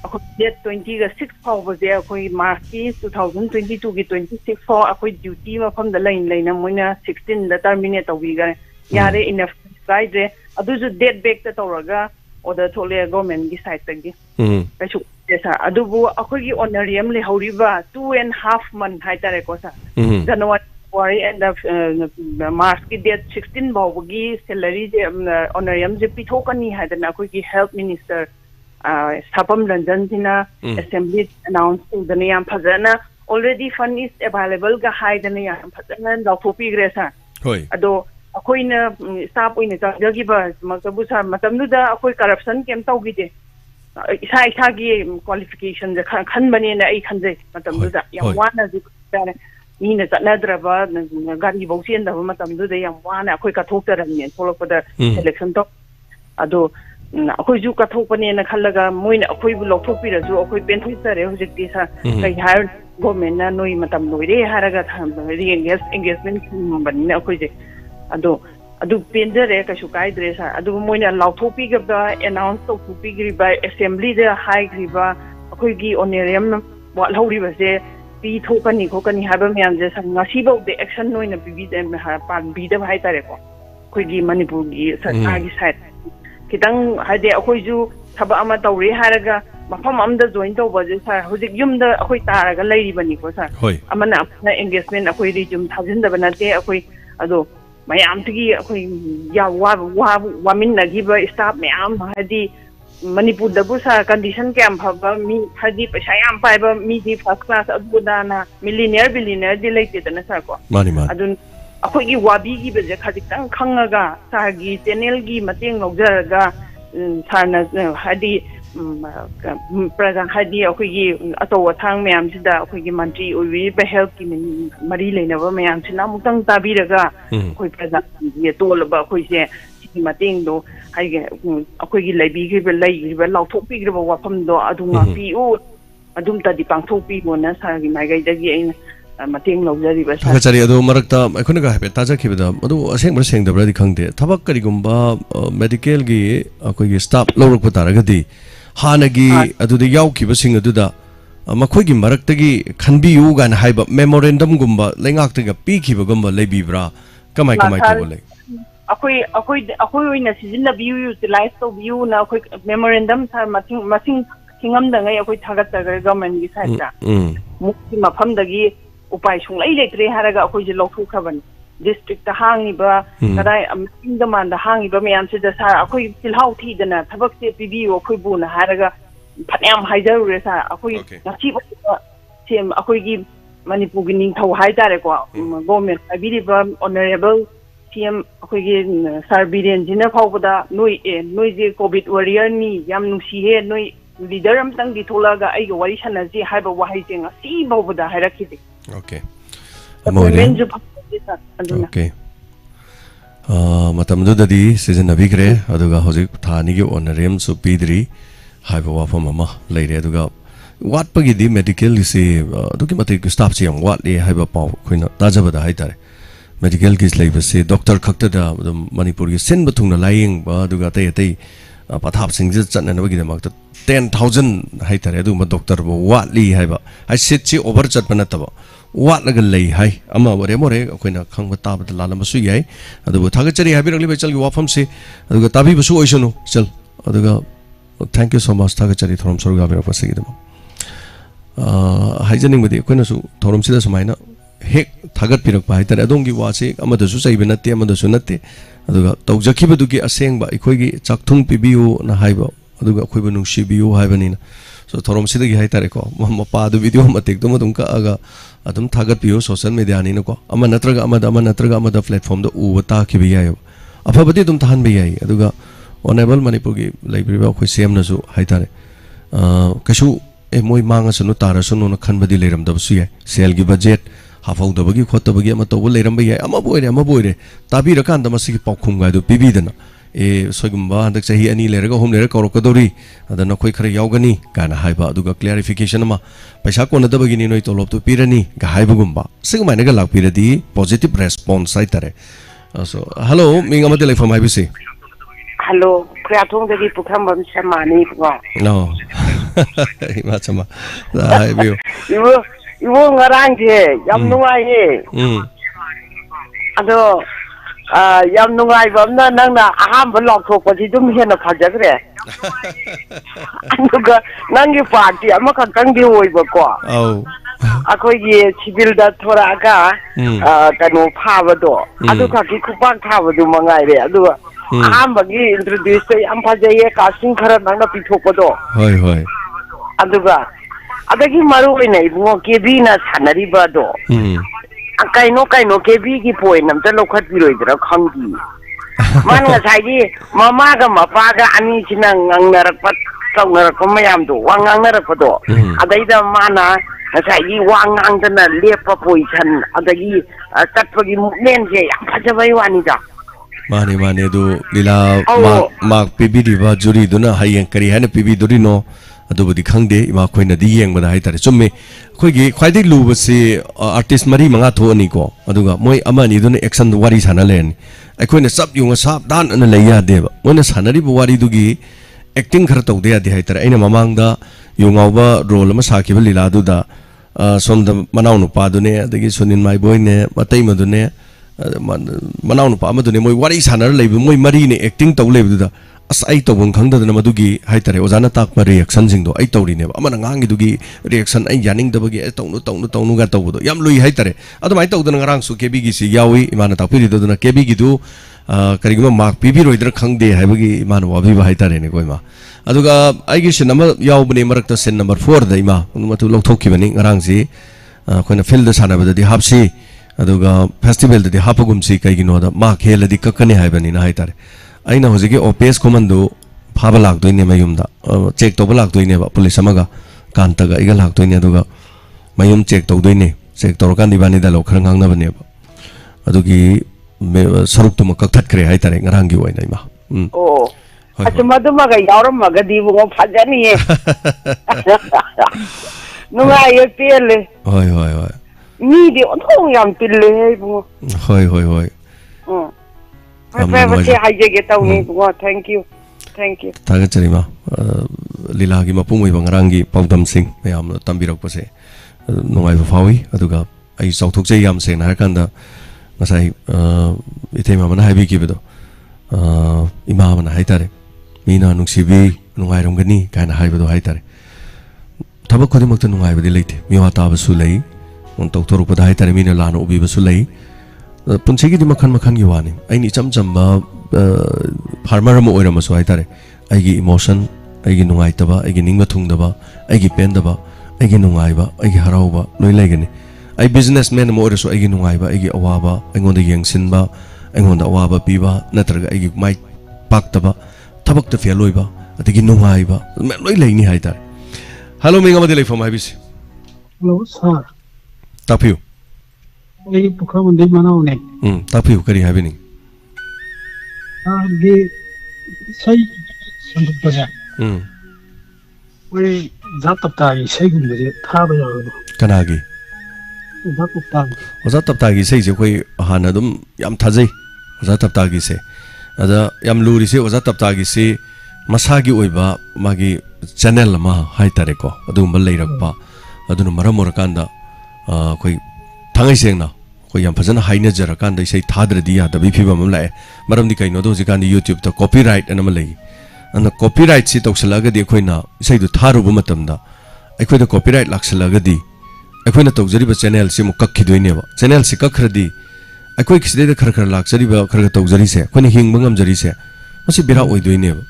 akhoi date 20 ga 6 fawba je akhoi March 2022 gi 26 for akhoi duty ma pham da lain laina moina 16 da terminate tawigare yare enough guide aduju date back ta tawraga order thole government gi side tagi kachu sa adubu akhoi honorarium le horiba 2.5 month hai tare ko sa January and March ki date 16 bawgi salary je honorarium je pithokani hadana akhoi ki health minister Sapam Ranjan Sina assembly announced the name Pazana already fund is available ga high the name Pazana Lautopi Gresa. Ado Akoina staff in the Jagiba Makabusa Matamuda Akoi corruption came to with it. Isagi qualification the Kanbani and 800 Matamuda Yamwana Nina Nadraba Gani Bosi and the Matamuda Yamwana Akoika Tokta and follow for the election talk. Ado akhoi ju ka thokpane na khalaga moina akhoi bu lokthokpi ra ju akhoi pen thoi hojikti sa kai har government na noi matam noire haraga tham engagement banina akhoi je adu pendere ka su kai dre sa adu moina lokthokpi ga announce to pi gri by assembly the high gri ba akhoi gi honorarium wa lhori ba je pi thokani khokani haba myam je sa ngasi ba de action noina pi bi dem ha pan bi da hai tare ko akhoi gi manipur gi sarkar gi side kitang hade akhoi ju thaba ama tawre haraga mafam amda join tawba je sa hojik yumda akhoi taraga leiri bani ko sa amana na engagement akhoi ri jum thajin da banate akhoi ado mayam tigi akhoi ya wa min nagi ba staff mayam hadi manipur da bu sa condition ke am phaba mi hadi paisa yam pai ba mi di first class adudana millionaire billionaire di leite da na sa ko mani adun akhoi gi wabi gi be khajitang khangaga sagi channel gi mateng logjaraga sarna hadi praja hadi akhoi gi ato thang myam sida akhoi gi mantri owi be health ki mari leinaba myam sina mutang tabiraga akhoi praja ye tolba akhoi se mateng do hai akhoi gi leibi gi be lei gi be lauthok pi gi ba wafam do adunga pi u adum ta di pangthok pi bona sagi mai gai dagi aina mateng logjari ba sa chari ado marakta akhona ga hape taja khibada adu aseng bar seng dabra di khangde thabak kari gumba medical gi akoi gi staff lorok pataraga di hanagi adu de yaw khiba sing adu da makhoi gi marakta gi khanbi yu gan haiba memorandum gumba lengak ta ga pi khiba gumba lebibra kamai to le akoi oina season view utilize to view na akoi memorandum sa masing thingam da ngai akoi thagat ta government gi side da mukti mafam dagi upai sunglai leitre haraga akhoi je lokhu khaban district ta hangi ba kadai aming demand hangi ba myam se da sa akhoi tilhau thi dana thabak se pibi akhoi bu na haraga phanem haijaru re sa akhoi ngachi ba sem akhoi gi manipur gi ning thau hai tare ko government abiri ba honorable cm akhoi gi sir biren jina phawda noi je covid warrior ni yam nusi he noi leader am tang di tholaga ai ga wari sanaji haiba wahai je ngasi bawda hairakhi okay okay matamdu dadi season nabigre aduga hojik thani gi honorarium su pidri haiba wafam ama leire aduga watpagi di medical se adugi mate staff se yang wat le haiba paw khoina tajabada haitare medical gi leiba se doctor khakta da manipur gi sen bathungna laying ba aduga tai pathap sing je chatna nabagi da makta 10,000 haitare aduga doctor bo watli haiba ai sit chi over chatna taba wat laga lei hai ama wore more akoina khangba tabada lalama su yai aduga thagachari habirangli bechal gi wafam se aduga tabi basu oisonu chal aduga thank you so much thagachari thorom sorga bera pasigi dama haijaning badi akoina su thorom sida sumaina hek thagat pirak pa haitare adongi wase amada su chaibe natte amada su natte aduga tawjakhiba dugi asengba ikoigi chakthung pibiu na haiba aduga akoiba nungsibiu haibanina so thorom sida gi haitare ko mapa du video matek dum dum ka aga adum thagat piu social media ni ko ama natraga amada platform da u ta ki bi yayo afabati dum tahan bi yai aduga honorable manipur gi library ba khoi sem na su haitare kashu moi manga sunu tara sunu na khanbadi leram da su yai sel gi budget hafau da bagi khot bagi ama to leram bi yai ama boire tabi ra kan da masi ki paukhum ga du pibi dana soigumba handak chahi ani leraga hom lera korokadori adana khoi khare yaugani kana haiba aduga clarification ama paisa kona dabagi ni noi tolop to pirani ga haiba gumba sigmaina ga lakpiradi positive response saitare so hello minga mate like from ibc hello kreathong dagi pukhambam samani ko no ima chama ai bio iwo ngarang je yam nuai he ado yam nungai bam na nang na aham ba lok thok pa ji dum he na phajagre anuga nang gi party ama ka kang di oi ba ko au akoi gi civil da thora ga kanu pha ba do adu ka ki ku bang tha ba du mangai re adu aham ba gi introduce am phajaye casting khara nang na pi thok pa do hoi hoi aduga adagi maru oi nei bu ke bi na sanari ba do kaino kebi ki point namta lokhat biroi dra khangi man nga sai di mama ga mapa ga ani china ngangnarak pat kaungnarak ko mayam do wangangnarak ko do adai da mana sai di wangang dana lepa position adagi tatpagi movement je yam phajabai wani da mane do lila mak pibi di ba juri duna hayeng kari hana pibi duri no adubudi khangde ima khoina di yeng bada hai tare chumme khoigi khwaidai luba se artist mari manga tho ani ko aduga moi amani dun action wari sana len aikoina sab yunga sab dan ana leya deba moina sanari bu wari dugi acting khar tawde ya di hai tare aina mamang da yungawba role ma sakhiba lila du da somda manaw nu pa dune adagi sunin mai boy ne matai madune manaw nu pa madune moi wari sanar leibu moi mari ne acting taw leibu da as ai tawang khangdadana madugi haitare ozana takpa reaction singdo ai tawrine ba amana ngangi dugi reaction ai yaning dabagi tawnu ga tawdo yam lui haitare adumai tawdana ngarang su kebi gi si yawi imana takpiri dodana kebi gi du kariguma mark pibi roidra khangde haibagi imana wabi ba haitare ne koima aduga ai gi sin nama yawbne marakta sin number 4 da ima matu lokthokibani ngarang si koina field da sana badadi hapsi aduga festival da hapagum si kaigino da ma kheladi kakane haibani na haitare aina hojiki OPS commando phaba lakdoine mayumda check toba lakdoine ba police amaga kantaga iga lakdoine aduga mayum check tawdoine check tawrakan dibani da lokhrang hangna bane ba adugi saruk tuma kaktat kre hai tare ngarangi oina ima acha maduma ga yawram maga dibu ngo phajani ye nunga ye pele hoi ni di onthong yam pille bu hoi Thank you. Taga charima lila gi mapung oi bangarangi paudam sing mayam tambirak pase nungai ba fawi aduga ai sauthok je yam se na kanda ngasai ithema mana haibi ki bedo ima mana haitare mina nungsibi nungai romgani kaina haibedo haitare thabak khodi makta nungai badi leite miwa ta basu lei on toktoru pada haitare mina lana ubi basu lei punchegi di makan gi wani aini chamchamba farmer mo oirama so haitare aigi emotion aigi nungai taba aigi ningba thungdaba aigi pendaba aigi nungai ba aigi harauba loi laigani ai businessman mo oiraso aigi nungai ba aigi awaba aingonda yengsinba aingonda awaba piba natraga aigi mai paktaba thabakta feloiba adigi nungai ba loi laini haitare hello minga madi leifam haibisi hello sir tapiu ai pukram dei manau ne tapiu kari habini ge sai sandu paja we zatapta gi sai gum je thaba ya do kanagi zatapta gi sai je koi hana dum yam thajai zatapta gi se ada yam luri se zatapta gi se masagi oiba magi channel ma haitare ko adum bal leirakpa adunu maram orakanda koi thangai sengna koi yam phajana haina jara kanda sei thadradi ya dabi phiba mam lae maram di kaino do jikandi YouTube ta copyright anama lei ana copyright si toksalaga di khoina sei du tharu bu matamda akhoi da copyright laksalaga di akhoi na tawjari ba channel si mu kakhi doine ba channel si kakhradi akhoi kiside da khar laksari ba khar tawjari se khoni hing bangam jari se masi bira oi doine ba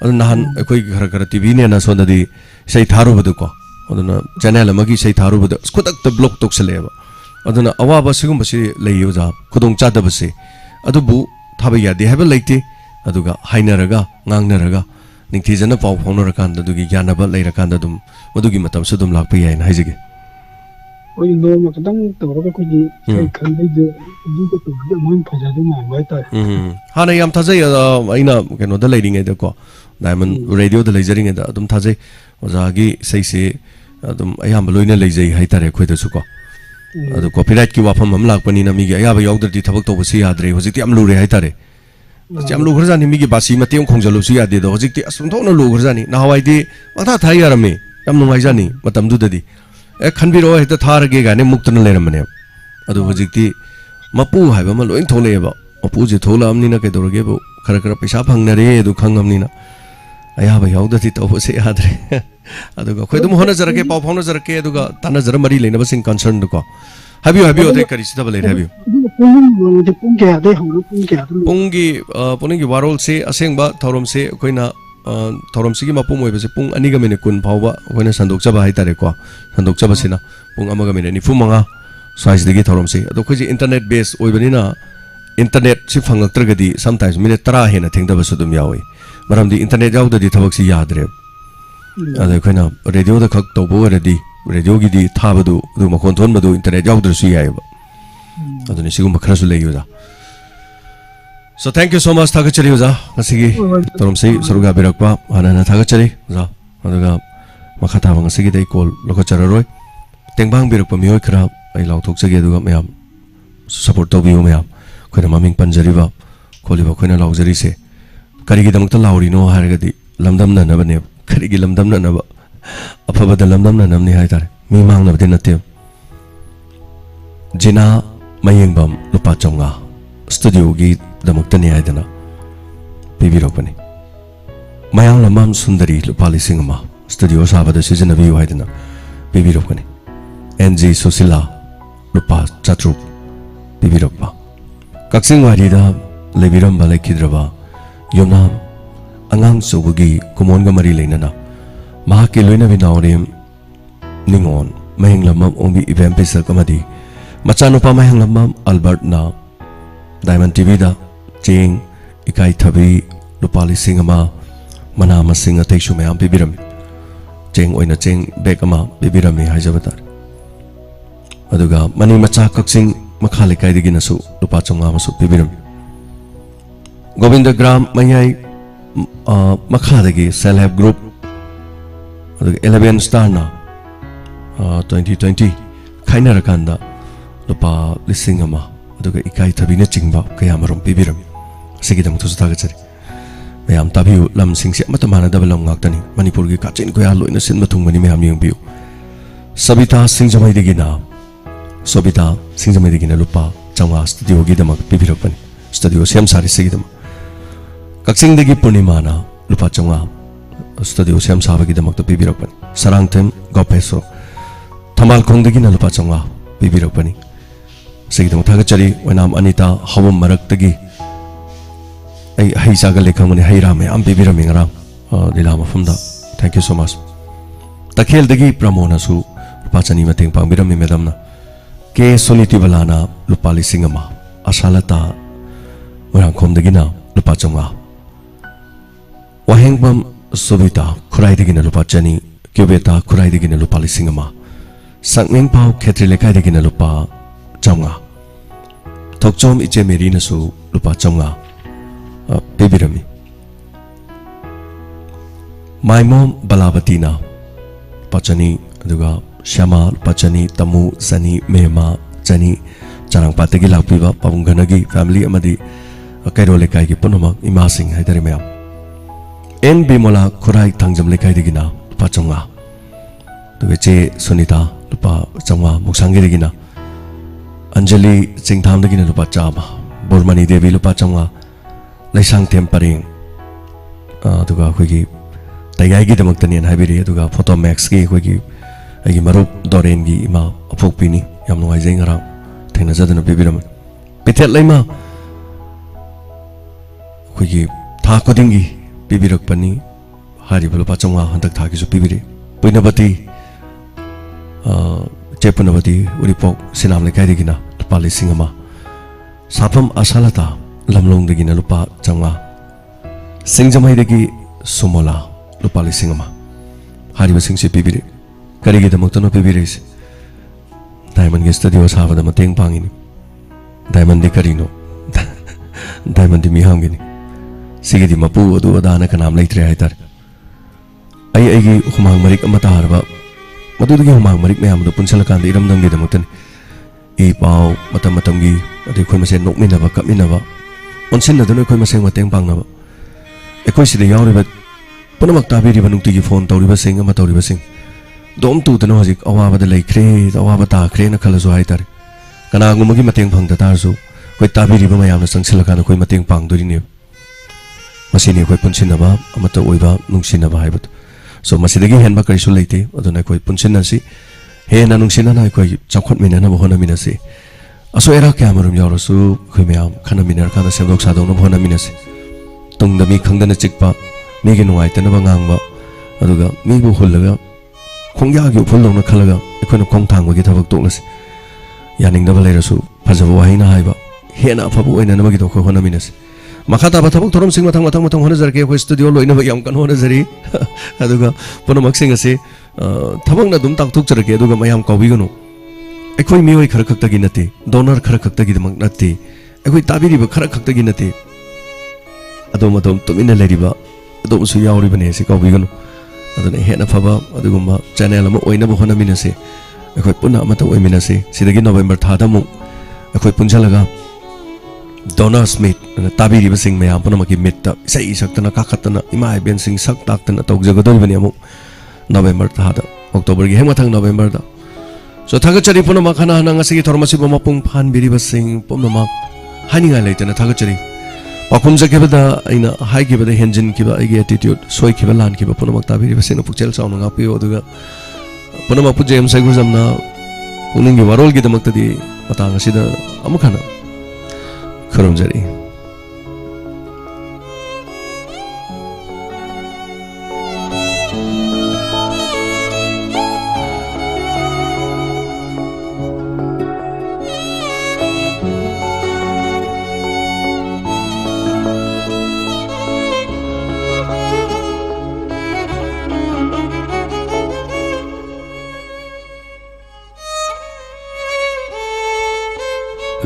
adu nahan akhoi khar TV ne na sonda di sei tharu bu ko aduna channel amagi sei tharu bu skudak ta block toksale ba aduna awaba sigum basi leiyo ja khudong chada basi adubu thaba yade haba leite aduga hainaraga ngangnaraga ningthijana pau phonora kanda dugi gyanaba leira kanda dum adugi matam sudum lakpa yain haijige oi no ma kadang tawra ko ji sai khandai de ji ko to man phaja de ma mai ta hana yam thajai aina keno da leiring eda ko diamond radio da leijaring eda adum thajai ojagi sai se adum ayam loina leijai haitare khoi da su ko adu copyright ki wafam am lakpani na migi ayaba yawdri thabak to basi yadre hojikti am lure haitare jam lu ghurjani migi basi mateng khongjalu su yade do hojikti asumthona lu ghurjani na hawaidi matha thai yarame yam nungai jani matam du dadi e khanbiro heta tharage gane muktana leramane adu hojikti mapu haiba ma loin thole ba ꯃꯄꯨꯁꯦ ꯊꯣꯛꯂꯛꯑꯕꯅꯤꯅ ꯀꯩꯗꯧꯔꯒꯦꯕꯨ ꯈꯔ ꯈꯔ ꯄꯩꯁꯥ ꯐꯪꯅꯔꯦ ꯑꯗꯨ ꯈꯪꯉꯕꯅꯤꯅ ꯑꯌꯥꯕ ꯌꯥꯎꯗꯗꯤ ꯇꯧꯕꯁꯦ ꯌꯥꯗ꯭ꯔꯦ ꯑꯗꯨꯒ ꯑꯩꯈꯣꯏ ꯑꯗꯨꯝ ꯍꯣꯠꯅꯖꯔꯛꯀꯦ ꯄꯥꯎ ꯐꯥꯎꯅꯖꯔꯛꯀꯦ ꯑꯗꯨꯒ ꯇꯥꯟꯅꯖꯔ ꯃꯔꯤ ꯂꯩꯅꯕꯁꯤꯡ ꯀꯟꯁꯔꯟꯗꯨꯀꯣ ꯍꯥꯏꯕꯤꯌꯨ ꯍꯥꯏꯕꯤꯌꯨ ꯑꯇꯩ ꯀꯔꯤ ꯁꯤꯗꯕ ꯂꯩꯔꯦ ꯍꯥꯏꯕꯤꯌꯨ ꯄꯨꯛꯅꯤꯡꯒꯤ ꯋꯥꯔꯣꯜꯁꯦ ꯑꯁꯦꯡꯕ ꯊꯧꯔꯝꯁꯦ ꯑꯩꯈꯣꯏꯅ ꯊꯧꯔꯝꯁꯤꯒꯤ ꯃꯄꯨꯡ ꯑꯣꯏꯕꯁꯦ ꯄꯨꯡ 2:10 ꯐꯥꯎꯕ ꯑꯩꯈꯣꯏꯅ ꯁꯟꯗꯣꯛꯆꯕ ꯍꯥꯏꯇꯥꯔꯦꯀꯣ ꯁꯟꯗꯣꯛꯆꯕꯁꯤꯅ ꯄꯨꯡ 1:95 ꯁ꯭ꯋꯥꯏꯁꯤꯗꯒꯤ ꯊꯧꯔꯝꯁꯤ ꯑꯗꯣ ꯑꯩꯈꯣꯏꯁꯦ ꯏꯟꯇꯔꯅꯦꯠ ꯕꯦꯁ ꯑꯣꯏꯕꯅꯤना ꯏꯟꯇꯔꯅꯦꯠꯁꯤ ꯐꯪꯂꯛꯇ꯭ꯔꯒꯗꯤ ꯁꯝꯇꯥꯏꯝꯁ ꯃꯤꯅꯤꯠ 10 ꯍꯦꯟꯅ ꯊꯦꯡꯗꯕꯁꯨ ꯑꯗꯨꯝ ꯌꯥꯎꯏ ꯃꯔꯝꯗꯤ ꯏꯟꯇꯔꯅꯦꯠ ꯌꯥꯎꯗ꯭ꯔꯗꯤ ꯊꯕꯛꯁꯤ ꯌꯥꯗ꯭ꯔꯦ ꯑꯗ ꯑꯩꯈꯣꯏꯅ ꯔꯦꯗꯤꯑꯣꯗ ꯈꯛ ꯇꯧꯕ ꯑꯣꯏꯔꯗꯤ ꯔꯦꯗꯤꯑꯣꯒꯤꯗꯤ ꯊꯥꯕꯗꯨ ꯑꯗꯨ ꯃꯈꯣꯟ ꯊꯣꯟꯕꯗꯨ ꯏꯟꯇꯔꯅꯦꯠ ꯌꯥꯎꯗ꯭ꯔꯁꯨ ꯌꯥꯏꯑꯕ ꯑꯗꯨꯅꯤ ꯁꯤꯒꯨꯝꯕ ꯈꯔꯁꯨ ꯂꯩ ꯑꯣꯖꯥ So thank you so much thagachari oza ngasigi toromsi saruga birakpa hanana thagachari oza aduga makha ba ngasigi dai call lokachararoi tengbang birakpa mioi khara ai lauthokjagi aduga mayam support tobiu mayam khoina maming panjariba kholiba khoina laujari se karigi damakta lauri no haragadi lamdam na nabane karigi lamdam na naba afabada lamdam na namni haitare mi mang na bde natte jina mayengbam lupa chonga studio gi damuktani haidana pibirokpani mayang lamam sundari lupa lising ama studio sabada sijanabiyu haidana pibirokpani NG Susila lupa chatrup pibirokpa kaksing warida lebiram balaikidraba yomna angang subugi kumonga mari leinana mahaki loina binawrim ningon mayang lamam ombi event pesa kamadi machanupa mayang lamam Albert na Diamond TV da ching ikai thabi lupa lising ama mana masing atai shu mayam bibirami ching oina ching bek ama bibirami haijabatar aduga mani macha kaksing makha lekai digina su lupa chonga masu bibirami Govinda Gram mayai makha dagi self help group aduga 11 star na 2020 khaina rakanda lupa lising ama aduga ikai thabina chingba kayamarom bibirami sigidam tu sutagachari mayam tabiu lam singse matamana dabalam ngaktani manipur gi kachin koya loina sin mathung mani mayam yengbiu sabita singjamai digina sobita singjamai digina lupa changa studio gi damak bibirapani studio sem sari sigidam kaksing digi purnima na lupa changa studio sem sabagi damak to bibirapani sarangtem gopeso thamal khong digina lupa changa bibirapani sigidam thagachari wanam anita hawam maraktagi ai hai saga lekhamani haira me am bibirami ngarang lila mafamda thank you so much takhel dagi pramona su lupa chani mateng pangbirami madamna ke soniti balana lupa lisingama asalata warang khom dagina lupa chonga wahengbam subita khurai dagina lupa chani kyubeta khurai dagina lupa lisingama sangning pau khetri lekai dagina lupa chonga thokchom iche merina su lupa chonga bibirami my mom Balabatina Pachani aduga Shama Pachani Tamu Sani Mema Chani Charang Patagi Lakpiba Pabungganagi family amadi Kairo lekai gi punamak ima sing haidari mayam en bimola khurai thangjam lekai digina pachonga tugeche Sunita lupa chonga muksangi digina Anjali Singtham digina lupa chama Burmani Devi lupa chonga Laisang Temparing aduga khoi taigai gi damaktanin haibiri aduga photo max gi khoi ai marup doren gi ima apokpini yam nuai jeng ara thena jadana bibiram pithet laima khoi tha koding gi bibirak pani hari bolo pachonga handak tha gi su bibiri puinabati chepunabati uripok sinam lekai digina pali singama sapam asalata lamlong dagina lupa changa singjamai dagi sumola lupa lisingama hariba singsi pibiri karigi damuktano pibiri diamond gi studio sabada mateng pangini diamond di karino diamond di miham gini sigi di mapu adu adana kanam leitre haitar ai gi humang marik amata harba madu dagi humang marik mayam do punsala kan di ramdam gi damuktani i pau matam gi adi khoi mase nokmina ba kapmina ba onsin aduna khoi maseng mateng pangna ba ekoi sida yauriba punamak tabiri banungti gi phone tauriba sing ama tauriba sing dom tu dana hojik awaba da laikre awaba ta khre na khalaso haitar kana ngumagi mateng phangda tarsu koi tabiri ba mayam na sangsil kana koi mating pang duri ni masini koi punsin na ba amata oiba nungsin na ba haibat so masidagi hen ba karisu leite aduna koi punsin na si he na nungsin na koi chakhot mina na bahona mina si aso era kya marum yaro su koi mayam khana minar kana semdok sadong na bahona mina si tung da mi khangda na chikpa mi gi nuai ta na ba ngang ba aduga mi bu hullaga khongya gi phul dong na khalaga ekoi na khong thang ba gi thabak tok lasi yaning da ba leirasu phajaba wahai na haiba he na phabu oina na ba gi to khoi hona mina si makata ba thabak thorom sing mathang hona jar ke khoi studio loina ba yam kan hona jari aduga pono maksing ase thabak na dum tak thuk jar ke aduga mayam kawi gano ekoi mi oi khar khak ta gi nate donor khar khak ta gi mak nate ekoi tabiri ba khar khak ta gi nate adom tumina leriba adom su yauri bane se kawi gano aduna he na phaba aduguma channel ama oina ba hona mina se ekoi puna amata oi mina se sidagi November tha da mu ekoi punjalaga Donor Smith na tabiri ba sing mayam puna maki mitta sai saktana kakatana ima ben sing sak taktana tawjagadol bani amu November tha da October gi hemathang November da so thaga chari puna makhana na ngasi thormasi ba mapung phan biri ba sing pumna mak haninga leitana thaga chari pakum jakebada aina haigibada henjin kiba igi attitude soi kiba lan kiba puna mak tabiri ba sing pukchel sauna ngapi oduga puna mak pujem sai gurjamna Pukning gi Warol gi damak tadi matang asida amukhana kharamjari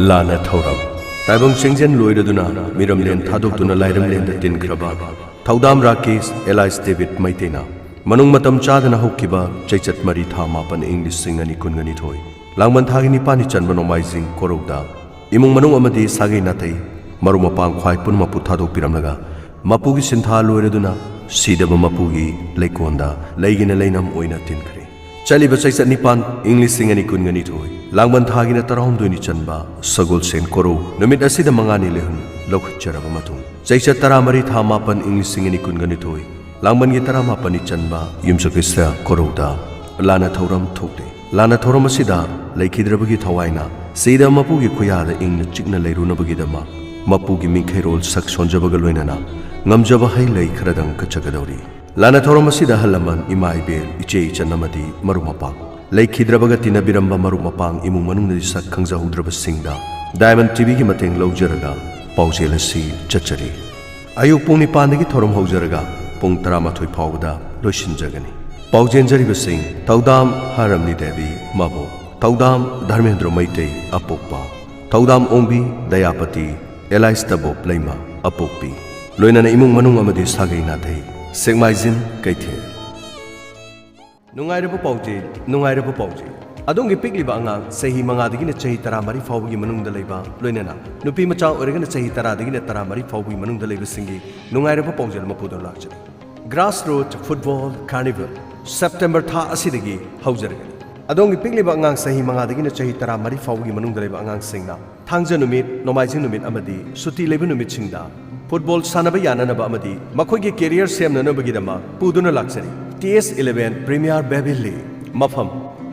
Lana Thoram Taibong Singjen Loiduna Miram Len Thaduk Tuna Lairam Len the Tin Kraba Taudam Rakis Elias David Maitena Manung Matam Chadana Hokiba Chachat Mari Thama Pan English Singani Kungani Toy Langman Thagini Pani Chanbano Maizing Koroda Imung Manung Amadi Sagi Natai Marumapang Kwai Punmapu Thaduk Piramnaga Mapugi Sintha Loiduna Sidaba Mapugi Lekonda Laigina Lainam Oina Tinkre Chaliba Chachat Nipan English Singani Kungani Toy Langban Thagina Taram Duni Chanba, Sagol Sen Koro, Namit Asida Mangani Lehun, Lok Charabamatung. Chacha Taramari Thamapan English Singing Kunganitoi, Langban Yitaramapani Chanba, Yumsakista Koroda, Lana Thoram Tokte. Lana Thoram Asida, Lakidrabagi Tawaina, Sida Mapugi Kuyada in the Chigna Leruna Bagidama, Mapugi Minkherol Saxon Jabagaluina, Namjaba Haile Kradang Kachagadori. Lana Thoram Asida Halaman, Imai Bel, Iche Chanamadi, Marumapang. Laikhidrabaga tinabiramba marumapang imung manung na sak khangjahudraba singda Diamond TV gi mateng lawjaraga paujel asi chachari ayu pung nipan gi thorom hojaraga pung 13 phawda loisinjagani paujenjari sing taudam haramni devi mabo taudam dharmendra maitei apokpa taudam ongbi dayapati Elias Tabo Plaima apokpi loinana imung manung amadi sagai na thei segmaizin kaithe Nungairabu Pauji. Adongi Pigli Banga, say he Mangadagina Chahi Taramari Fawi Manung the Leba, Lunena, Nupi Macha Oregon Chahi Taradagina Taramari Fawi Manung the Leba Singi, Nungairabu Pauji Mapudo Lakshari. Grassroots Football Carnival, September Tha Asidagi, Hauser. Adongi Pigli Banga, say he Mangadagina Chahi Taramari Fawi Manung the Leba Angang Singna, Tangjanumit, Nomaizinumit Amadi, Suti Lebanumit Singda, Football Sanabayana Amadi, Makogi Career Sam Nanobagidama, Puduna Luxury. TS11 Premier Baby League Mafam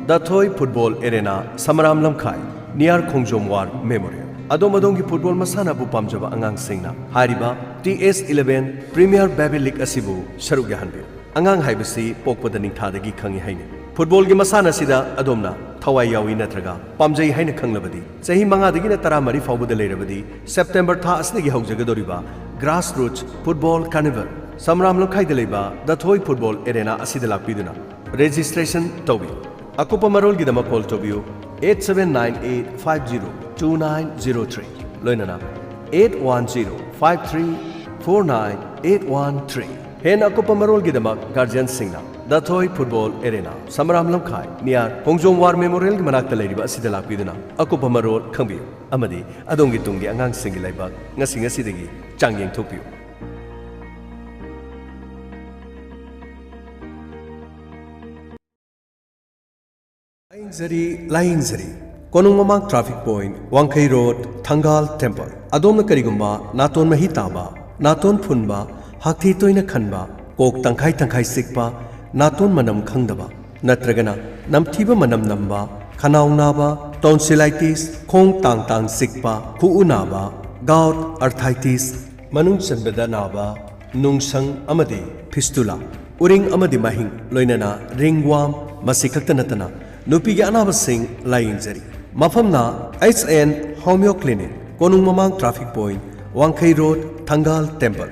Dathoi Football Arena Samaram Lamkhai near Khongjomwar Memorial Adomadongi Football Masana bu pamjaba angang singna hariba TS11 Premier Baby League asibu saruk yahanbi angang haibasi pokpada ningthadagi khangi haini Football gi masana sida adomna thawai yawi natraga pamjai haina khanglabadi chahi manga dagi na 13 fawbada leirabadi September tha asnigi haujagadoriba Grassroots Football Carnival Samram Lamkhai Deleba, the Toy Football Arena Asidala Piduna. Registration Toby. Akupa Marol Gidama call Tobio 8798502903. Loinana 81053498113. Hen Akupa Marol Gidama Guardian Singna. The Toy Football Arena. Samram Lamkhai near Pongjong War Memorial Manakta Ladiba Asidala Piduna. Akupa Marol Kambi. Amadi Adongi Tungi Angang Singilaiba Nasinga Sidigi Changyang Tokyo. Lying Zari, Konung Mamang Traffic Point, Wangkai Road, Thangal Temple. Adom na karigumba, naton mahi taba, naton phunba, hakthi toina khanba, kok tangkai sikpa, naton manam khangdaba, natragana, namthiba manam namba, khanau naba, tonsillitis, khong tang sikpa, khu'u naba, gout, arthritis, manung chanbada naba, nungsang amadi, fistula, uring amadi mahing, loinana, ringworm, masikakta natana, nupiga anaba sing lying jari. Mafamna HN Homeo Clinic, Konung Mamang Traffic Point, Wangkai Road, Thangal Temple.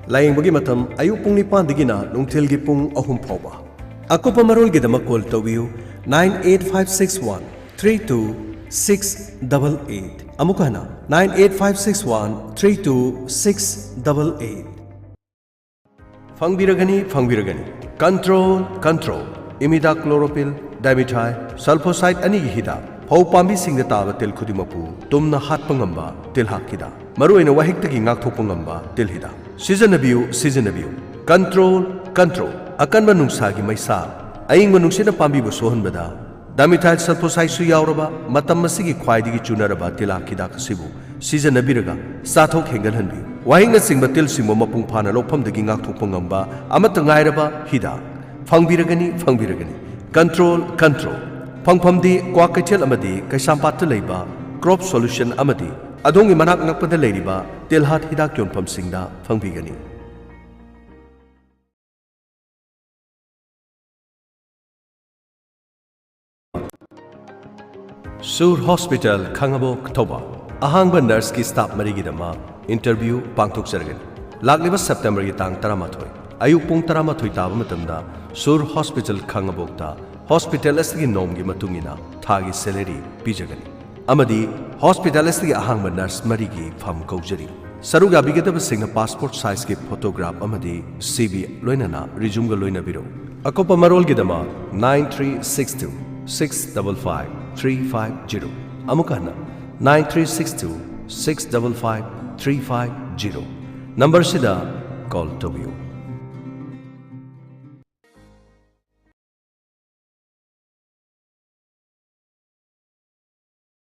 Laying bagi matam ayuk pung nipan digina nungtil gi pung ahum phoba. Ako pamarol gidama call tawiu 98561 32688. Amukana 98561 32688. Fangbiragani. Control. Imidacloprid, dimethyl, sulfoxide ani hida. Hau pambi singda taba tel khudimapu tumna hatpangamba tel hakida. Maruina wahiktagi ngakthopangamba tel hida. Seasonabiu. Control. Akan manungsagi maisa. Aing manungsina pambi bu sohanbada. Dimethyl sulfoxide su yauraba matam masigi khwaidigi chunaraba tel hakida kasibu. Seasonabiraga sathok hengalhanbi. Wahingna singba tel singmo mapung phana lokphamdagi ngakthopangamba amata ngairaba hida. Fangbiragani. Control. Pangpamdi kwa kaichel amadi kaisampata leiba crop solution amadi adongi manak ngakpada leiriba telhat hidak yonpam singda fangbigani. Sur Hospital Khangabo Ktoba ahangba nurse ki staff marigidama interview pangthok sargan lagliba September gi tang 13 ayuk pung 13 taba matamda Sur Hospital Khangabokta Hospital asigi nom gi matungina thagi salary pijagani amadi hospital asigi ahangba nurse marigi pham kaujari saruga bigataba singha passport size ki photograph amadi CV loinana resume ga loina biro akopa marol gi dama 9362 655 350 amukana 9362 655 350 number sida call to you